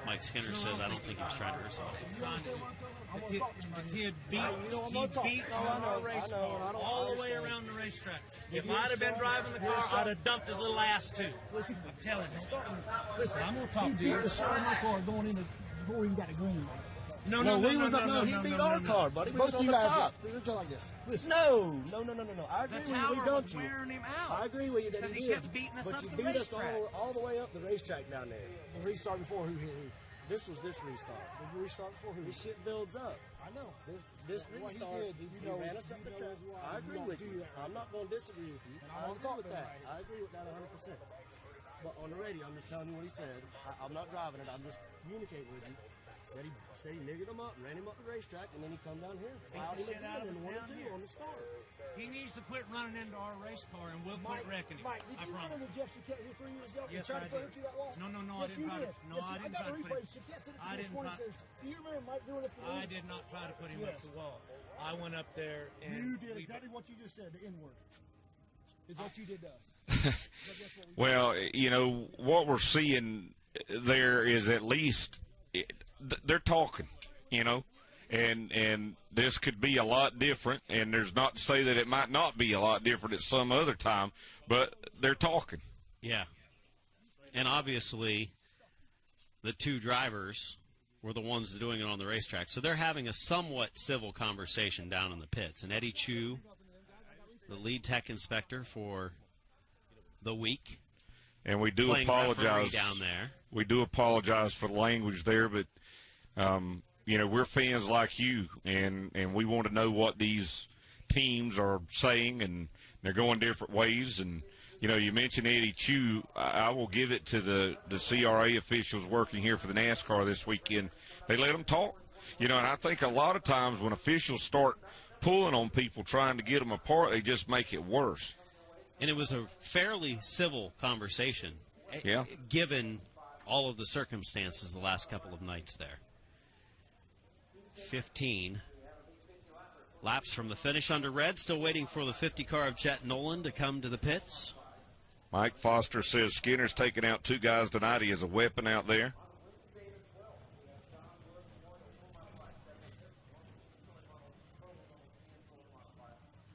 Mike Skinner says, I don't think he was trying to hurt somebody. The kid beat on our race car all the way around the racetrack. If I'd have been driving the car, I'd have dumped his little ass too. I'm telling you. Listen, I'm going to talk to you. He beat the shit out of my car going in before he got a green light. No, he beat our car, buddy. We was on the top. Like this. Listen. No. I agree with you. We dumped you. I agree with you that he kept beating us but up you the beat us racetrack. all the way up the racetrack down there. The restart before who hit who? This was this restart. The restart before who? This shit builds up. I know. This What he restart, did, he ran us up the track. I agree with you. I'm not going to disagree with you. I agree with that. I agree with that 100%. But on the radio, I'm just telling you what he said. I'm not driving it. I'm just communicating with you. Said he niggered him up, ran him up the racetrack, and then he come down here, plowed him again, and 1-2 on the start. He needs to quit running into our race car, and we'll quit wrecking him. Mike, did you run into Jeff Chiquette here 3 years ago? Yes, tried I to did. hurt you that wall? No, I Yes, didn't you try to. did. No, Yes, I didn't got try the to put replay. him. Chiquette said I didn't try. says, do you remember Mike doing this to me? I did not try to put him up the wall. I went up there and You did exactly what you just said, the N-word. Is what you did to us. Well, you know, what we're seeing there is at least they're talking, you know, and this could be a lot different, and there's not to say that it might not be a lot different at some other time, but they're talking. Yeah. And obviously, the two drivers were the ones doing it on the racetrack. So they're having a somewhat civil conversation down in the pits. And Eddie Chu, the lead tech inspector for the week, And we do playing referee apologize down there. We do apologize for the language there, but you know, we're fans like you, and we want to know what these teams are saying, and they're going different ways. And you know, you mentioned Eddie Chu. I will give it to the CRA officials working here for the NASCAR this weekend. They let them talk, you know, and I think a lot of times when officials start pulling on people, trying to get them apart, they just make it worse. And it was a fairly civil conversation, Yeah. given all of the circumstances the last couple of nights there. 15 laps from the finish under red, still waiting for the 50 car of Chet Nolan to come to the pits. Mike Foster says Skinner's taking out two guys tonight. He has a weapon out there.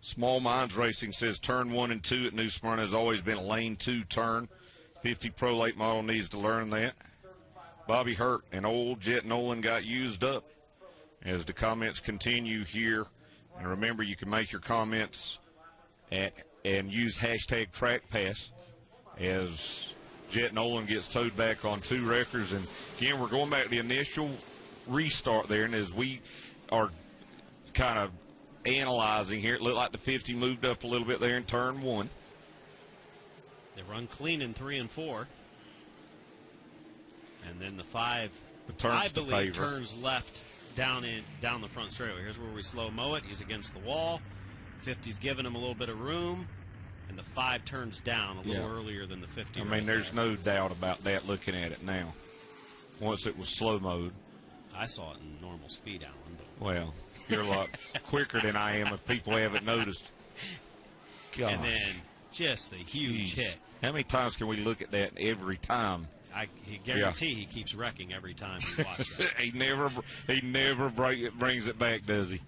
Small Minds Racing says turn 1 and 2 at New Smyrna has always been a lane 2 turn. 50 Pro Late model needs to learn that. Bobby Hurt and old Jet Nolan got used up. As the comments continue here, and remember you can make your comments and use hashtag trackpass as Jet Nolan gets towed back on 2 wreckers. And again, we're going back to the initial restart there, and as we are kind of analyzing here, it looked like the 50 moved up a little bit there in turn 1. They run clean in 3 and 4. And then the 5, I believe, turns left down the front straightaway. Here's where we slow-mo it. He's against the wall. 50's giving him a little bit of room. And the 5 turns down a little earlier than the 50. I mean, there's no doubt about that looking at it now. Once it was slow mode. I saw it in normal speed, Alan. Well, you're a lot quicker than I am if people haven't noticed. Gosh. And then just the huge hit. How many times can we look at that every time? I guarantee he keeps wrecking every time we watch that. he never brings it back, does he?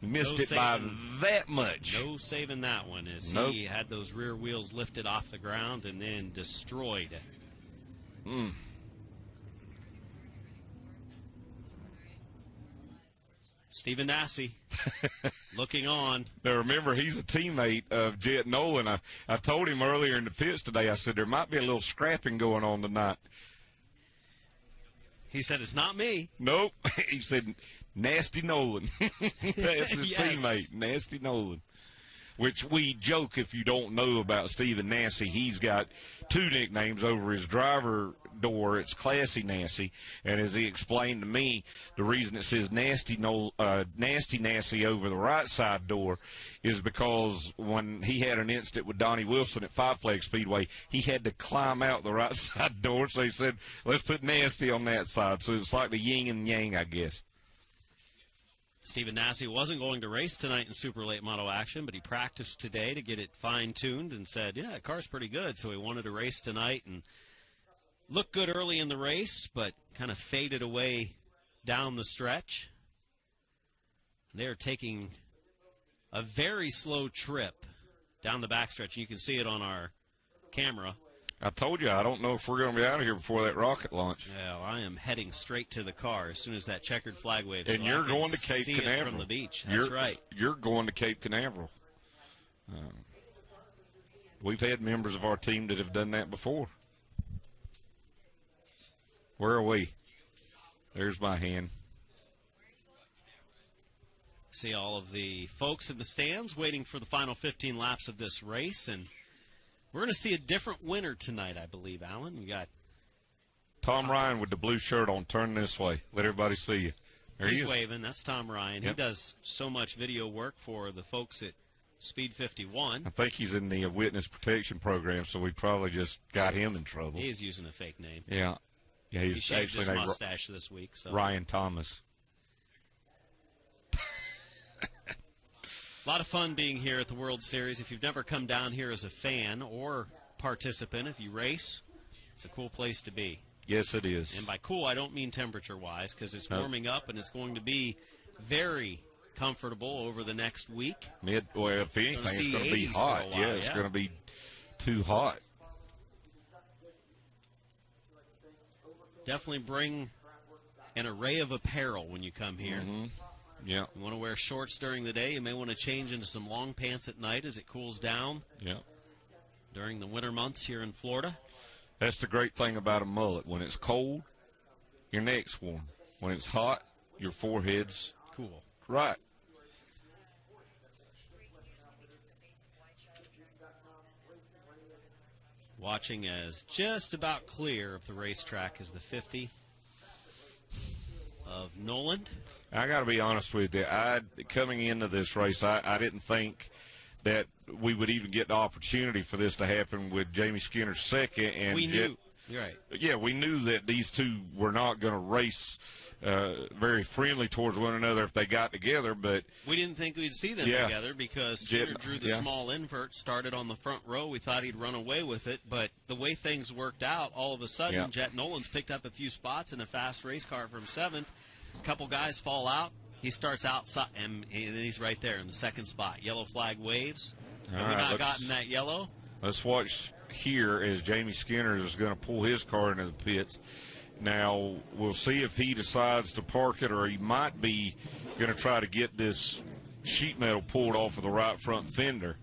He missed it by that much. No saving that one, as he had those rear wheels lifted off the ground and then destroyed. Stephen Nassy looking on. Now, remember, he's a teammate of Jet Nolan. I told him earlier in the pits today, I said, there might be a little scrapping going on tonight. He said, it's not me. Nope. He said, Nasty Nolan. That's his teammate, Nasty Nolan. which we joke if you don't know about Stephen Nasty. He's got 2 nicknames over his driver door. It's Classy Nasty, and as he explained to me, the reason it says Nasty Nasty over the right side door is because when he had an incident with Donnie Wilson at Five Flag Speedway, he had to climb out the right side door, so he said, let's put Nasty on that side. So it's like the yin and yang, I guess. Stephen Nasty wasn't going to race tonight in super late model action, but he practiced today to get it fine-tuned and said, yeah, the car's pretty good, so he wanted to race tonight and looked good early in the race, but kind of faded away down the stretch. They're taking a very slow trip down the backstretch. You can see it on our camera. I told you, I don't know if we're going to be out of here before that rocket launch. Yeah, well, I am heading straight to the car as soon as that checkered flag waves. And you're going to Cape Canaveral. From the beach. That's right. You're going to Cape Canaveral. We've had members of our team that have done that before. Where are we? There's my hand. See all of the folks in the stands waiting for the final 15 laps of this race, and we're going to see a different winner tonight, I believe, Alan. We got Tom Ryan with the blue shirt on. Turn this way. Let everybody see you. There he's he is. waving. That's Tom Ryan. Yep. He does so much video work for the folks at Speed 51. I think he's in the witness protection program, so we probably just got him in trouble. He's using a fake name. Yeah. Yeah, he he's shaved actually his named mustache this week. So. Ryan Thomas. A lot of fun being here at the World Series. If you've never come down here as a fan or participant, if you race, it's a cool place to be. Yes, it is. And by cool, I don't mean temperature-wise, because it's warming up and it's going to be very comfortable over the next week. Well, if anything, it's going to be hot. Yeah, it's going to be too hot. Definitely bring an array of apparel when you come here. Mm-hmm. Yeah. You want to wear shorts during the day. You may want to change into some long pants at night as it cools down. Yeah. During the winter months here in Florida. That's the great thing about a mullet. When it's cold, your neck's warm. When it's hot, your forehead's cool. Right. Watching as just about clear of the racetrack is the 50 of Noland. I got to be honest with you. Coming into this race, I didn't think that we would even get the opportunity for this to happen with Jamie Skinner second. And we knew. You're right. Yeah, we knew that these two were not going to race very friendly towards one another if they got together. But we didn't think we'd see them together because Skinner drew the small invert, started on the front row. We thought he'd run away with it. But the way things worked out, all of a sudden, Jet Nolan's picked up a few spots in a fast race car from 7th. A couple guys fall out. He starts outside, and then he's right there in the second spot. Yellow flag waves. Have we not gotten that yellow? Let's watch here as Jamie Skinner is going to pull his car into the pits. Now, we'll see if he decides to park it, or he might be going to try to get this sheet metal pulled off of the right front fender.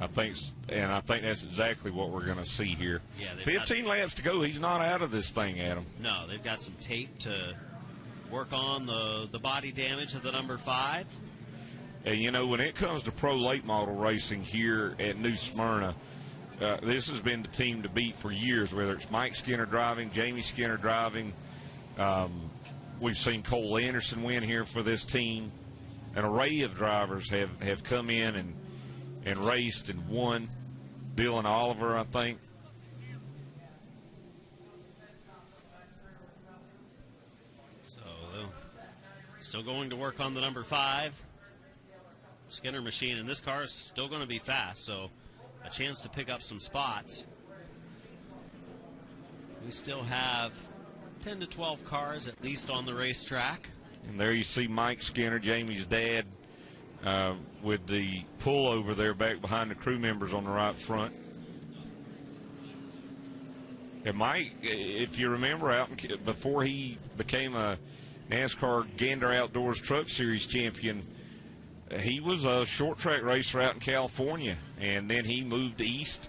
I think that's exactly what we're going to see here. Yeah, 15 laps to go. He's not out of this thing, Adam. No, they've got some tape to work on the body damage of the number 5. And, you know, when it comes to pro late model racing here at New Smyrna, this has been the team to beat for years, whether it's Mike Skinner driving, Jamie Skinner driving. We've seen Cole Anderson win here for this team. An array of drivers have come in and raced and won. Bill and Oliver, I think. So still going to work on the number 5 Skinner machine, and this car is still going to be fast, so a chance to pick up some spots. We still have 10 to 12 cars at least on the racetrack. And there you see Mike Skinner, Jamie's dad, with the pullover there back behind the crew members on the right front. And Mike, if you remember, before he became a NASCAR Gander Outdoors Truck Series champion, he was a short track racer out in California, and then he moved east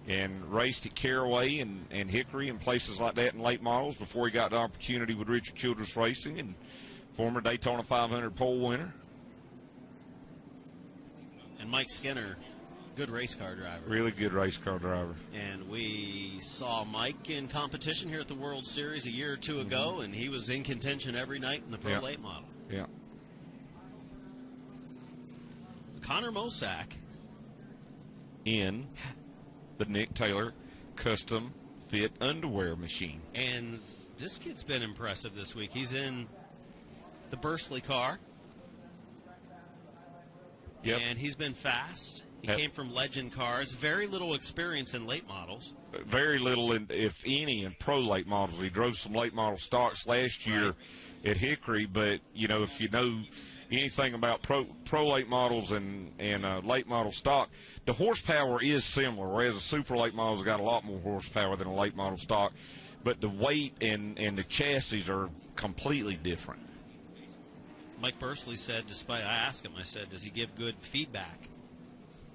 and raced at Caraway and Hickory and places like that in late models before he got the opportunity with Richard Childress Racing and former Daytona 500 pole winner. And Mike Skinner Good race car driver. Really good race car driver. And we saw Mike in competition here at the World Series a year or two ago, and he was in contention every night in the Pro Late model. Yeah. Connor Mosack in the Nick Taylor custom fit underwear machine. And this kid's been impressive this week. He's in the Bursley car. Yep. And he's been fast. He came from Legend cars. Very little experience in late models. Very little, if any, in pro late models. He drove some late model stocks last year at Hickory, but, you know, if you know anything about pro late models and late model stock, the horsepower is similar, whereas a super late model's got a lot more horsepower than a late model stock, but the weight and the chassis are completely different. Mike Bursley said, I asked him, I said, does he give good feedback?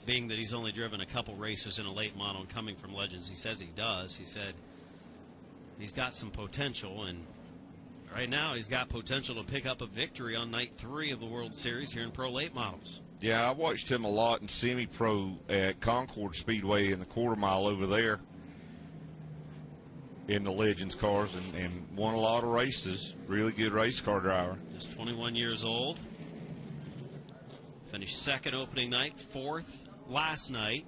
Being that he's only driven a couple races in a late model and coming from Legends, he says he does. He said he's got some potential, and right now he's got potential to pick up a victory on night 3 of the World Series here in Pro Late Models. Yeah, I watched him a lot in semi-pro at Concord Speedway in the quarter mile over there in the Legends cars, and won a lot of races. Really good race car driver. Just 21 years old. Finished second opening night, 4th last night.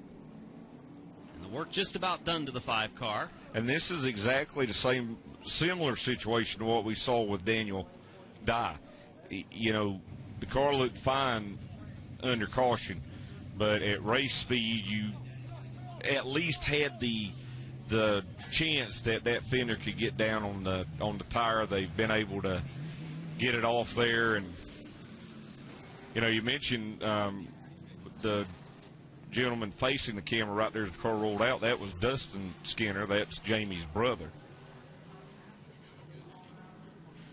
And the work just about done to the 5 car. And this is exactly the similar situation to what we saw with Daniel Dye. You know, the car looked fine under caution, but at race speed, you at least had the chance that fender could get down on the tire. They've been able to get it off there, and you know, you mentioned the gentleman facing the camera right there as the car rolled out. That was Dustin Skinner. That's Jamie's brother.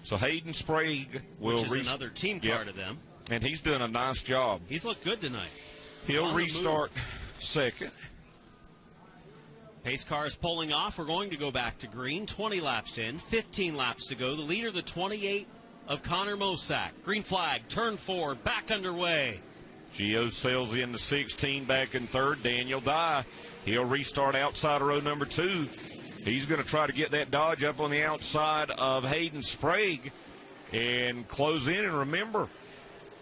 So Hayden Sprague will which is another team car to them. And he's done a nice job. He's looked good tonight. He'll restart second. Pace car is pulling off. We're going to go back to green. 20 laps in, 15 laps to go. The leader, the 28 of Connor Mosack. Green flag, turn 4, back underway. Gio sails into 16, back in third. Daniel Dye, he'll restart outside of row number 2. He's going to try to get that Dodge up on the outside of Hayden Sprague and close in. And remember,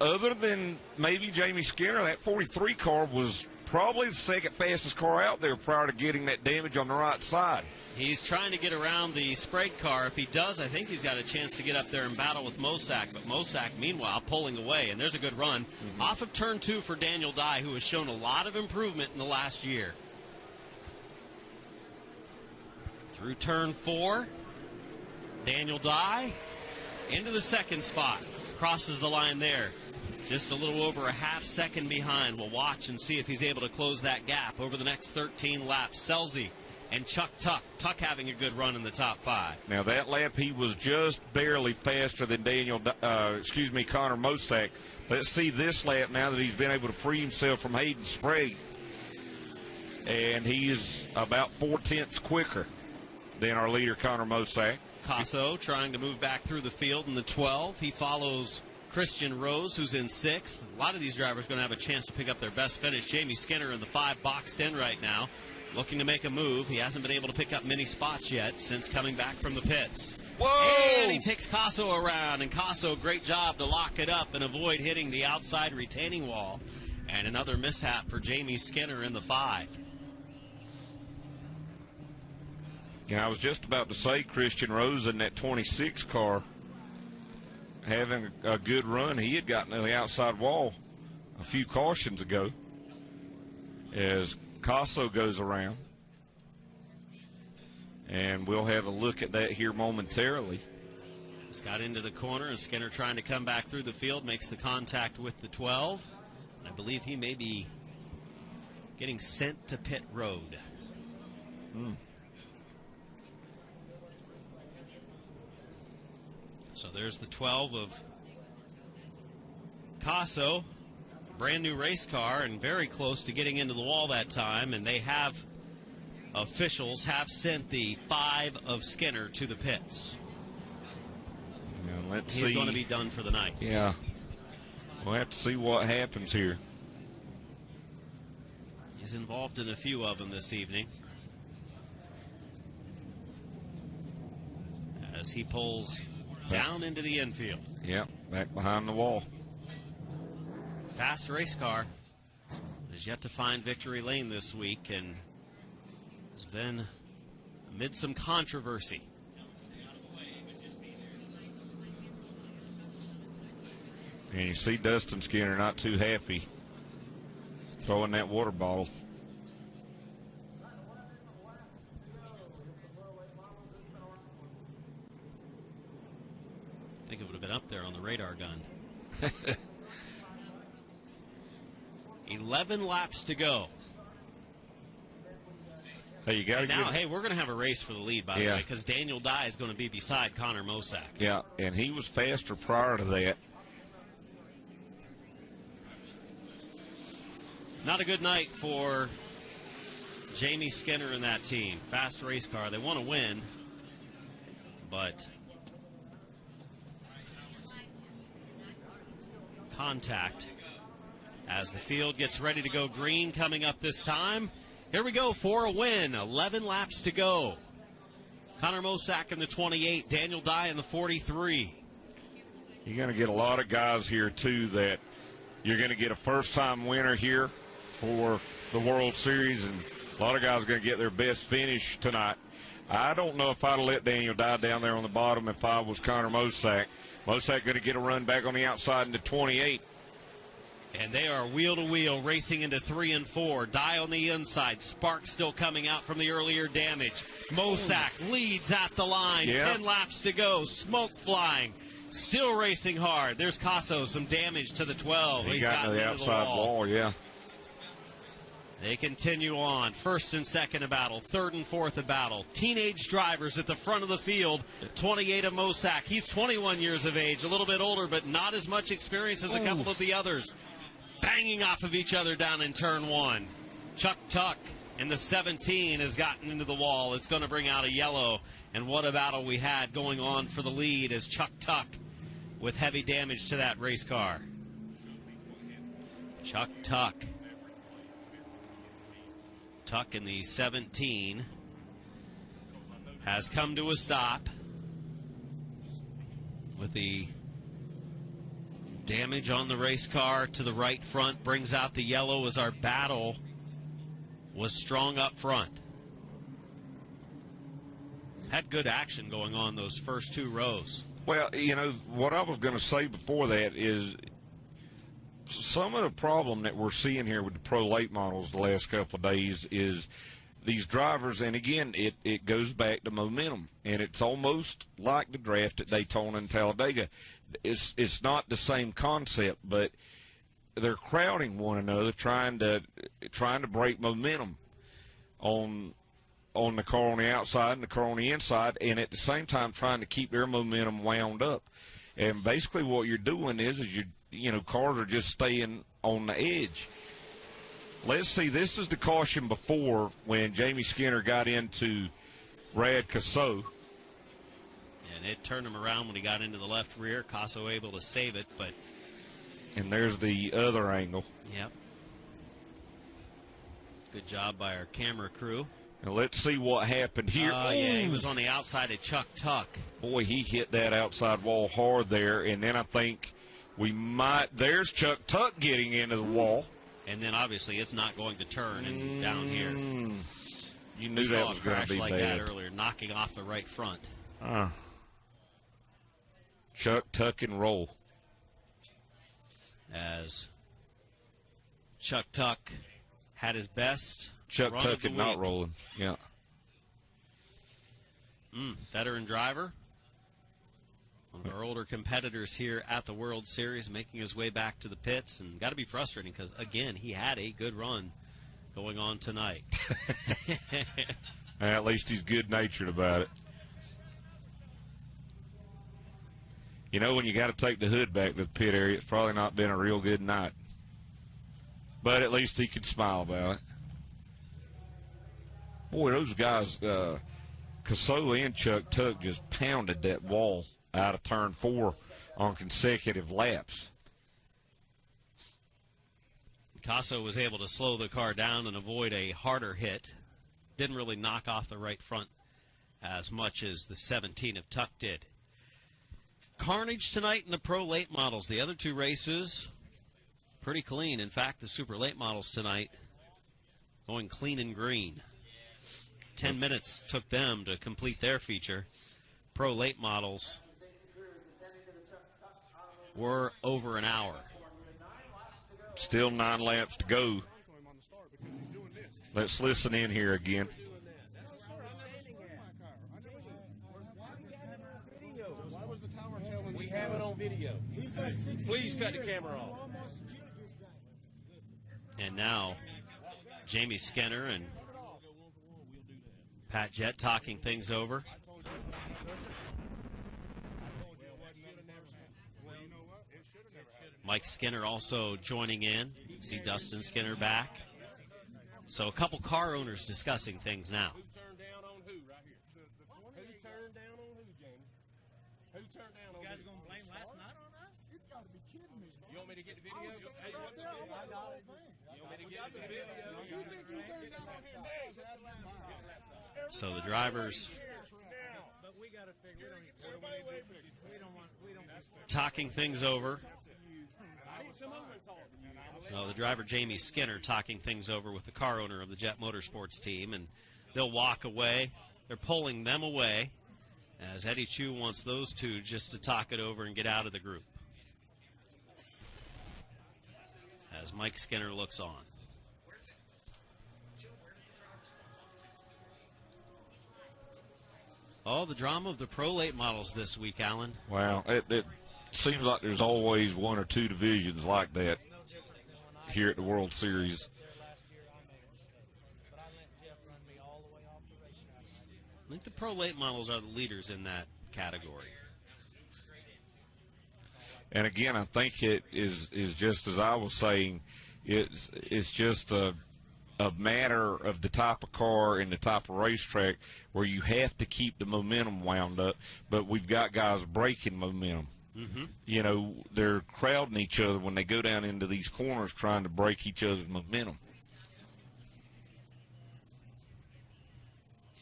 other than maybe Jamie Skinner, that 43 car was probably the second fastest car out there prior to getting that damage on the right side. He's trying to get around the Sprague car. If he does, I think he's got a chance to get up there and battle with Mosack. But Mosack, meanwhile, pulling away. And there's a good run off of turn 2 for Daniel Dye, who has shown a lot of improvement in the last year. Through turn 4, Daniel Dye into the second spot. Crosses the line there. Just a little over a half second behind. We'll watch and see if he's able to close that gap over the next 13 laps. Selzy and Chuck Tuck. Tuck having a good run in the top 5. Now that lap he was just barely faster than Connor Mosack. Let's see this lap now that he's been able to free himself from Hayden Sprague. And he is about 4/10 quicker than our leader, Connor Mosack. Casso trying to move back through the field in the 12. He follows Christian Rose, who's in 6th. A lot of these drivers are going to have a chance to pick up their best finish. Jamie Skinner in the 5, boxed in right now, looking to make a move. He hasn't been able to pick up many spots yet since coming back from the pits. Whoa! And he takes Casso around, and Casso, great job to lock it up and avoid hitting the outside retaining wall. And another mishap for Jamie Skinner in the 5. You know, I was just about to say Christian Rose in that 26 car having a good run. He had gotten to the outside wall a few cautions ago as Casso goes around. And we'll have a look at that here momentarily. Just got into the corner, and Skinner trying to come back through the field, makes the contact with the 12. I believe he may be getting sent to pit road. So there's the 12 of Casso, brand new race car, and very close to getting into the wall that time. And they have, officials have sent the 5 of Skinner to the pits. Now, let's He's see. going to be done for the night. Yeah. We'll have to see what happens here. He's involved in a few of them this evening, as he pulls down into the infield. Yep, back behind the wall. Fast race car has yet to find victory lane this week and has been amid some controversy. And you see Dustin Skinner not too happy throwing that water bottle. I think it would have been up there on the radar gun. 11 laps to go. Hey, you got to now, hey, we're going to have a race for the lead, by the way, because Daniel Dye is going to be beside Connor Mosack. Yeah, and he was faster prior to that. Not a good night for Jamie Skinner and that team. Fast race car. They want to win, but contact as the field gets ready to go green coming up this time. Here we go for a win. 11 laps to go. Connor Mosack in the 28, Daniel Dye in the 43. You're going to get a lot of guys here, too, that you're going to get a first-time winner here for the World Series, and a lot of guys are going to get their best finish tonight. I don't know if I'd have let Daniel Dye down there on the bottom if I was Connor Mosack. Mosack going to get a run back on the outside into 28. And they are wheel-to-wheel racing into 3 and 4. Dye on the inside. Sparks still coming out from the earlier damage. Mosack leads at the line. 10 laps to go. Smoke flying. Still racing hard. There's Casso. Some damage to the 12. He got into the outside wall, yeah. They continue on. First and second a battle. Third and fourth a battle. Teenage drivers at the front of the field. 28 of Mosack. He's 21 years of age. A little bit older, but not as much experience as a couple of the others. Banging off of each other down in turn one. Chuck Tuck in the 17 has gotten into the wall. It's going to bring out a yellow. And what a battle we had going on for the lead as Chuck Tuck with heavy damage to that race car. Chuck Tuck. Tuck in the 17 has come to a stop with the damage on the race car to the right front. Brings out the yellow as our battle was strong up front. Had good action going on those first two rows. Well, you know, what I was going to say before that is some of the problem that we're seeing here with the pro late models the last couple of days is these drivers, and again, it goes back to momentum, and it's almost like the draft at Daytona and Talladega. It's not the same concept, but they're crowding one another, trying to break momentum on the car on the outside and the car on the inside, and at the same time trying to keep their momentum wound up. And basically, what you're doing is you know, cars are just staying on the edge. Let's see. This is the caution before when Jamie Skinner got into Brad Casso. And it turned him around when he got into the left rear. Casso able to save it, but... And there's the other angle. Yep. Good job by our camera crew. Now let's see what happened here. Yeah, he was on the outside of Chuck Tuck. Boy, he hit that outside wall hard there, and then I think we might... There's Chuck Tuck getting into the wall. And then, obviously, it's not going to turn and down here. You knew that was going to be like bad. That earlier, knocking off the right front. Chuck Tuck and roll. As Chuck Tuck had his best Chuck run Tuck of the and not week. rolling. Yeah. Veteran driver. One of our older competitors here at the World Series, making his way back to the pits, and got to be frustrating because, again, he had a good run going on tonight. At least he's good-natured about it. You know, when you got to take the hood back to the pit area, it's probably not been a real good night. But at least he could smile about it. Boy, those guys, Casso and Chuck Tuck, just pounded that wall out of turn 4 on consecutive laps. Casso was able to slow the car down and avoid a harder hit. Didn't really knock off the right front as much as the 17 of Tuck did. Carnage tonight in the Pro Late Models. The other two races, pretty clean. In fact, the Super Late Models tonight going clean and green. 10 minutes took them to complete their feature. Pro Late Models were over an hour. Still 9 laps to go. Let's listen in here again. We have it on video. Please cut the camera off. And now, Jamie Skinner and Pat Jett talking things over. Mike Skinner also joining in. See Dustin Skinner back. So a couple car owners discussing things now. Who turned down on who right here? Who turned down on who, Jamie? Who turned down on who? You guys going to blame last night on us? You got to be kidding me. You want me to get the video? Hey, you want me to get the video? You think you turned down on him? So the drivers talking things over. No, the driver Jamie Skinner talking things over with the car owner of the Jet Motorsports team, and they'll walk away. They're pulling them away as Eddie Chu wants those two just to talk it over and get out of the group. As Mike Skinner looks on. Oh, the drama of the Pro Late Models this week, Alan. Wow, it seems like there's always one or two divisions like that here at the World Series. I think the Pro Late Models are the leaders in that category. And again, I think it is just as I was saying, it's just a matter of the type of car and the type of racetrack where you have to keep the momentum wound up, but we've got guys breaking momentum. Mm-hmm. You know, they're crowding each other when they go down into these corners trying to break each other's momentum.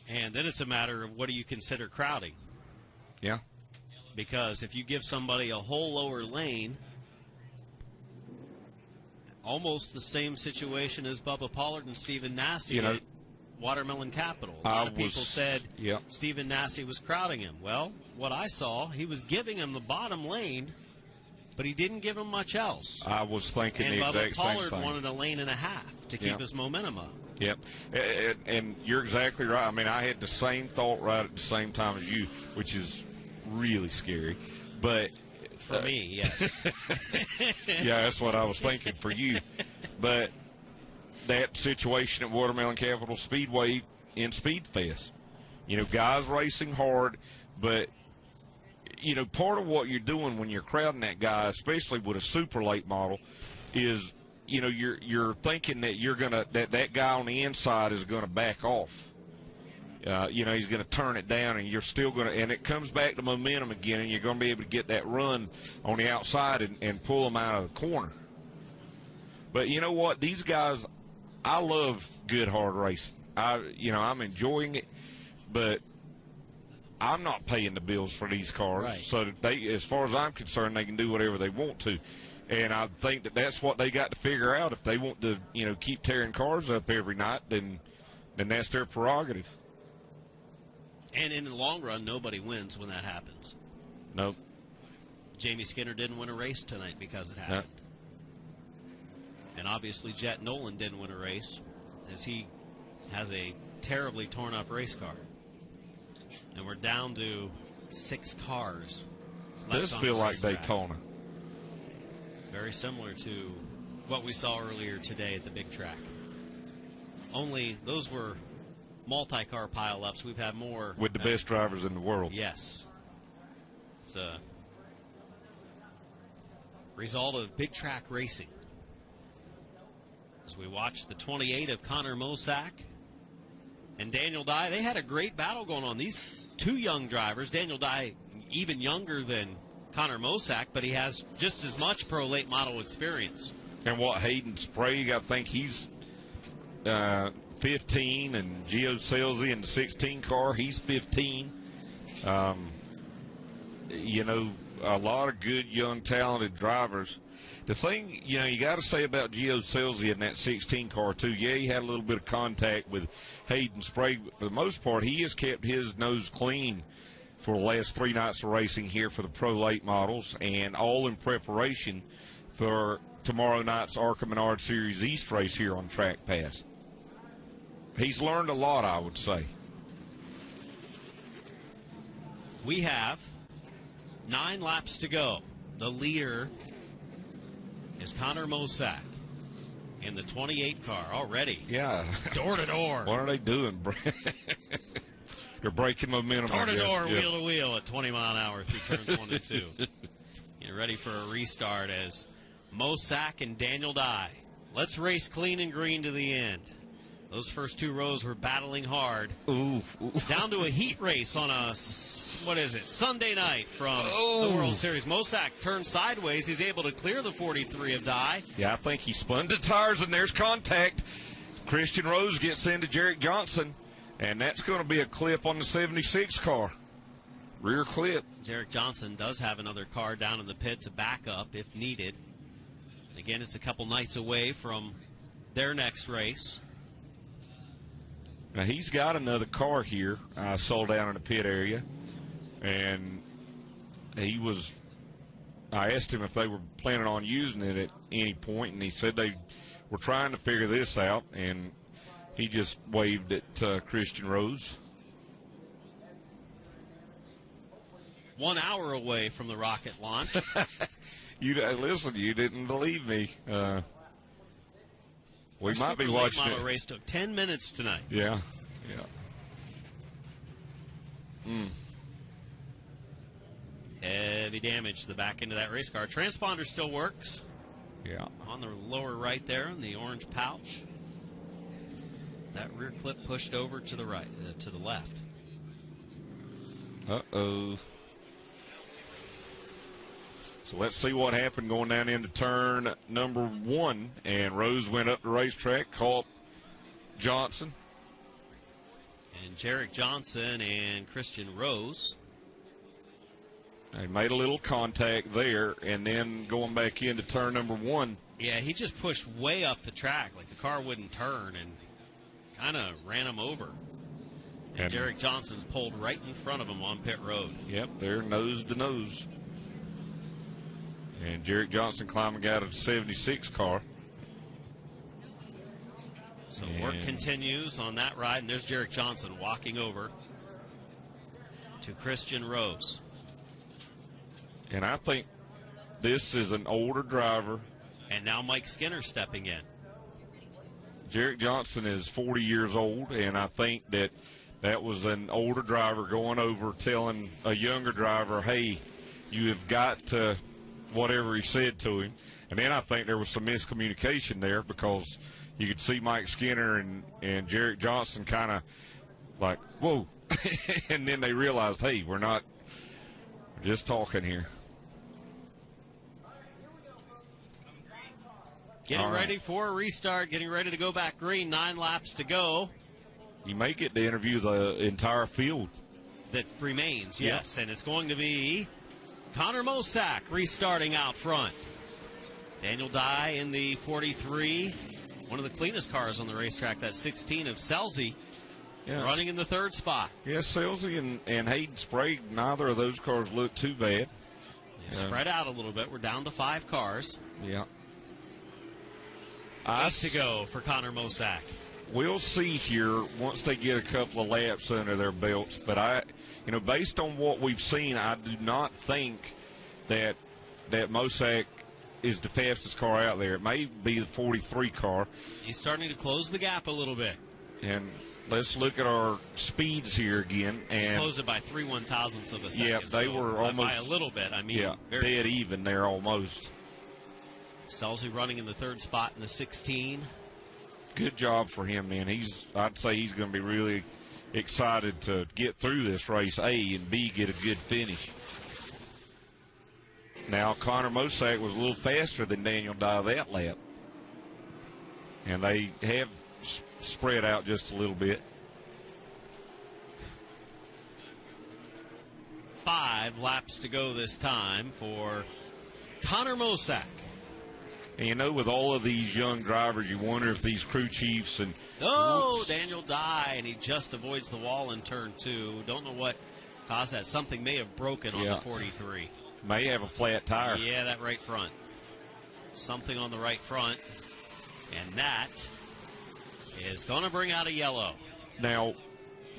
And then it's a matter of what do you consider crowding? Yeah. Because if you give somebody a whole lower lane, almost the same situation as Bubba Pollard and Stephen Nasse at Watermelon Capital. A lot of people said Stephen Nasse was crowding him. Well, what I saw, he was giving him the bottom lane, but he didn't give him much else. I was thinking the exact same thing. And Bubba Pollard wanted a lane and a half to keep his momentum up. Yep, and you're exactly right. I mean, I had the same thought right at the same time as you, which is really scary. But for me, yes. Yeah, that's what I was thinking for you. But that situation at Watermelon Capital Speedway in Speedfest, you know, guys racing hard, but you know, part of what you're doing when you're crowding that guy, especially with a super late model, is you know you're thinking that you're gonna that guy on the inside is gonna back off. You know, he's going to turn it down, and you're still going to, and it comes back to momentum again, and you're going to be able to get that run on the outside and pull them out of the corner. But you know what? These guys, I love good, hard racing. I'm enjoying it, but I'm not paying the bills for these cars. Right. So that they, as far as I'm concerned, they can do whatever they want to. And I think that that's what they got to figure out. If they want to, you know, keep tearing cars up every night, then that's their prerogative. And in the long run, nobody wins when that happens. Nope. Jamie Skinner didn't win a race tonight because it happened. No. And obviously Jet Nolan didn't win a race as he has a terribly torn-up race car. And we're down to 6 cars. Does feel like Daytona. Very similar to what we saw earlier today at the big track. Only those were multi-car pile-ups. We've had more. With the best drivers in the world. Yes. It's a result of big track racing. As we watch the 28 of Connor Mosack and Daniel Dye, they had a great battle going on. These two young drivers, Daniel Dye even younger than Connor Mosack, but he has just as much pro late model experience. And what, Hayden Sprague, I think he's 15, and Gio Selzy in the 16 car, he's 15. You know, a lot of good, young, talented drivers. The thing, you know, you got to say about Gio Selzy in that 16 car, too, yeah, he had a little bit of contact with Hayden Sprague, but for the most part, he has kept his nose clean for the last 3 nights of racing here for the Pro Late models, and all in preparation for tomorrow night's ARCA Menard Series East race here on Track Pass. He's learned a lot, I would say. We have 9 laps to go. The leader is Connor Mosack in the 28 car already. Yeah. Door to door. What are they doing? They're breaking momentum. Door to door, wheel to wheel at 20 mile an hour through turns 1 and 2. Get ready for a restart as Mosack and Daniel Dye. Let's race clean and green to the end. Those first 2 rows were battling hard. Ooh. Down to a heat race on a, Sunday night from the World Series. Mosack turns sideways. He's able to clear the 43 of Dye. Yeah, I think he spun the tires, and there's contact. Christian Rose gets into Jarek Johnson, and that's going to be a clip on the 76 car. Rear clip. Jarek Johnson does have another car down in the pit to back up if needed. And again, it's a couple nights away from their next race. Now, he's got another car here I saw down in the pit area, and I asked him if they were planning on using it at any point, and he said they were trying to figure this out, and he just waved at Christian Rose. 1 hour away from the rocket launch. Listen, you didn't believe me. We Our might be Super watching Late model it. race took 10 minutes tonight. Yeah. Heavy damage to the back end of that race car. Transponder still works. Yeah. On the lower right there in the orange pouch. That rear clip pushed over to the right, to the left. Uh-oh. So let's see what happened going down into turn number 1. And Rose went up the racetrack, caught Johnson. And Jarek Johnson and Christian Rose. They made a little contact there, and then going back into turn number 1. Yeah, he just pushed way up the track, like the car wouldn't turn, and kind of ran him over. And Jarek Johnson's pulled right in front of him on pit road. Yep, they're nose to nose. And Jarek Johnson climbing out of the 76 car. So work continues on that ride, and there's Jarek Johnson walking over to Christian Rose. And I think this is an older driver. And now Mike Skinner stepping in. Jarek Johnson is 40 years old, and I think that was an older driver going over telling a younger driver, hey, you have got to, whatever he said to him. And then I think there was some miscommunication there because you could see Mike Skinner and Jarek Johnson kind of like, whoa. And then they realized, hey, we're just talking here. Getting ready for a restart, getting ready to go back green. 9 laps to go. You may get to interview the entire field. That remains, yes. And it's going to be Connor Mosack restarting out front. Daniel Dye in the 43. One of the cleanest cars on the racetrack, that 16 of Selzy, running in the 3rd spot. Yes, Selzy and Hayden Sprague, neither of those cars look too bad. Spread out a little bit. We're down to 5 cars. Yeah. 8 to go for Connor Mosack. We'll see here once they get a couple of laps under their belts. But based on what we've seen, I do not think that Mosack is the fastest car out there. It may be the 43 car. He's starting to close the gap a little bit. And let's look at our speeds here again. And closed it by 3/1000ths of a second. Yeah, they were almost by a little bit. I mean, dead even there almost. Selzy running in the 3rd spot in the 16. Good job for him, man. I'd say he's going to be really excited to get through this race, A, and B, get a good finish. Now, Connor Mosack was a little faster than Daniel Dye that lap. And they have spread out just a little bit. 5 laps to go this time for Connor Mosack. And you know, with all of these young drivers, you wonder if these crew chiefs and Daniel Dye, and he just avoids the wall in turn 2. Don't know what caused that. Something may have broken on the 43. May have a flat tire. Yeah, that right front. Something on the right front, and that is going to bring out a yellow. Now,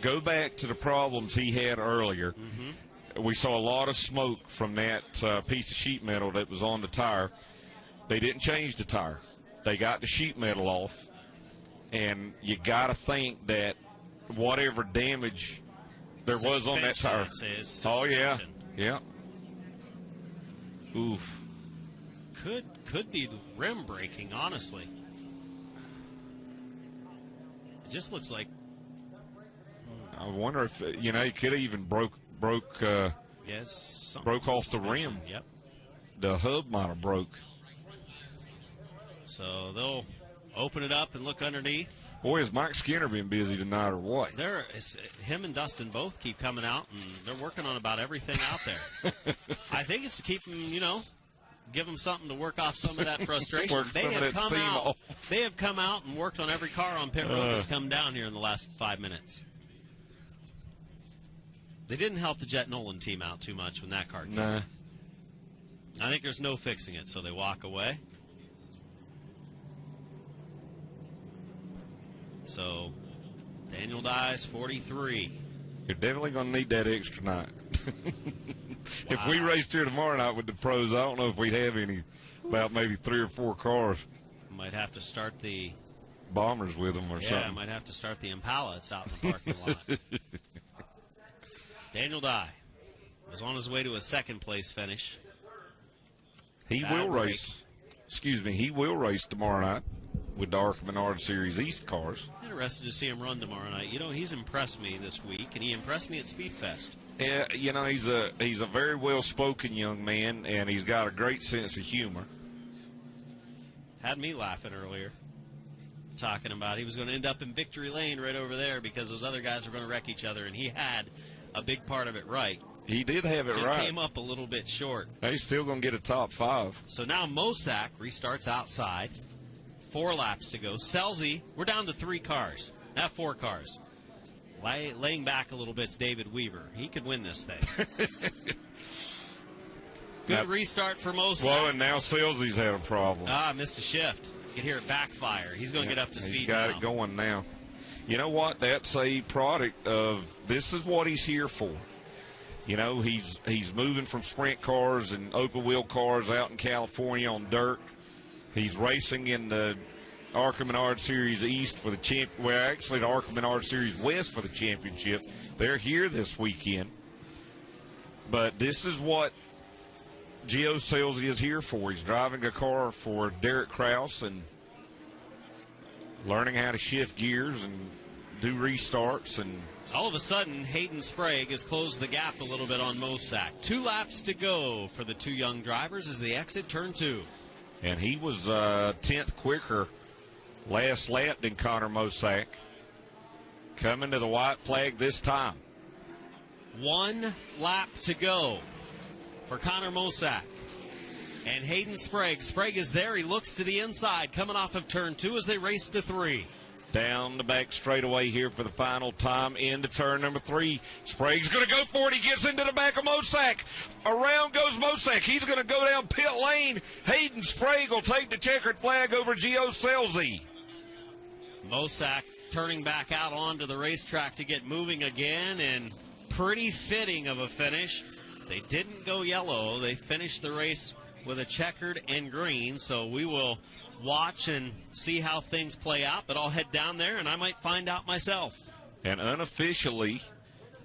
go back to the problems he had earlier. Mm-hmm. We saw a lot of smoke from that piece of sheet metal that was on the tire. They didn't change the tire. They got the sheet metal off, and you got to think that whatever damage there was on that tire. Oh, yeah. Yeah. Oof. Could be the rim breaking, honestly. It just looks like. I wonder if, he could have even broke off the rim. Yep. The hub might have broke. So they'll open it up and look underneath. Boy, has Mike Skinner been busy tonight or what? Him and Dustin both keep coming out, and they're working on about everything out there. I think it's to keep them, give them something to work off some of that frustration. They have come out and worked on every car on pit road that's come down here in the last 5 minutes. They didn't help the Jet Nolan team out too much when that car came. Nah. I think there's no fixing it, so they walk away. So, Daniel Dye's 43. You're definitely going to need that extra night. If we raced here tomorrow night with the pros, I don't know if we'd have about maybe 3 or 4 cars. Might have to start the Bombers with them or something. Yeah, might have to start the Impala. It's out in the parking lot. Daniel Dye was on his way to a second-place finish. He will race tomorrow night with the ARCA Menard Series East cars. Interested to see him run tomorrow night. He's impressed me this week, and he impressed me at Speedfest. Yeah, he's a very well-spoken young man, and he's got a great sense of humor. Had me laughing earlier, talking about he was going to end up in victory lane right over there because those other guys were going to wreck each other, and he had a big part of it right. He did have it Just right. Came up a little bit short. He's still going to get a top 5. So now Mosack restarts outside. 4 laps to go. Selzy, we're down to 3 cars. Not 4 cars. Laying back a little bit's David Weaver. He could win this thing. Good restart for Mosack. Well, and now Selzy's had a problem. Missed a shift. You can hear it backfire. He's going to get up to speed. He's got it going now. You know what? That's a product of this is what he's here for. He's moving from sprint cars and open wheel cars out in California on dirt. He's racing in the ARCA Menard Series East for the the ARCA Menard Series West for the championship. They're here this weekend. But this is what Gio Selzy is here for. He's driving a car for Derek Krause and learning how to shift gears and do restarts. And all of a sudden, Hayden Sprague has closed the gap a little bit on Mosack. 2 laps to go for the 2 young drivers as they exit turn 2. And he was 10th quicker last lap than Connor Mosack. Coming to the white flag this time. 1 lap to go for Connor Mosack. And Hayden Sprague. Sprague is there. He looks to the inside, coming off of turn 2 as they race to 3. Down the back straightaway here for the final time into turn number 3. Sprague's going to go for it. He gets into the back of Mosack. Around goes Mosack. He's going to go down pit lane. Hayden Sprague will take the checkered flag over Gio Selzy. Mosack turning back out onto the racetrack to get moving again, and pretty fitting of a finish. They didn't go yellow. They finished the race with a checkered and green, so we will watch and see how things play out, but I'll head down there and I might find out myself. And unofficially,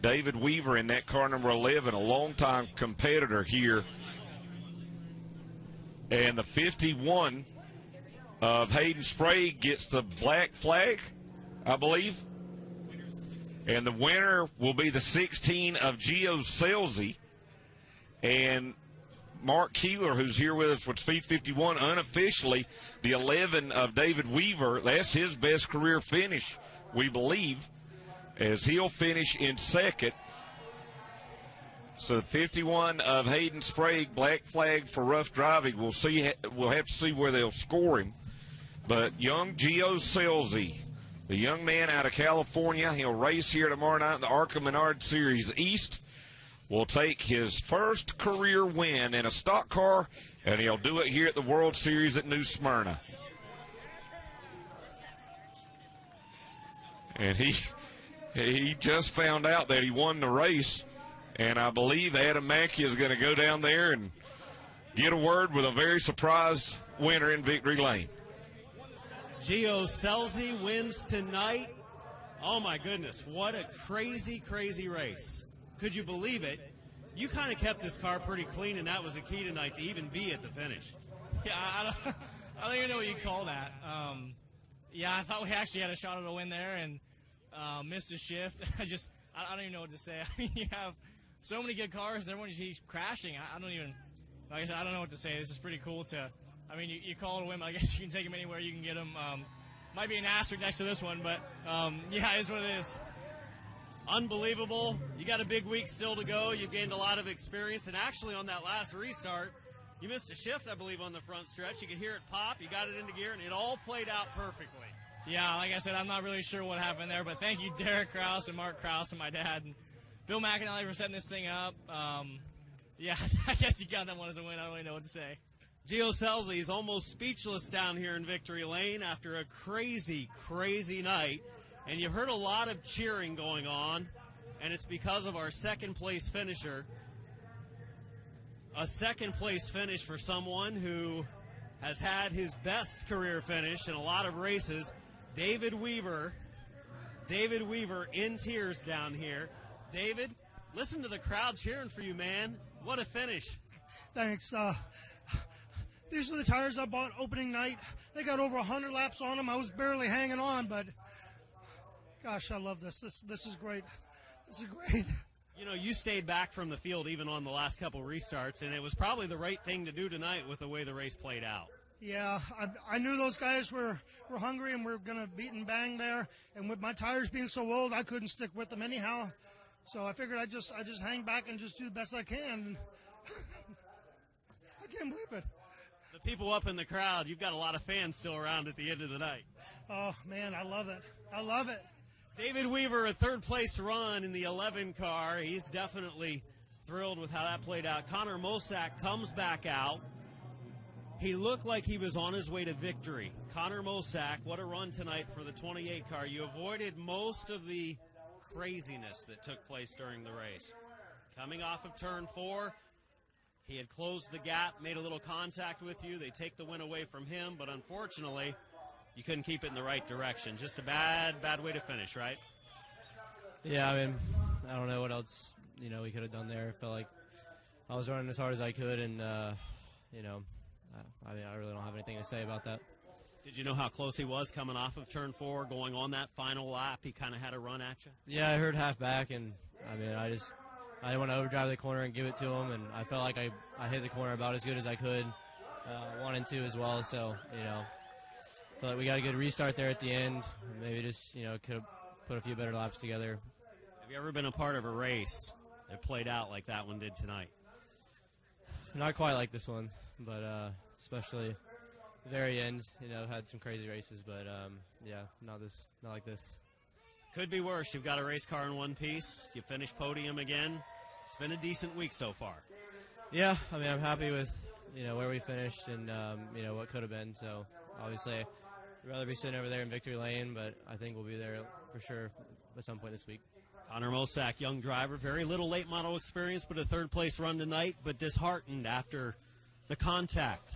David Weaver in that car number 11, a longtime competitor here. And the 51 of Hayden Sprague gets the black flag, I believe. And the winner will be the 16 of Gio Selzy. And Mark Keeler, who's here with us with Speed 51, unofficially, the 11 of David Weaver. That's his best career finish, we believe, as he'll finish in second. So the 51 of Hayden Sprague, black flag for rough driving. We'll have to see where they'll score him. But young Gio Selzy, the young man out of California, he'll race here tomorrow night in the ARCA Menard Series East. Will take his first career win in a stock car, and he'll do it here at the World Series at New Smyrna. And he just found out that he won the race. And I believe Adam Mackey is going to go down there and get a word with a very surprised winner in Victory Lane. Gio Selzy wins tonight. Oh, my goodness. What a crazy, crazy race. Could you believe it? You kind of kept this car pretty clean, and that was the key tonight to even be at the finish. Yeah, I don't even know what you call that. Yeah, I thought we actually had a shot at a win there and missed a shift. I don't even know what to say. I mean, you have so many good cars, and everyone just keeps crashing. I don't even, like I said, I don't know what to say. This is pretty cool I mean, you call it a win, I guess you can take them anywhere you can get them. Might be an asterisk next to this one, but yeah, it is what it is. Unbelievable. You got a big week still to go. You gained a lot of experience, and actually on that last restart, you missed a shift, I believe, on the front stretch. You could hear it pop. You got it into gear, and it all played out perfectly. Yeah, like I said, I'm not really sure what happened there, but thank you, Derek Krause and Mark Krause and my dad and Bill McAnally for setting this thing up. Yeah, I guess you got that one as a win. I don't really know what to say. Gio Selzy is almost speechless down here in Victory Lane after a crazy, crazy night. And you heard a lot of cheering going on, and it's because of our second-place finisher. A second-place finish for someone who has had his best career finish in a lot of races. David Weaver in tears down here. David, listen to the crowd cheering for you, man. What a finish. Thanks. These are the tires I bought opening night. They got over 100 laps on them. I was barely hanging on, but gosh, I love this. This is great. This is great. You know, you stayed back from the field even on the last couple restarts, and it was probably the right thing to do tonight with the way the race played out. Yeah, I knew those guys were hungry and were going to beat and bang there. And with my tires being so old, I couldn't stick with them anyhow. So I figured I just hang back and just do the best I can. I can't believe it. The people up in the crowd, you've got a lot of fans still around at the end of the night. Oh, man, I love it. I love it. David Weaver, a third-place run in the 11 car. He's definitely thrilled with how that played out. Connor Mosack comes back out. He looked like he was on his way to victory. Connor Mosack, what a run tonight for the 28 car. You avoided most of the craziness that took place during the race. Coming off of turn 4, he had closed the gap, made a little contact with you. They take the win away from him, but unfortunately, you couldn't keep it in the right direction. Just a bad way to finish, right? Yeah, I mean, I don't know what else, we could have done there. I felt like I was running as hard as I could, and, I really don't have anything to say about that. Did you know how close he was coming off of turn 4, going on that final lap? He kind of had a run at you? Yeah, I heard half back, and, I didn't want to overdrive the corner and give it to him, and I felt like I hit the corner about as good as I could, wanted to as well, so, I feel like we got a good restart there at the end. Maybe just, could have put a few better laps together. Have you ever been a part of a race that played out like that one did tonight? Not quite like this one, but especially the very end, had some crazy races, but yeah, not like this. Could be worse. You've got a race car in one piece. You finished podium again. It's been a decent week so far. Yeah, I'm happy with, where we finished and, what could have been. So, obviously, I'd rather be sitting over there in Victory Lane, but I think we'll be there for sure at some point this week. Connor Mosack, young driver, very little late model experience, but a third-place run tonight, but disheartened after the contact.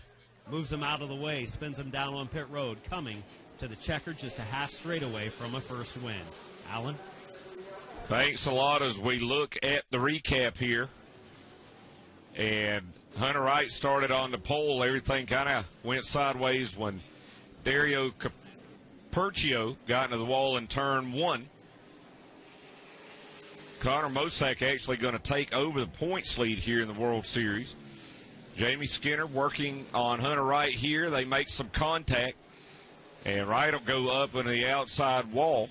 Moves him out of the way, spins him down on pit road, coming to the checker just a half straight away from a first win. Alan? Thanks a lot as we look at the recap here. And Hunter Wright started on the pole. Everything kind of went sideways when Dario Capercio got into the wall in turn 1. Connor Mosack actually going to take over the points lead here in the World Series. Jamie Skinner working on Hunter Wright here. They make some contact, and Wright will go up on the outside wall.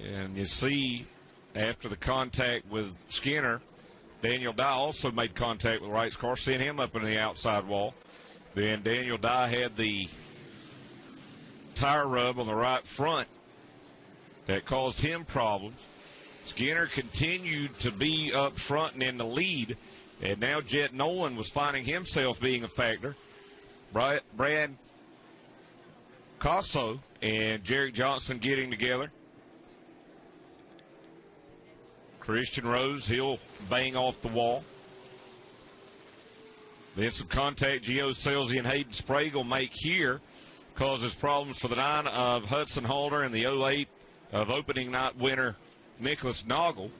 And you see, after the contact with Skinner, Daniel Dye also made contact with Wright's car, sent him up on the outside wall. Then Daniel Dye had the tire rub on the right front that caused him problems. Skinner continued to be up front and in the lead, and now Jet Nolan was finding himself being a factor. Brad Casso and Jarek Johnson getting together. Christian Rose, he'll bang off the wall. Then some contact Gio Selzy and Hayden Sprague will make here. Causes problems for the 9 of Hudson Halter and the 08 of opening night winner Nicholas Noggle.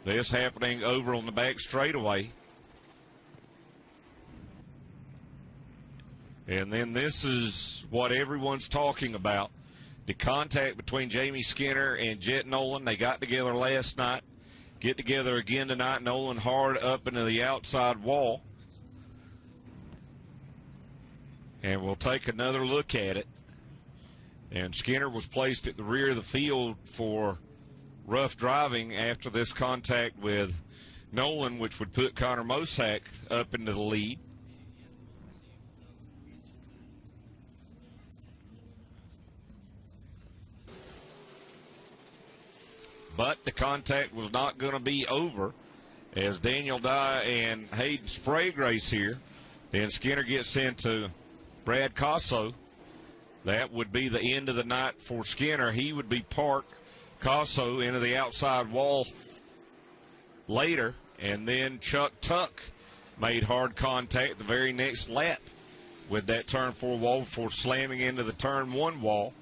This happening over on the back straightaway. And then this is what everyone's talking about. The contact between Jamie Skinner and Jet Nolan. They got together last night. Get together again tonight. Nolan hard up into the outside wall. And we'll take another look at it. And Skinner was placed at the rear of the field for rough driving after this contact with Nolan, which would put Connor Mosack up into the lead. But the contact was not going to be over as Daniel Dye and Hayden Sprague race here. Then Skinner gets into Brad Casso. That would be the end of the night for Skinner. He would be parked Casso into the outside wall later. And then Chuck Tuck made hard contact the very next lap with that turn 4 wall before slamming into the turn 1 wall.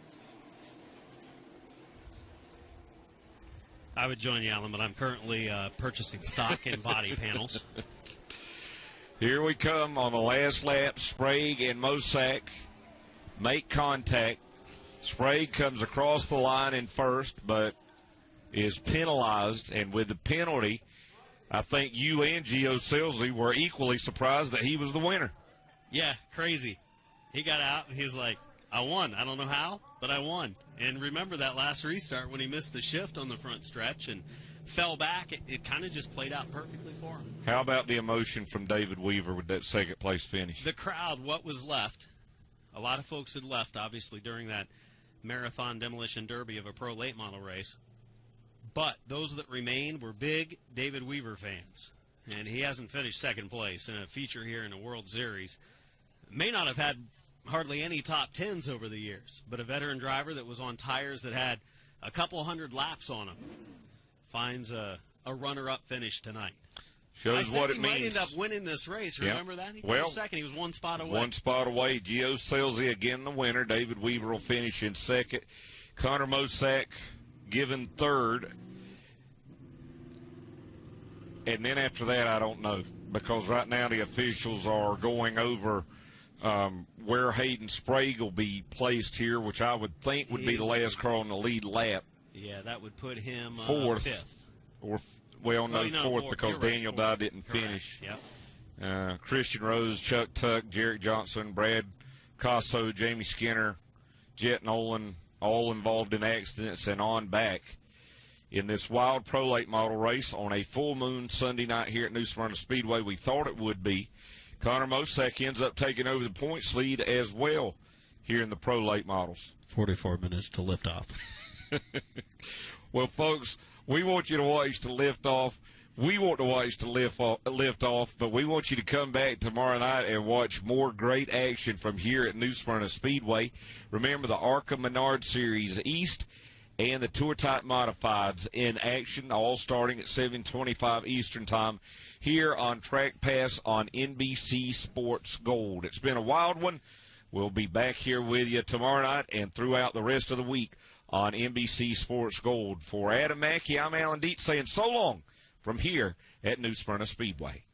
I would join you, Alan, but I'm currently purchasing stock in body panels. Here we come on the last lap. Sprague and Mosack make contact. Sprague comes across the line in first, but is penalized. And with the penalty, I think you and Gio Selzy were equally surprised that he was the winner. Yeah, crazy. He got out, and he's like, I won. I don't know how, but I won. And remember that last restart when he missed the shift on the front stretch and fell back, it kind of just played out perfectly for him. How about the emotion from David Weaver with that second-place finish? The crowd, what was left, a lot of folks had left, obviously, during that marathon demolition derby of a pro late model race. But those that remained were big David Weaver fans. And he hasn't finished second place in a feature here in the World Series. May not have had hardly any top tens over the years, but a veteran driver that was on tires that had a couple hundred laps on them finds a runner-up finish tonight. Shows what it means. He might end up winning this race. Remember that? He finished second. He was one spot away. One spot away. Gio Selzy again the winner. David Weaver will finish in second. Connor Mosack given third. And then after that, I don't know, because right now the officials are going over where Hayden Sprague will be placed here, which I would think would be the last car on the lead lap. Yeah, that would put him fourth. Fifth. Or, fourth because Daniel Dye didn't finish. Yep. Christian Rose, Chuck Tuck, Jarek Johnson, Brad Casso, Jamie Skinner, Jet Nolan, all involved in accidents and on back in this wild pro late model race on a full moon Sunday night here at New Smyrna Speedway. We thought it would be. Connor Mosack ends up taking over the points lead as well here in the pro late models. 44 minutes to lift off. Well, folks, we want you to watch the lift off. We want to watch the lift off, but we want you to come back tomorrow night and watch more great action from here at New Smyrna Speedway. Remember the ARCA Menard Series East and the Tour Type Modifieds in action, all starting at 7:25 Eastern Time here on Track Pass on NBC Sports Gold. It's been a wild one. We'll be back here with you tomorrow night and throughout the rest of the week on NBC Sports Gold. For Adam Mackey, I'm Alan Dietz saying so long from here at New Smyrna Speedway.